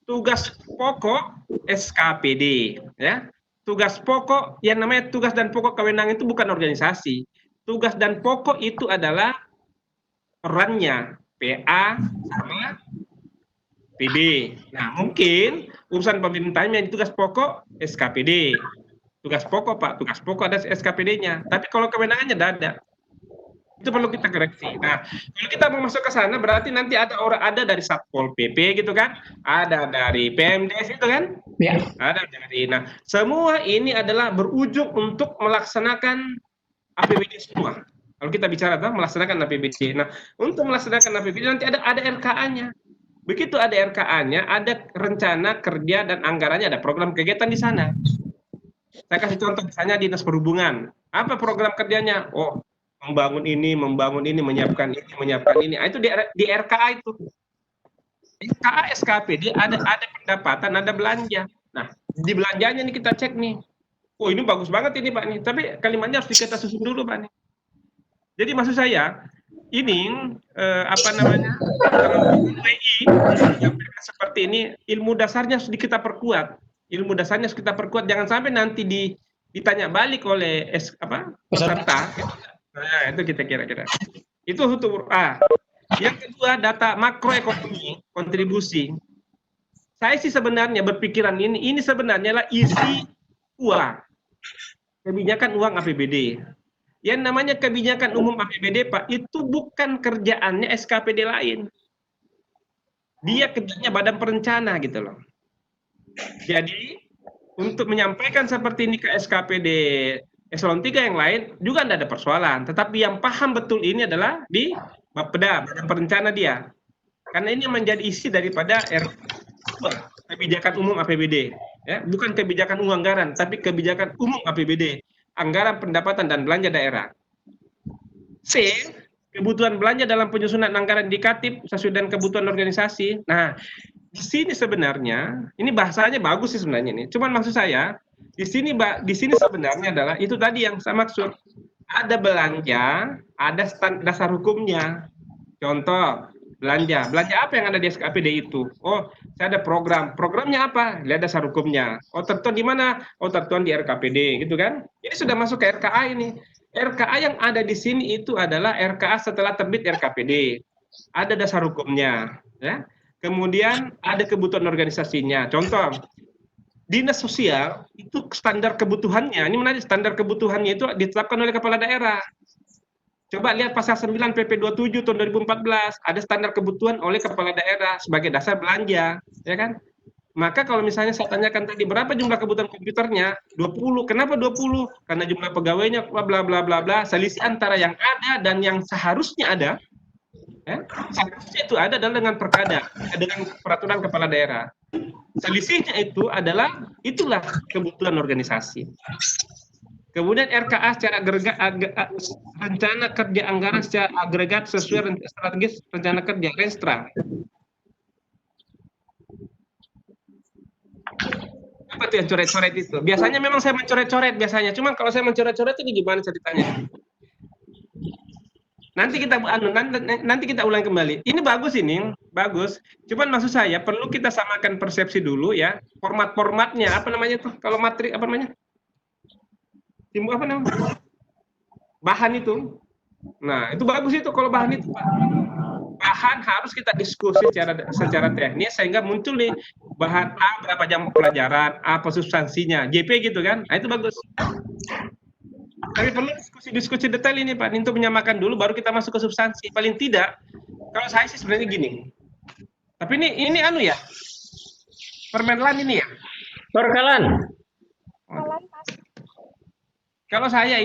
tugas pokok SKPD. Ya. Tugas pokok, yang namanya tugas dan pokok kewenangan itu bukan organisasi. Tugas dan pokok itu adalah perannya PA sama PB. Nah, mungkin urusan pemerintahnya tugas pokok SKPD. Tugas pokok, Pak. Tugas pokok ada SKPD-nya. Tapi kalau kewenangannya tidak ada. Itu perlu kita koreksi. Nah, kalau kita mau masuk ke sana, berarti nanti ada dari Satpol PP gitu kan? Ada dari PMDS itu kan? Ya. Ada dari. Nah, semua ini adalah berujung untuk melaksanakan APBD semua. Kalau kita bicara tentang melaksanakan APBD. Nah, untuk melaksanakan APBD nanti ada RKA-nya. Begitu ada RKA-nya, ada rencana kerja dan anggarannya, ada program kegiatan di sana. Saya kasih contoh misalnya Dinas Perhubungan. Apa program kerjanya? Oh, membangun ini, menyiapkan ini. Itu di RKA itu. RKA SKPD ada pendapatan, ada belanja. Nah, di belanjanya nih kita cek nih. Oh, ini bagus banget ini Pak nih. Tapi kalimatnya harus kita susun dulu Pak nih. Jadi maksud saya ini WI seperti ini ilmu dasarnya harus kita perkuat. Jangan sampai nanti ditanya balik oleh peserta. Nah, itu kita kira-kira. Itu untuk A. Yang kedua, data makroekonomi kontribusi. Saya sih sebenarnya berpikiran ini sebenarnya lah isi uang. Kebijakan uang APBD. Yang namanya kebijakan umum APBD, Pak, itu bukan kerjaannya SKPD lain. Dia kerjanya badan perencana gitu loh. Jadi, untuk menyampaikan seperti ini ke SKPD eselon 3 yang lain juga tidak ada persoalan. Tetapi yang paham betul ini adalah di Bapeda, badan perencana dia. Karena ini menjadi isi daripada kebijakan umum APBD. Ya, bukan kebijakan umum anggaran, tapi kebijakan umum APBD. Anggaran pendapatan dan belanja daerah. C, kebutuhan belanja dalam penyusunan anggaran indikatif sesuai dengan kebutuhan organisasi. Nah, di sini sebenarnya ini bahasanya bagus sih sebenarnya ini. Cuman maksud saya di sini sebenarnya adalah itu tadi yang saya maksud. Ada belanja, ada dasar hukumnya. Contoh, belanja apa yang ada di SKPD itu? Oh, saya ada programnya apa? Lihat dasar hukumnya. Oh, tertuang di mana? Oh, tertuang di RKPD, gitu kan? Ini sudah masuk ke RKA ini. RKA yang ada di sini itu adalah RKA setelah terbit RKPD. Ada dasar hukumnya, ya. Kemudian ada kebutuhan organisasinya. Contoh, dinas sosial itu standar kebutuhannya, ini menarik, standar kebutuhannya itu ditetapkan oleh kepala daerah. Coba lihat pasal 9 PP 27 tahun 2014, ada standar kebutuhan oleh kepala daerah sebagai dasar belanja, ya kan? Maka kalau misalnya saya tanyakan tadi berapa jumlah kebutuhan komputernya? 20. Kenapa 20? Karena jumlah pegawainya bla bla bla bla, selisih antara yang ada dan yang seharusnya ada. Ya, seharusnya itu ada adalah dengan perkada, dengan peraturan kepala daerah. Selisihnya itu adalah itulah kebutuhan organisasi. Kemudian RKA secara agregat, rencana kerja anggaran secara agregat sesuai strategis rencana kerja Renstra. Apa tuh yang coret-coret itu? Biasanya memang saya mencoret-coret biasanya. Cuma kalau saya mencoret-coret itu gimana ceritanya? Nanti kita ulang kembali. Ini bagus ini, bagus. Cuman maksud saya perlu kita samakan persepsi dulu ya. Format-formatnya apa namanya tuh? Kalau materi apa namanya? Timbul apa namanya? Bahan itu. Nah, itu bagus itu kalau bahan itu. Bahan harus kita diskusi secara teknis sehingga muncul nih bahan A berapa jam pelajaran, apa substansinya, JP gitu kan. Nah, itu bagus. Tapi perlu diskusi detail ini Pak, untuk menyamakan dulu baru kita masuk ke substansi. Paling tidak, kalau saya sih sebenarnya gini. Tapi ini anu ya, Permenlan ini ya. Perkalan. Kalau saya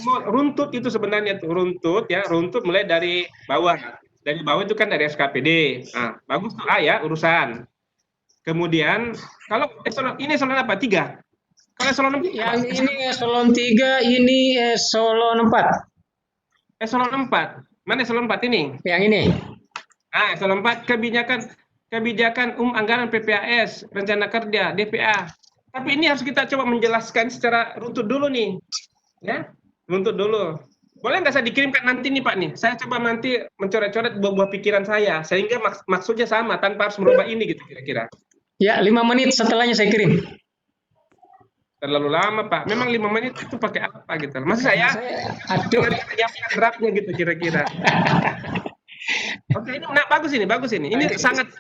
mau runtut itu sebenarnya tuh runtut mulai dari bawah. Dari bawah itu kan dari SKPD. Nah, bagus tuh A ya urusan. Kemudian kalau ini eselon apa? 3. Kalau eselon 4, Yang ini eselon 3, ini eselon 4. Eselon 4. Mana eselon 4 ini? Yang ini. Eselon 4 kebijakan anggaran PPAS, rencana kerja, DPA. Tapi ini harus kita coba menjelaskan secara runtut dulu nih. Ya, runtut dulu. Boleh nggak saya dikirimkan nanti nih Pak nih? Saya coba nanti mencoret-coret buah pikiran saya sehingga maksudnya sama tanpa harus merubah ini gitu kira-kira. Ya, 5 menit setelahnya saya kirim. Terlalu lama Pak. Memang 5 menit itu pakai apa gitu. Maksud saya aduh. Yang draftnya gitu kira-kira. Oke, ini bagus ini. Ini sangat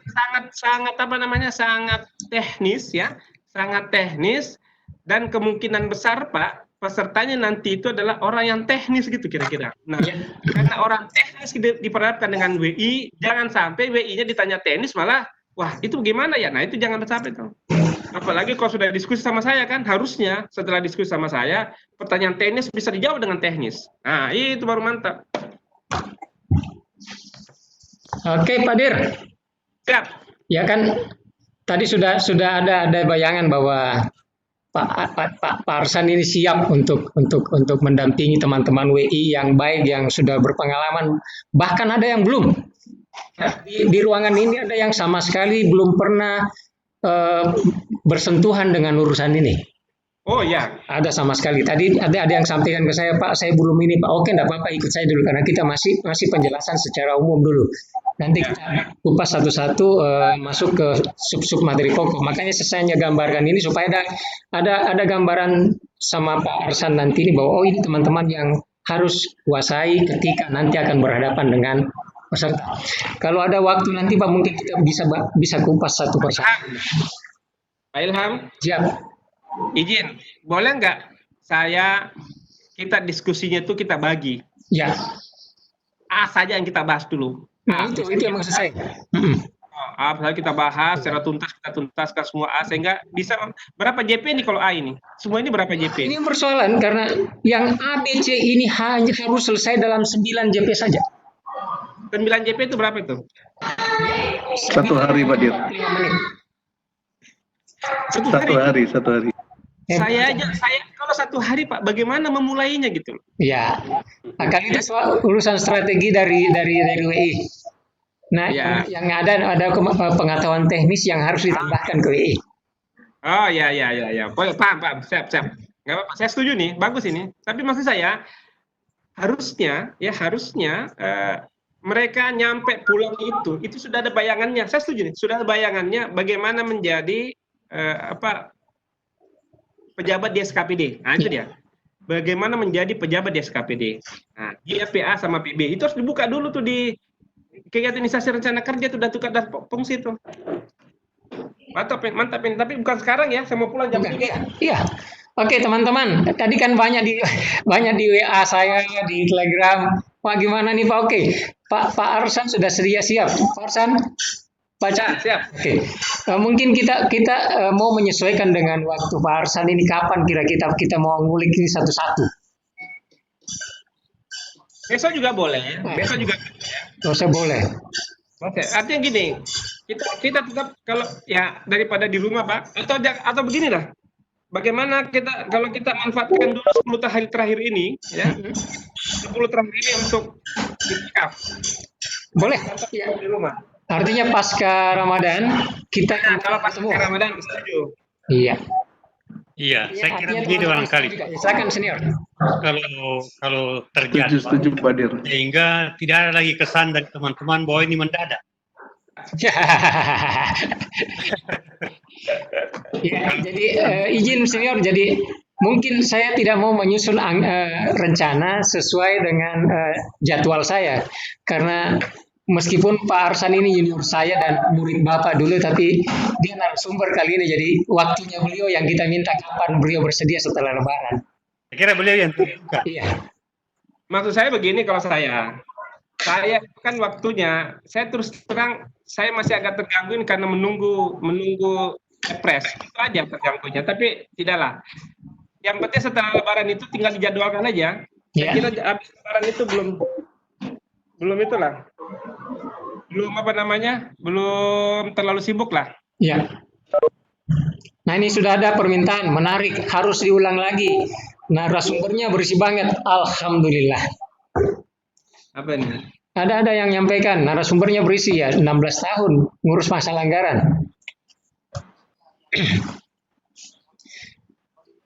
apa namanya? Sangat teknis ya. Sangat teknis dan kemungkinan besar Pak pesertanya nanti itu adalah orang yang teknis gitu kira-kira. Nah, karena orang teknis diperhadapkan dengan WI, jangan sampai WI-nya ditanya teknis malah wah itu gimana ya? Nah itu jangan sampai tuh. Apalagi kalau sudah diskusi sama saya kan harusnya setelah diskusi sama saya pertanyaan teknis bisa dijawab dengan teknis. Nah itu baru mantap. Oke Pak Dir. Siap. Ya kan tadi sudah ada bayangan bahwa Pak Arsan ini siap untuk mendampingi teman-teman WI yang baik yang sudah berpengalaman, bahkan ada yang belum. Di ruangan ini ada yang sama sekali belum pernah bersentuhan dengan urusan ini. Oh ya. Ada sama sekali. Tadi ada yang sampaikan ke saya, Pak, saya belum ini, Pak. Oke, enggak apa-apa, ikut saya dulu karena kita masih penjelasan secara umum dulu. Nanti kita kupas satu-satu masuk ke sub-sub materi pokok. Makanya saya gambarkan ini supaya ada gambaran sama Pak Arsan nanti ini bahwa oh ini teman-teman yang harus kuasai ketika nanti akan berhadapan dengan peserta. Kalau ada waktu nanti Pak mungkin kita bisa kupas satu persatu. Pak Ilham. Siap. Izin, boleh nggak kita diskusinya itu kita bagi? Ya. A saja yang kita bahas dulu. Nah, itu yang maksud saya. A saja kita bahas secara tuntas, kita tuntaskan semua A sehingga bisa berapa JP ini kalau A ini? Semua ini berapa JP? Ini persoalan karena yang A, B, C ini hanya harus selesai dalam 9 JP saja. 9 JP itu berapa itu? 1 hari Pak Dir. 1 hari. Saya kalau 1 hari Pak, bagaimana memulainya gitu? Ya, akan itu soal urusan strategi dari WI. Nah, Ya. yang ada pengetahuan teknis yang harus ditambahkan ke WI. Oh ya. Paham. Siap. Nggak apa-apa. Saya setuju nih, bagus ini. Tapi maksud saya harusnya mereka nyampe pulang itu sudah ada bayangannya. Saya setuju nih, sudah ada bayangannya bagaimana menjadi pejabat di SKPD. Nah, itu dia. Bagaimana menjadi pejabat di SKPD. Nah, di FPA sama PB itu harus dibuka dulu tuh di kegiatan inisiasi rencana kerja tuh, dan tukar fungsi tuh. Mantap ini. Tapi bukan sekarang ya, saya mau pulang jam 3. Iya. Oke, teman-teman. Tadi kan banyak di WA saya, di Telegram. Pak, gimana nih Pak? Oke. Pak Arsan sudah siap. Pak Arsan, baca. Siap. Oke. Mungkin kita mau menyesuaikan dengan waktu Pak Arsan ini, kapan kira-kira kita mau ngulik ini satu-satu. Besok juga boleh. Saya boleh. Oke, artinya gini, kita tetap kalau ya daripada di rumah Pak, atau beginilah. Bagaimana kalau kita manfaatkan dulu 10 hari terakhir ini, ya, 10 terakhir ini untuk itikaf. Boleh. Ya. Di rumah. Artinya pasca Ramadan kita kalau pasca Ramadan setuju. Iya. Iya, saya kira begini barangkali. Silakan senior. Kalau terjadi, Setuju Pak Dir. sehingga tidak ada lagi kesan dari teman-teman bahwa ini mendadak. Ya, jadi izin senior, jadi mungkin saya tidak mau menyusun rencana sesuai dengan jadwal saya, karena meskipun Pak Arsan ini junior saya dan murid Bapak dulu, tapi dia narasumber kali ini, jadi waktunya beliau yang kita minta kapan beliau bersedia setelah Lebaran. Saya kira beliau yang terbuka. Iya. Maksud saya begini, kalau saya kan waktunya, saya terus terang saya masih agak terganggu karena menunggu Kepres, itu aja terganggunya. Tapi tidaklah. Yang penting setelah Lebaran itu tinggal dijadwalkan aja. Saya kira habis Lebaran itu belum itulah. Belum terlalu sibuk lah. Ya. Nah, ini sudah ada permintaan menarik, harus diulang lagi. Narasumbernya berisi banget, alhamdulillah. Apa ini? Ada yang nyampaikan, narasumbernya berisi ya, 16 tahun ngurus masalah anggaran.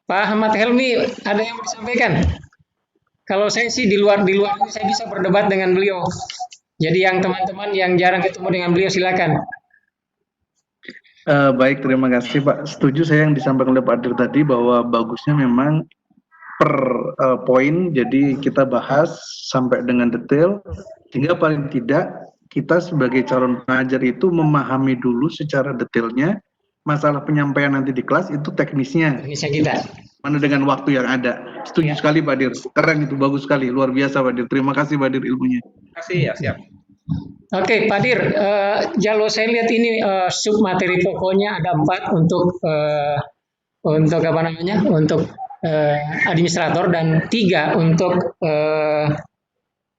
Pak Ahmad Helmi, ada yang mau disampaikan? Kalau saya sih di luar ini saya bisa berdebat dengan beliau. Jadi yang teman-teman yang jarang ketemu dengan beliau, silakan. Baik, terima kasih Pak. Setuju saya yang disampaikan oleh Pak Dir tadi, bahwa bagusnya memang per poin, jadi kita bahas sampai dengan detail, sehingga paling tidak kita sebagai calon pengajar itu memahami dulu secara detailnya masalah penyampaian nanti di kelas itu teknisnya. Teknisnya kita. Mana dengan waktu yang ada. Setuju sekali Pak Dir. Keren itu, bagus sekali, luar biasa Pak Dir. Terima kasih Pak Dir ilmunya. Terima kasih ya, siap. Oke, Pak Dir, kalau saya lihat ini sub materi pokoknya ada 4 untuk apa namanya, untuk administrator, dan 3 untuk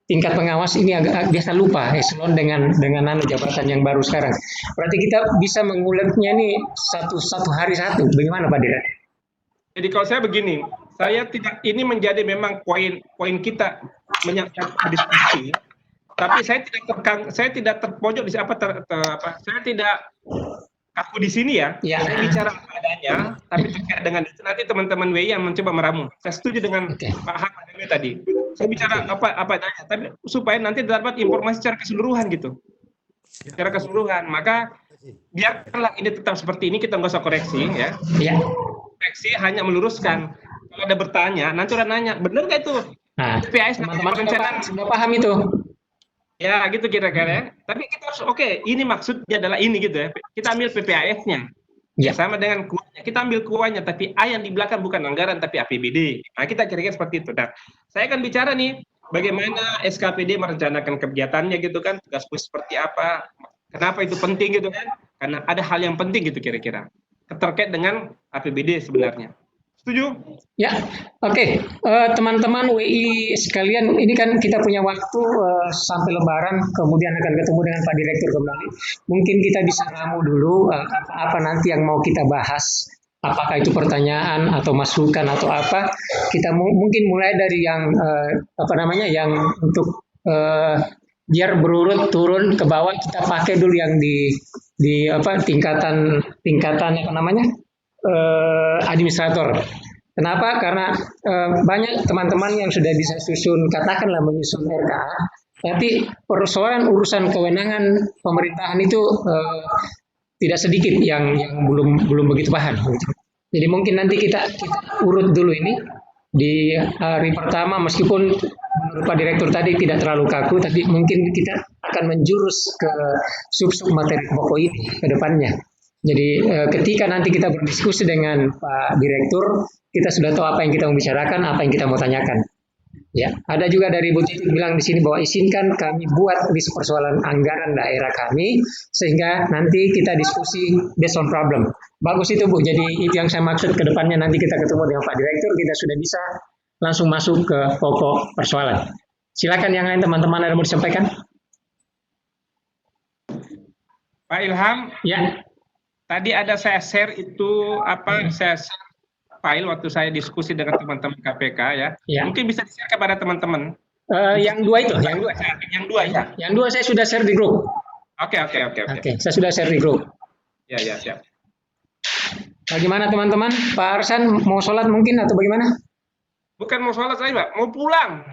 tingkat pengawas. Ini agak biasa lupa eselon dengan jabatan yang baru sekarang. Berarti kita bisa menguliknya nih satu hari satu. Bagaimana Pak Dir? Jadi kalau saya begini, ini menjadi memang poin kita menyampaikan diskusi. Tapi saya tidak terpojok di saya tidak kaku di sini ya. Saya bicara apa adanya, tapi terkait dengan itu nanti teman-teman WI yang mencoba meramu. Saya setuju dengan Pak Ahmad tadi. Saya bicara apa adanya, tapi supaya nanti dapat informasi secara keseluruhan gitu. Secara keseluruhan, maka biarlah ini tetap seperti ini, kita nggak usah koreksi ya. Koreksi hanya meluruskan. Kalau ada bertanya, nanti orang nanya, benar nggak itu? Nah, PPAS teman-teman sudah paham itu. Ya gitu kira-kira ya. Tapi kita harus ini maksudnya adalah ini gitu ya. Kita ambil PPAS-nya. Ya. Sama dengan kuahnya. Kita ambil kuahnya, tapi A yang di belakang bukan anggaran tapi APBD. Nah, kita kira-kira seperti itu. Nah, saya akan bicara nih bagaimana SKPD merencanakan kegiatannya gitu kan, tugas seperti apa. Kenapa itu penting gitu kan? Karena ada hal yang penting gitu kira-kira. Terkait dengan APBD sebenarnya. Setuju? Ya, oke. Teman-teman WI sekalian, ini kan kita punya waktu sampai Lebaran, kemudian akan ketemu dengan Pak Direktur kembali. Mungkin kita bisa ramu dulu apa nanti yang mau kita bahas apakah itu pertanyaan atau masukan atau apa, kita mungkin mulai dari yang yang untuk biar berurut turun ke bawah, kita pakai dulu yang di tingkatan administrator. Kenapa? Karena banyak teman-teman yang sudah bisa katakanlah menyusun RKA, tapi persoalan urusan kewenangan pemerintahan itu tidak sedikit yang belum begitu paham. Jadi mungkin nanti kita urut dulu ini di hari pertama, meskipun menurut Pak Direktur tadi tidak terlalu kaku, tapi mungkin kita akan menjurus ke sub-sub materi pokok ini ke depannya. Jadi ketika nanti kita berdiskusi dengan Pak Direktur, kita sudah tahu apa yang kita mau bicarakan, apa yang kita mau tanyakan. Ya, ada juga dari Bu Titi bilang di sini bahwa izinkan kami buat list persoalan anggaran daerah kami, sehingga nanti kita diskusi based on problem. Bagus itu Bu, jadi itu yang saya maksud ke depannya, nanti kita ketemu dengan Pak Direktur, kita sudah bisa langsung masuk ke pokok persoalan. Silakan yang lain teman-teman ada mau disampaikan. Pak Ilham, Ya, tadi ada saya share saya share file waktu saya diskusi dengan teman-teman KPK ya. Ya. Mungkin bisa di-share kepada teman-teman. yang dua itu, yang dua. Yang dua ya. Yang dua saya sudah share di grup. Oke. Oke, saya sudah share di grup. Ya, siap. Bagaimana teman-teman? Pak Arsan mau sholat mungkin atau bagaimana? Bukan mau sholat saya, Pak, mau pulang.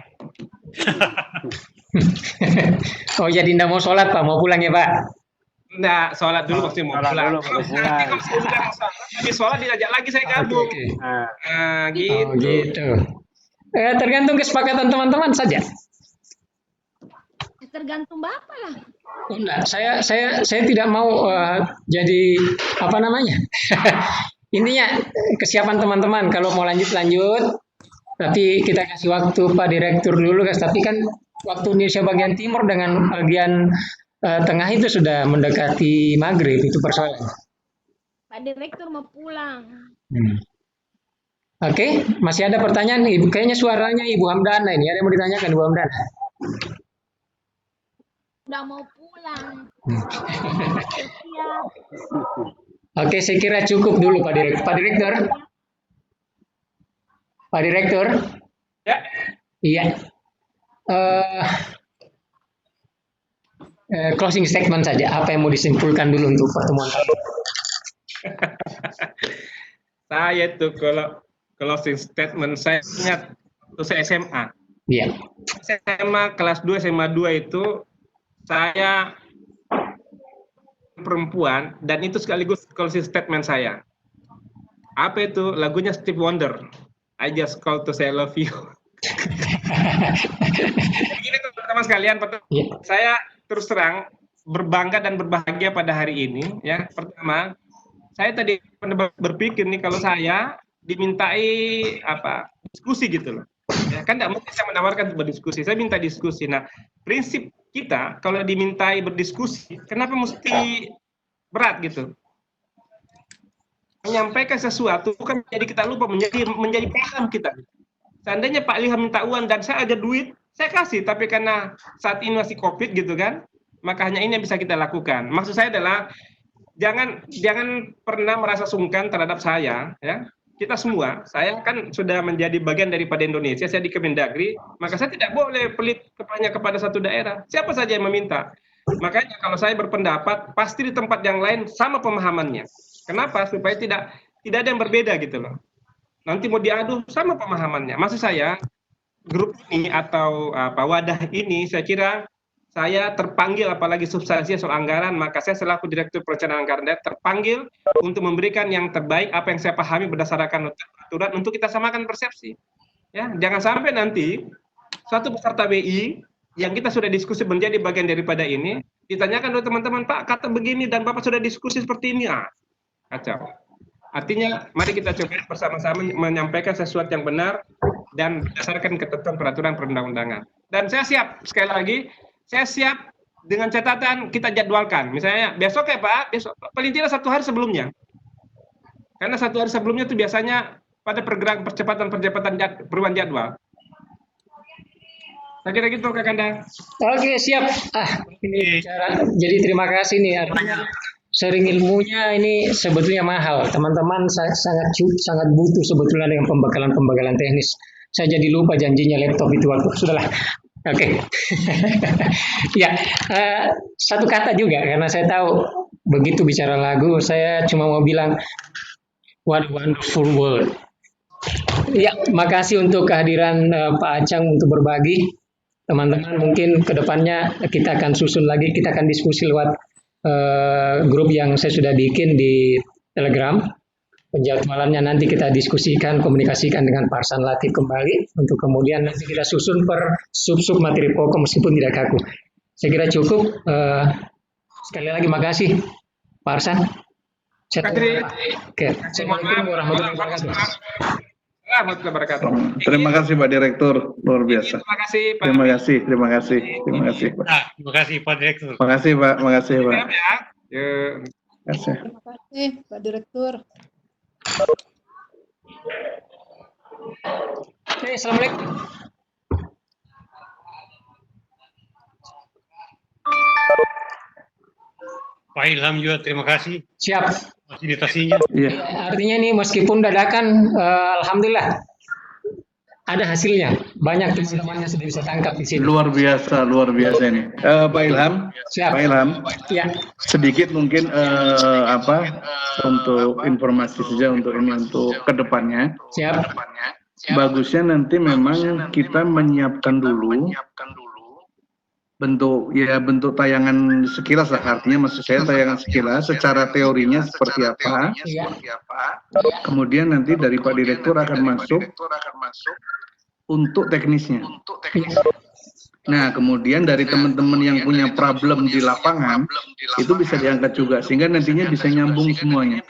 Oh jadi tidak mau sholat Pak, mau pulang ya Pak? Enggak, sholat dulu pasti mau Sholat pulang. dulu, baru pulang. Nanti kalau saya sudah mau sholat, habis sholat diajak lagi saya gabung. Oke. Gitu. Oh gitu. Tergantung kesepakatan teman-teman saja. Tergantung Bapak lah. Oh, enggak, saya tidak mau jadi apa namanya? Intinya kesiapan teman-teman, kalau mau lanjut, tapi kita kasih waktu Pak Direktur dulu guys. Tapi kan waktu Indonesia bagian timur dengan bagian tengah itu sudah mendekati maghrib, itu persoalan. Pak Direktur mau pulang. Oke, masih ada pertanyaan Ibu? Kayaknya suaranya Ibu Hamdana ini. Ada yang mau ditanyakan Ibu Hamdana? Udah mau pulang. Siap. Oke, saya kira cukup dulu Pak Direktur. Pak Direktur? Ya. Iya. Closing statement saja. Apa yang mau disimpulkan dulu untuk pertemuan kali ini? Saya tuh kalau closing statement saya ingat waktu saya SMA. Iya. SMA kelas 2, SMA 2 itu saya perempuan, dan itu sekaligus closing statement saya. Apa itu? Lagunya Stevie Wonder. I just call to say I love you. Begini teman-teman sekalian, saya terus terang berbangga dan berbahagia pada hari ini. Ya, pertama, saya tadi berpikir nih kalau saya dimintai diskusi gitu loh. Ya, kan tidak mungkin saya menawarkan berdiskusi, saya minta diskusi. Nah, prinsip kita kalau dimintai berdiskusi, kenapa mesti berat gitu? Menyampaikan sesuatu bukan menjadi kita lupa, menjadi paham kita. Seandainya Pak Ilham minta uang dan saya ada duit, saya kasih. Tapi karena saat ini masih COVID gitu kan, maka hanya ini yang bisa kita lakukan. Maksud saya adalah jangan pernah merasa sungkan terhadap saya, ya. Kita semua, saya kan sudah menjadi bagian daripada Indonesia, saya di Kemendagri, maka saya tidak boleh pelit hanya kepada satu daerah. Siapa saja yang meminta. Makanya kalau saya berpendapat, pasti di tempat yang lain sama pemahamannya. Kenapa? Supaya tidak ada yang berbeda gitu loh. Nanti mau diadu sama pemahamannya. Maksud saya, grup ini atau wadah ini, saya kira saya terpanggil, apalagi substansi soal anggaran, maka saya selaku Direktur Perencanaan Anggaran Daerah terpanggil untuk memberikan yang terbaik apa yang saya pahami berdasarkan aturan untuk kita samakan persepsi. Ya, jangan sampai nanti suatu peserta BI yang kita sudah diskusi menjadi bagian daripada ini ditanyakan oleh teman-teman, Pak kata begini dan Bapak sudah diskusi seperti ini, kacau. Artinya mari kita coba bersama-sama menyampaikan sesuatu yang benar dan berdasarkan ketentuan peraturan perundang-undangan. Dan saya siap, sekali lagi, saya siap dengan catatan kita jadwalkan. Misalnya besok ya Pak, besok paling tidak 1 hari sebelumnya. Karena 1 hari sebelumnya itu biasanya pada percepatan perubahan jadwal. Saya kira gitu Kak Kanda. Oke, siap. Ini bicara. Jadi terima kasih nih. Artinya sharing ilmunya ini sebetulnya mahal. Teman-teman sangat butuh sebetulnya dengan pembekalan teknis. Saya jadi lupa janjinya laptop itu waktu. Sudahlah. Oke. Ya, satu kata juga karena saya tahu begitu bicara lagu, saya cuma mau bilang what a wonderful world. Ya, makasih untuk kehadiran Pak Acang untuk berbagi. Teman-teman mungkin kedepannya kita akan susun lagi, kita akan diskusi lewat grup yang saya sudah bikin di Telegram. Penjadwalannya nanti kita diskusikan, komunikasikan dengan Pak Arsan Latif kembali untuk kemudian nanti kita susun per sub-sub materi pokok meskipun tidak kaku. Saya kira cukup. Sekali lagi makasih Pak Arsan. Oke. Assalamualaikum warahmatullahi wabarakatuh. Terima kasih Pak Direktur, luar biasa. Terima kasih Pak. Terima kasih Pak. Terima kasih Pak Direktur. Terima kasih Pak. Terima kasih Pak. Terima kasih. Terima kasih Pak Direktur. Oke, assalamualaikum. Pak Ilham juga terima kasih Siap. fasilitasinya. Iya. Artinya ini meskipun dadakan, alhamdulillah ada hasilnya. Banyak teman-teman yang sudah bisa tangkap di sini. Luar biasa ini. Pak Ilham, Siap. Pak Ilham, Ya, sedikit mungkin untuk informasi saja untuk kedepannya. siap. Bagusnya nanti memang kita menyiapkan dulu bentuk tayangan sekilas lah, artinya maksud saya tayangan sekilas secara teorinya seperti apa. Iya. Kemudian nanti dari Pak Direktur akan masuk untuk teknisnya. Nah, kemudian dari teman-teman yang punya problem di lapangan itu bisa diangkat juga sehingga nantinya bisa nyambung semuanya.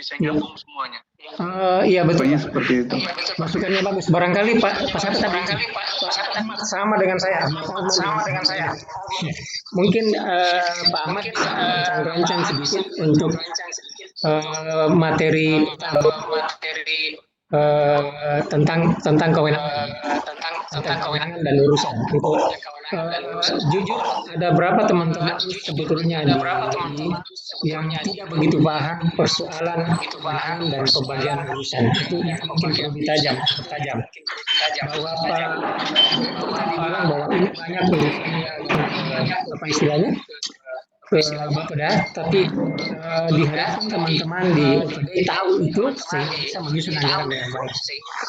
Iya betul. Pokoknya seperti itu. Masukannya bagus. Barangkali Pak Ahmad sama dengan saya. Mungkin Pak Ahmad rancang sedikit untuk materi tentang kewenangan dan urusan. Jujur ada berapa teman-teman sebetulnya yang tidak begitu paham persoalan dan pembagian urusan. Itu mungkin lebih tajam. Bahwa Pak bilang bahwa ini banyak apa istilahnya? Bapeda, tapi diharapkan teman-teman di OPD tahu itu sehingga bisa menyusun anggaran dengan baik.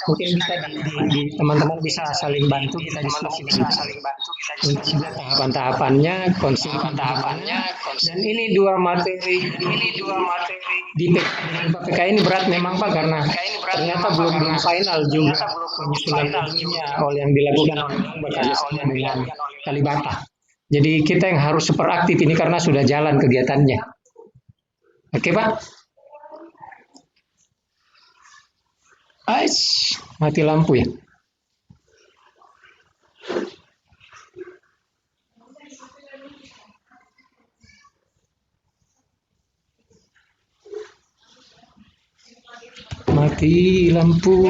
Mungkin bisa di teman-teman bisa saling bantu, kita diskusi untuk tahapan-tahapannya, konsep tahapannya, dan ini dua materi di PK dengan PK ini berat memang Pak karena ternyata belum final juga penyusunan ilmunya oleh yang dilakukan oleh dengan Kalibata. Jadi kita yang harus super aktif ini karena sudah jalan kegiatannya. Oke Pak? Mati lampu ya? Mati lampu.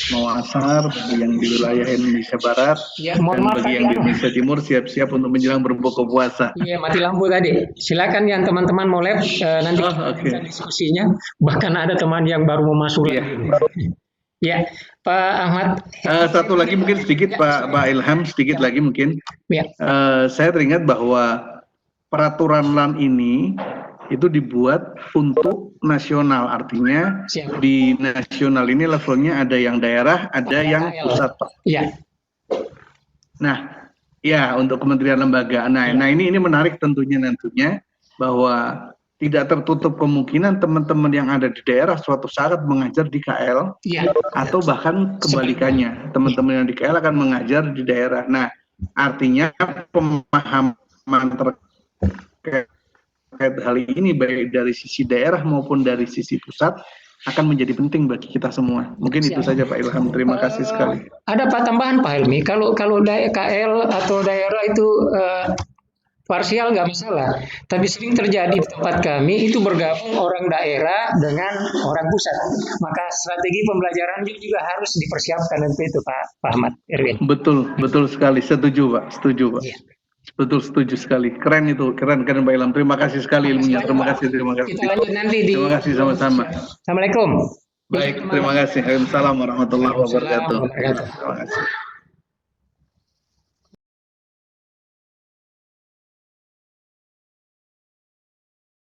Mau asar bagi yang di wilayah Indonesia Barat Ya, mohon dan maaf bagi yang di Indonesia Timur siap-siap untuk menjelang berbuka puasa. Iya, mati lampu tadi. Silakan yang teman-teman mau live nanti kita diskusinya. Bahkan ada teman yang baru mau masuk lagi. Ya, Pak Ahmad. Satu lagi mungkin sedikit Pak Ilham, sedikit lagi mungkin. Ya. Saya teringat bahwa peraturan LAN ini itu dibuat untuk nasional, artinya Siap. di nasional ini levelnya ada yang daerah, ada yang pusat. Iya. Nah, ya untuk kementerian lembaga. Nah ini menarik tentunya bahwa tidak tertutup kemungkinan teman-teman yang ada di daerah suatu saat mengajar di KL, atau bahkan kebalikannya, teman-teman yang di KL akan mengajar di daerah. Nah, artinya pemahaman terkait hal ini baik dari sisi daerah maupun dari sisi pusat akan menjadi penting bagi kita semua. Mungkin itu saja Pak Ilham. Terima kasih sekali. Ada Pak tambahan Pak Helmi, kalau KL atau daerah itu parsial nggak masalah. Tapi sering terjadi di tempat kami itu bergabung orang daerah dengan orang pusat. Maka strategi pembelajaran juga harus dipersiapkan untuk itu Pak Ahmad Erwin. Betul sekali. Setuju Pak. Iya. Betul, setuju sekali. Keren itu, keren Pak Ilham. Terima kasih sekali ilmunya. Terima kasih. Kita lanjut nanti di. Terima kasih sama-sama. Assalamualaikum. Baik, terima kasih. Waalaikumsalam warahmatullahi wabarakatuh. Waalaikumsalam warahmatullahi wabarakatuh. Terima kasih.